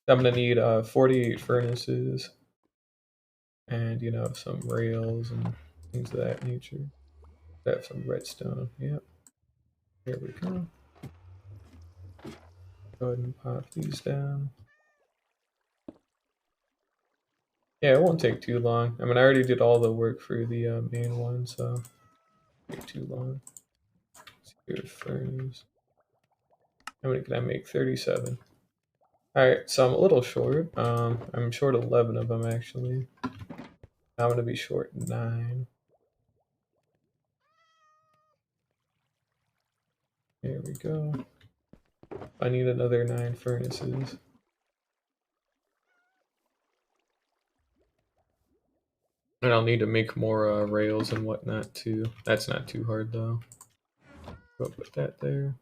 I'm gonna need 48 furnaces and some rails and things of that nature. Have some redstone. Yep. Here we go. Go ahead and pop these down. Yeah, it won't take too long. I mean, I already did all the work for the main one, so it won't take too long. Here's furnace. How many can I make? 37. Alright, so I'm a little short. I'm short 11 of them actually. I'm gonna be short 9. There we go. I need another 9 furnaces. And I'll need to make more rails and whatnot too. That's not too hard though. Go put that there.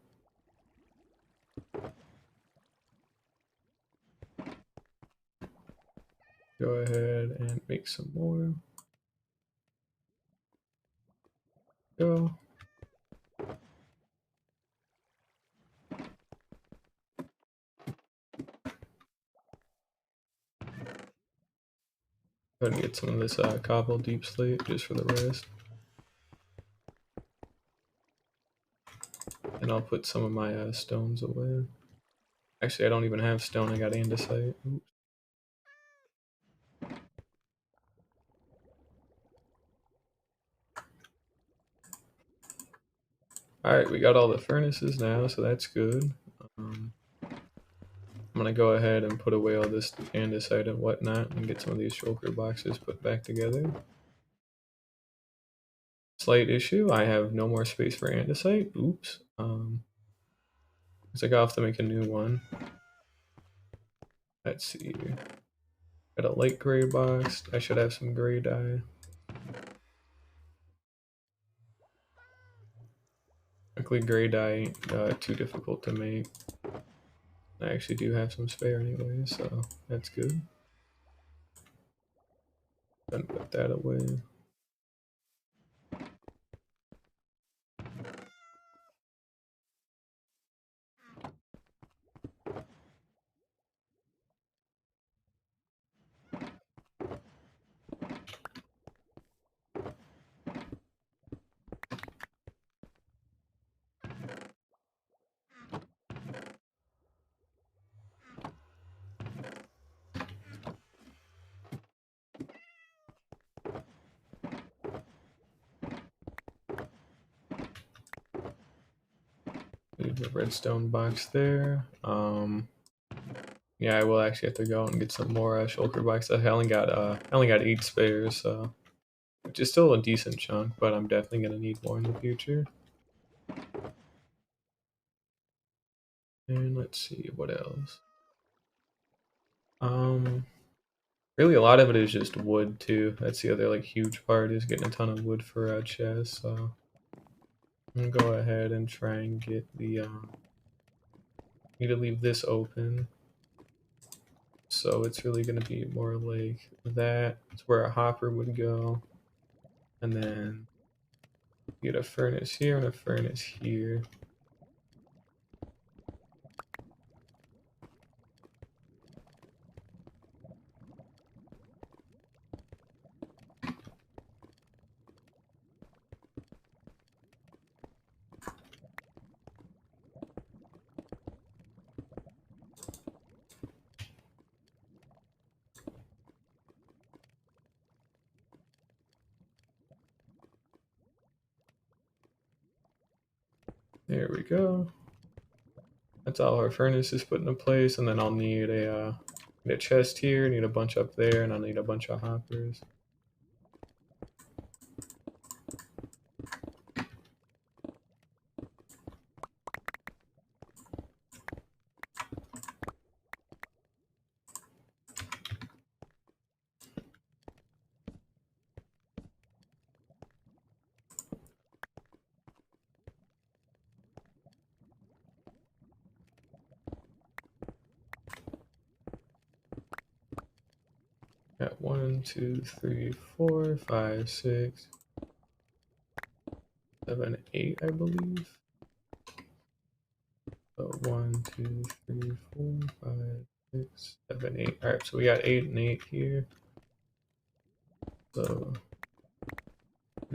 Go ahead and make some more. Go. Go ahead and get some of this cobble deep slate just for the rest. And I'll put some of my stones away. Actually, I don't even have stone. I got andesite. Oops. Alright, we got all the furnaces now, so that's good. I'm gonna go ahead and put away all this andesite and whatnot and get some of these shulker boxes put back together. Slight issue, I have no more space for andesite. Oops. So I have to make a new one. Let's see. Got a light gray box. I should have some gray dye. Luckily, gray dye ain't too difficult to make. I actually do have some spare anyway, so that's good. Then put that away. Leave the redstone box there. Yeah, I will actually have to go and get some more shulker boxes. I only got 8 spares, so which is still a decent chunk, but I'm definitely gonna need more in the future. And let's see what else. Really a lot of it is just wood too. That's the other like huge part, is getting a ton of wood for a chest. So I'm gonna go ahead and try and get the need to leave this open. So it's really gonna be more like that. It's where a hopper would go. And then get a furnace here and a furnace here. There we go. That's all our furnaces put into place, and then I'll need a chest here, need a bunch up there, and I'll need a bunch of hoppers. Got 1, 2, 3, 4, 5, 6, 7, 8, I believe. So 1, 2, 3, 4, 5, 6, 7, 8. All right, so we got 8 and 8 here. So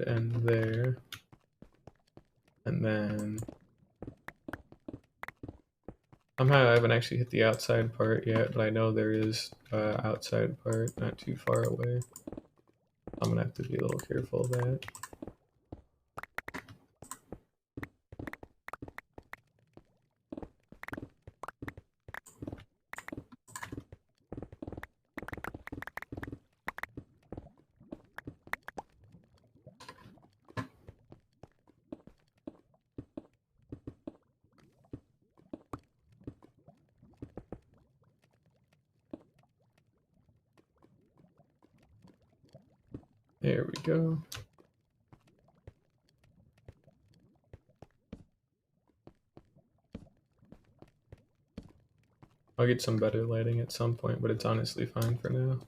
end there, and then somehow I haven't actually hit the outside part yet, but I know there is outside part not too far away. I'm gonna have to be a little careful of that. There we go. I'll get some better lighting at some point, but it's honestly fine for now.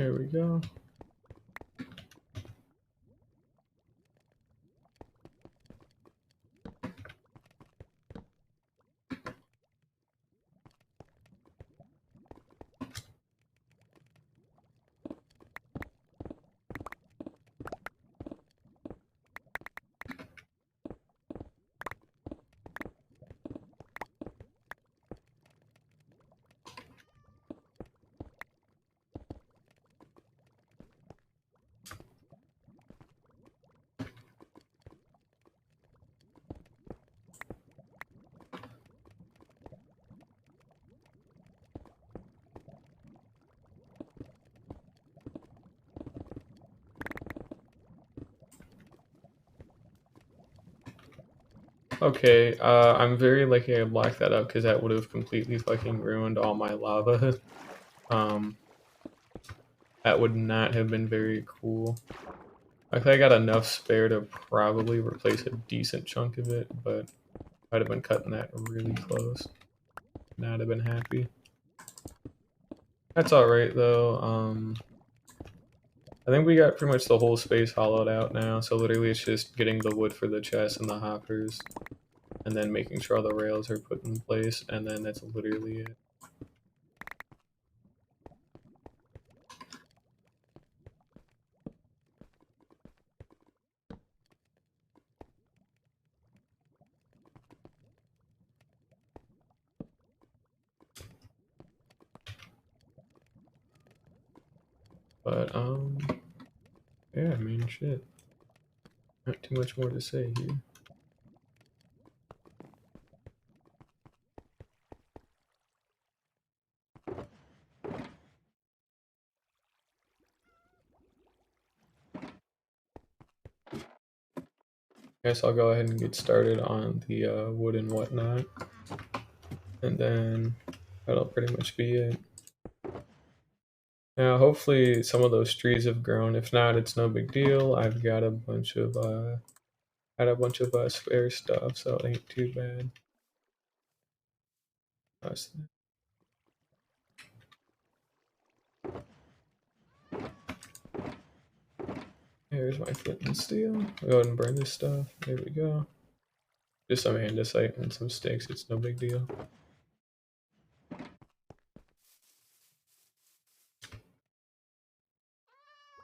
There we go. Okay, I'm very lucky I blocked that up because that would have completely fucking ruined all my lava. Um, that would not have been very cool. I think I got enough spare to probably replace a decent chunk of it, but I'd have been cutting that really close. Not have been happy. That's alright though. I think we got pretty much the whole space hollowed out now, so literally it's just getting the wood for the chests and the hoppers, and then making sure all the rails are put in place, and then that's literally it. But, yeah, I mean, shit. Not too much more to say here. Guess I'll go ahead and get started on the wood and whatnot. And then that'll pretty much be it. Now, hopefully some of those trees have grown. If not, it's no big deal. I've got a bunch of spare stuff, so it ain't too bad. Here's my flint and steel. I'll go ahead and burn this stuff. There we go. Just some andesite and some sticks. It's no big deal.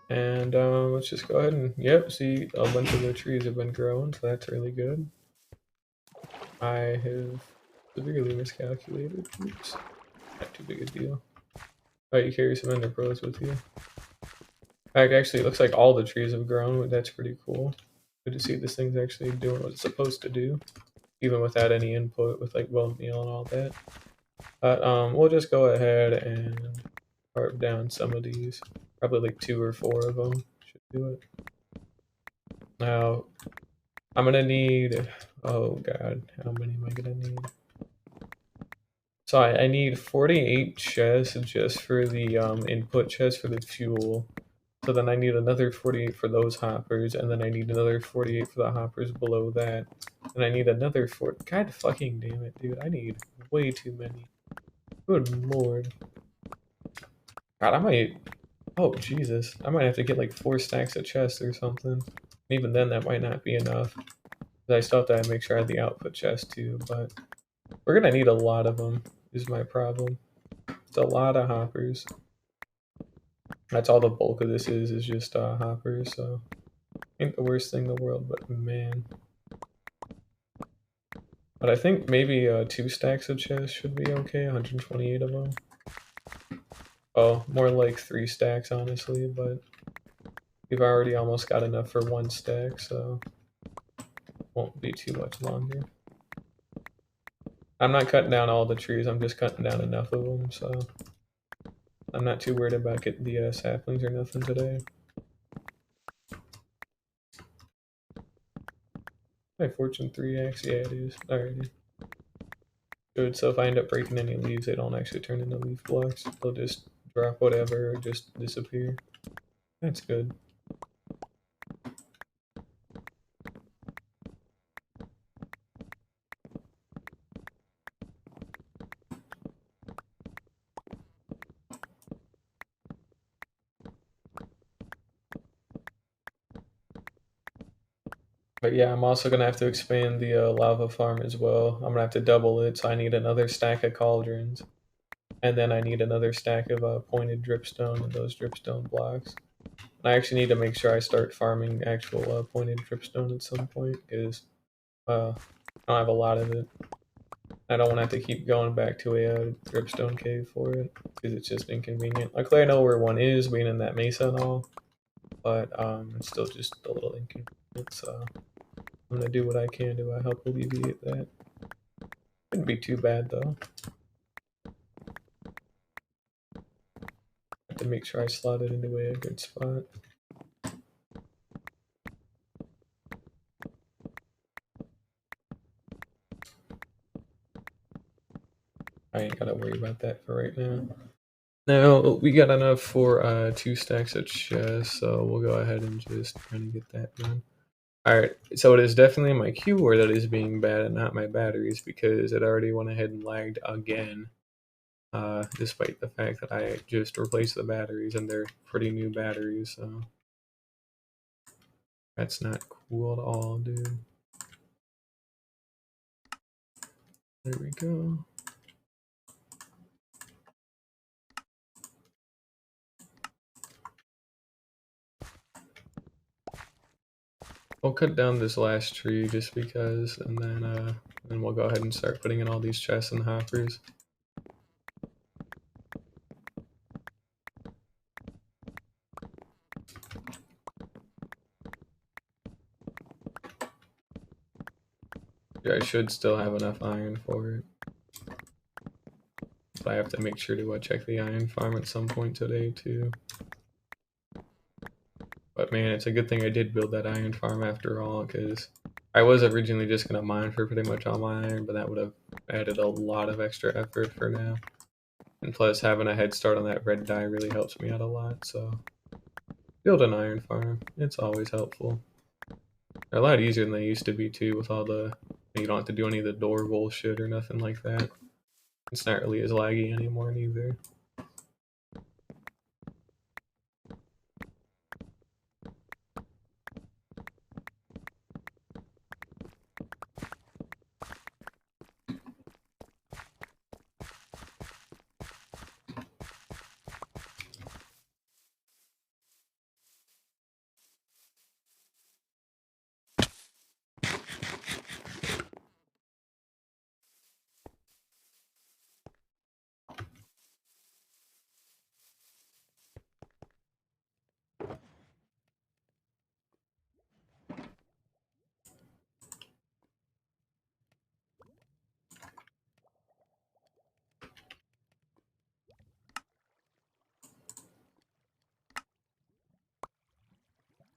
And let's just go ahead and, yep, see, a bunch of the trees have been growing, so that's really good. I have severely miscalculated. Oops. Not too big a deal. Oh, you carry some ender pearls with you. Actually, it looks like all the trees have grown. That's pretty cool. Good to see this thing's actually doing what it's supposed to do, even without any input with like bone meal and all that. But we'll just go ahead and carve down some of these. Probably like 2 or 4 of them should do it. Now, I'm gonna need. Oh god, how many am I gonna need? So I need 48 chests just for the input chest for the fuel. So then I need another 48 for those hoppers, and then I need another 48 for the hoppers below that. And I need another 4. God fucking damn it, dude. I need way too many. Good lord. God, I might. Oh, Jesus. I might have to get like 4 stacks of chests or something. Even then, that might not be enough. I still have to make sure I have the output chest too, but we're gonna need a lot of them, is my problem. It's a lot of hoppers. That's all the bulk of this is just hoppers, so ain't the worst thing in the world, but man. But I think maybe 2 stacks of chests should be okay, 128 of them. Oh, more like 3 stacks, honestly, but we've already almost got enough for 1 stack, so won't be too much longer. I'm not cutting down all the trees, I'm just cutting down enough of them, so I'm not too worried about getting the saplings or nothing today. My fortune 3x, yeah it is. Alrighty. Good, so if I end up breaking any leaves, they don't actually turn into leaf blocks. They'll just drop whatever or just disappear. That's good. But yeah, I'm also gonna have to expand the lava farm as well. I'm gonna have to double it, so I need another stack of cauldrons, and then I need another stack of pointed dripstone and those dripstone blocks. And I actually need to make sure I start farming actual pointed dripstone at some point because I don't have a lot of it. I don't want to have to keep going back to a dripstone cave for it because it's just inconvenient. Luckily, I know where one is, being in that mesa and all, but it's still just a little inconvenient. So I'm gonna do what I can to help alleviate that. Shouldn't be too bad though. Have to make sure I slot it into a good spot. I ain't gotta worry about that for right now. Now we got enough for 2 stacks of chests, so we'll go ahead and just kind of get that done. Alright, so it is definitely my keyboard that is being bad and not my batteries because it already went ahead and lagged again. Despite the fact that I just replaced the batteries and they're pretty new batteries, so that's not cool at all, dude. There we go. I'll cut down this last tree just because, and then we'll go ahead and start putting in all these chests and hoppers. Yeah, I should still have enough iron for it. But I have to make sure to check the iron farm at some point today too. But man, it's a good thing I did build that iron farm after all, because I was originally just going to mine for pretty much all my iron, but that would have added a lot of extra effort for now. And plus, having a head start on that red dye really helps me out a lot, so build an iron farm. It's always helpful. They're a lot easier than they used to be too, with all the, you don't have to do any of the door bullshit or nothing like that. It's not really as laggy anymore neither.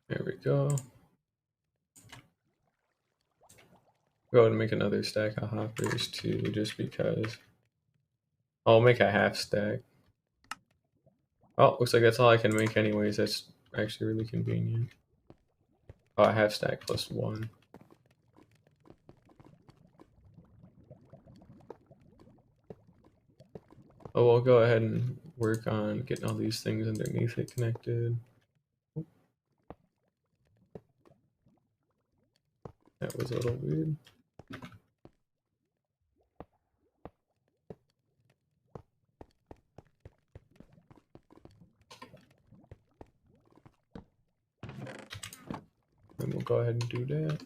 There we go. Go ahead and make another stack of hoppers too, just because. I'll make a half stack. Oh, looks like that's all I can make anyways. That's actually really convenient. Oh, a half stack plus 1. Oh, we'll go ahead and work on getting all these things underneath it connected. That was a little weird. Then we'll go ahead and do that.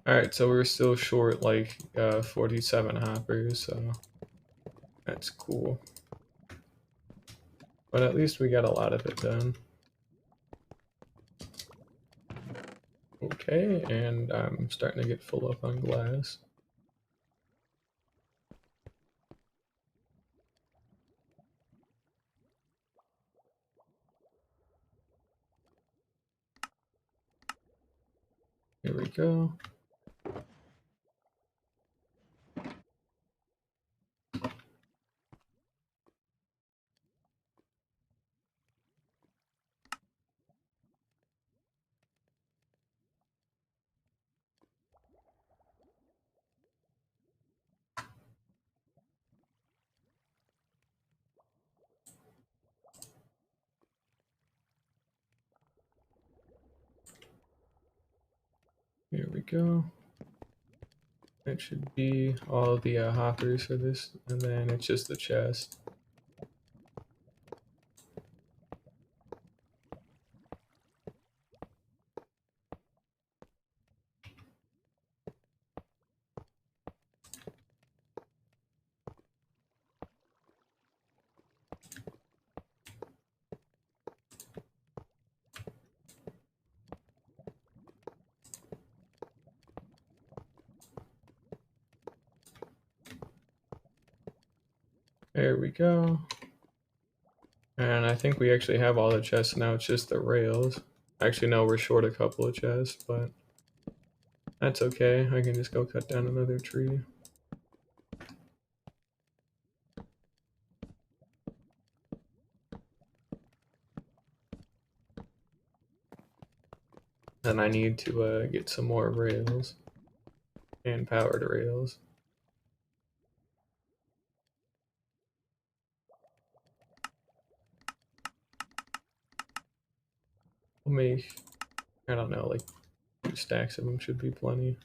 Alright, so we're still short like 47 hoppers, so that's cool. But at least we got a lot of it done. Okay, and I'm starting to get full up on glass. Here we go. Here we go. That should be all the hoppers for this, and then it's just the chest. There we go. And I think we actually have all the chests now, it's just the rails. Actually, no, we're short a couple of chests, but that's okay. I can just go cut down another tree. And I need to get some more rails and powered rails. We'll make, I don't know, like 2 stacks of them should be plenty.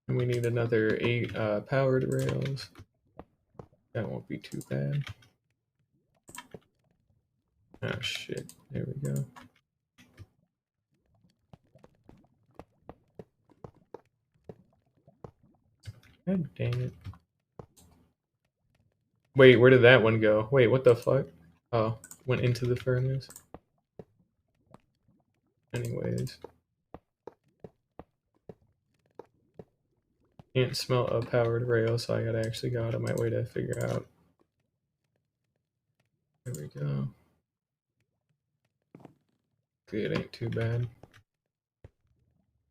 And we need another 8 powered rails. That won't be too bad. Oh shit, there we go. God dang it. Wait, where did that one go? Wait, what the fuck? Oh, went into the furnace. Anyways. Can't smell a powered rail, so I gotta actually go out of my way to figure out. There we go. Okay, it ain't too bad.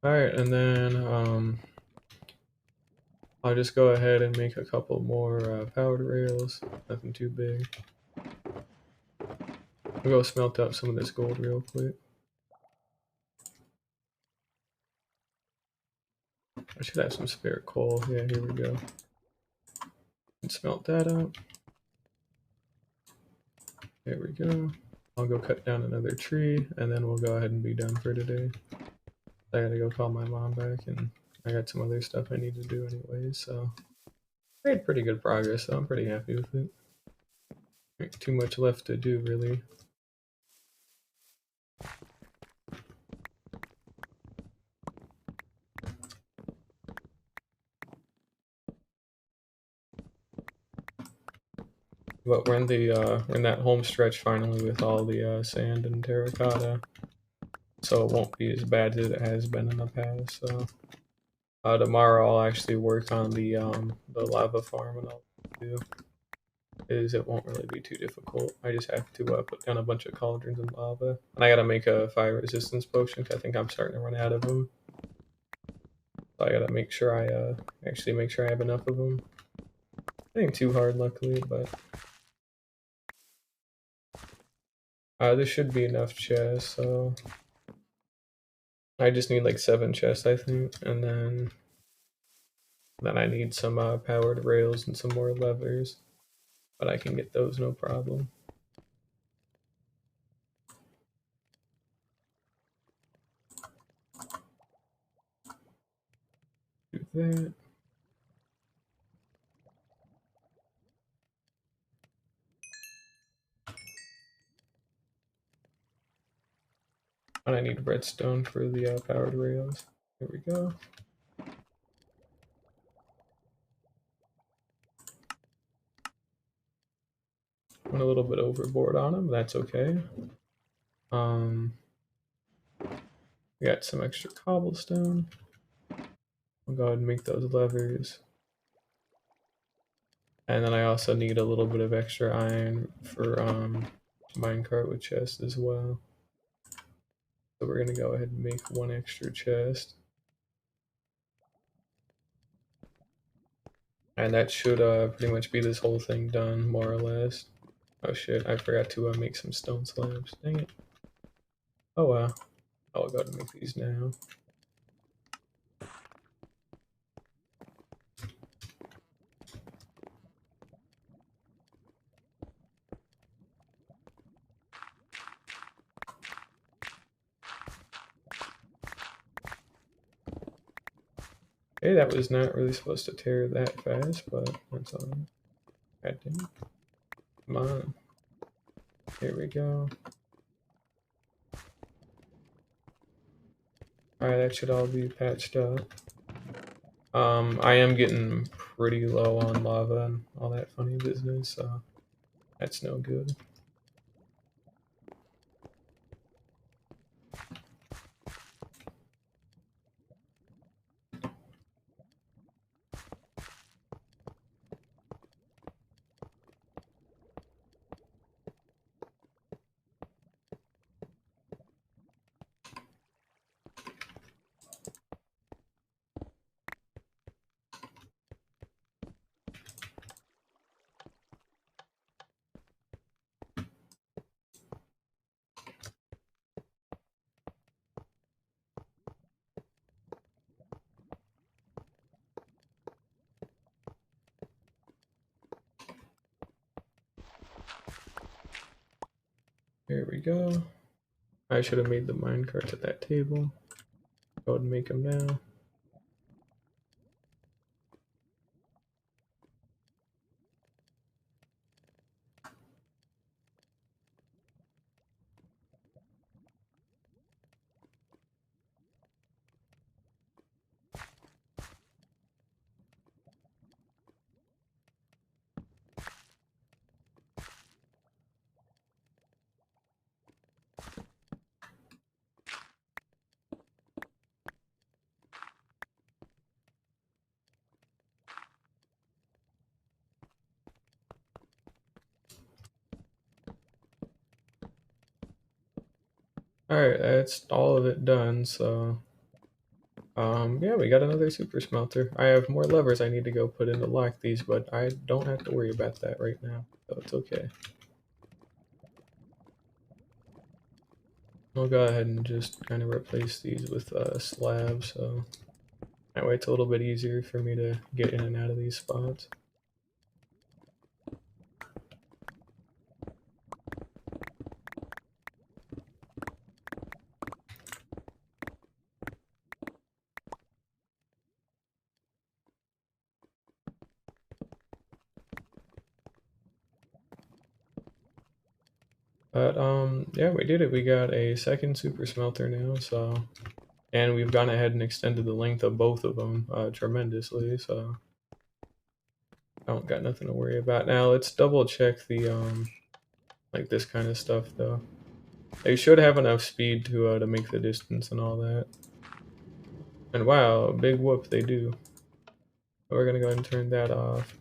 Alright, and then I'll just go ahead and make a couple more powered rails. Nothing too big. I'll go smelt up some of this gold real quick. I should have some spare coal. Yeah, here we go. And smelt that up. There we go. I'll go cut down another tree, and then we'll go ahead and be done for today. I gotta go call my mom back, and I got some other stuff I need to do anyway, so I made pretty good progress, so I'm pretty happy with it. Ain't too much left to do, really. But we're in that home stretch finally with all the sand and terracotta, so it won't be as bad as it has been in the past. So tomorrow I'll actually work on the lava farm and all do. is it won't really be too difficult. I just have to put down a bunch of cauldrons and lava. And I gotta make a fire resistance potion, 'cause I think I'm starting to run out of them. So I gotta make sure I actually make sure I have enough of them. It ain't too hard, luckily, but this should be enough chests, so I just need like 7 chests, I think, and then I need some powered rails and some more levers, but I can get those no problem. Do that. And I need redstone for the powered rails. There we go. Went a little bit overboard on them, that's okay. We got some extra cobblestone. I'll go ahead and make those levers. And then I also need a little bit of extra iron for minecart with chest as well. So we're gonna go ahead and make 1 extra chest. And that should pretty much be this whole thing done, more or less. Oh shit, I forgot to make some stone slabs. Dang it. Oh wow. I'll go ahead and make these now. Okay, that was not really supposed to tear that fast, but that's alright. God damn it. Come on. Here we go. Alright, that should all be patched up. I am getting pretty low on lava and all that funny business, so that's no good. Here we go. I should have made the minecarts at that table. Go ahead and make them now. Alright, that's all of it done, so yeah, we got another super smelter. I have more levers I need to go put in to lock these, but I don't have to worry about that right now, so it's okay. We'll go ahead and just kind of replace these with slabs, so that way it's a little bit easier for me to get in and out of these spots. But yeah, we did it. We got a second super smelter now, so and we've gone ahead and extended the length of both of them tremendously, so I don't got nothing to worry about. Now let's double check the like this kind of stuff though. They should have enough speed to make the distance and all that. And wow, big whoop, they do. We're gonna go ahead and turn that off.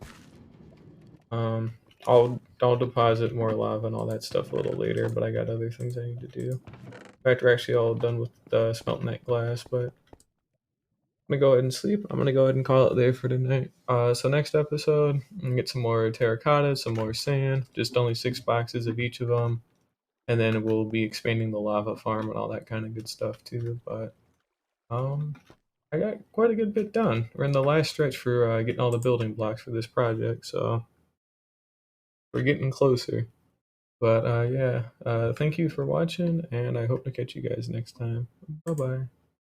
I'll deposit more lava and all that stuff a little later, but I got other things I need to do. In fact, we're actually all done with smelting that glass, but I'm gonna go ahead and sleep. I'm gonna go ahead and call it there for tonight. So next episode, I'm gonna get some more terracotta, some more sand, just only 6 boxes of each of them, and then we'll be expanding the lava farm and all that kind of good stuff too. But um, I got quite a good bit done. We're in the last stretch for getting all the building blocks for this project, so we're getting closer. But yeah, thank you for watching, and I hope to catch you guys next time. Bye bye.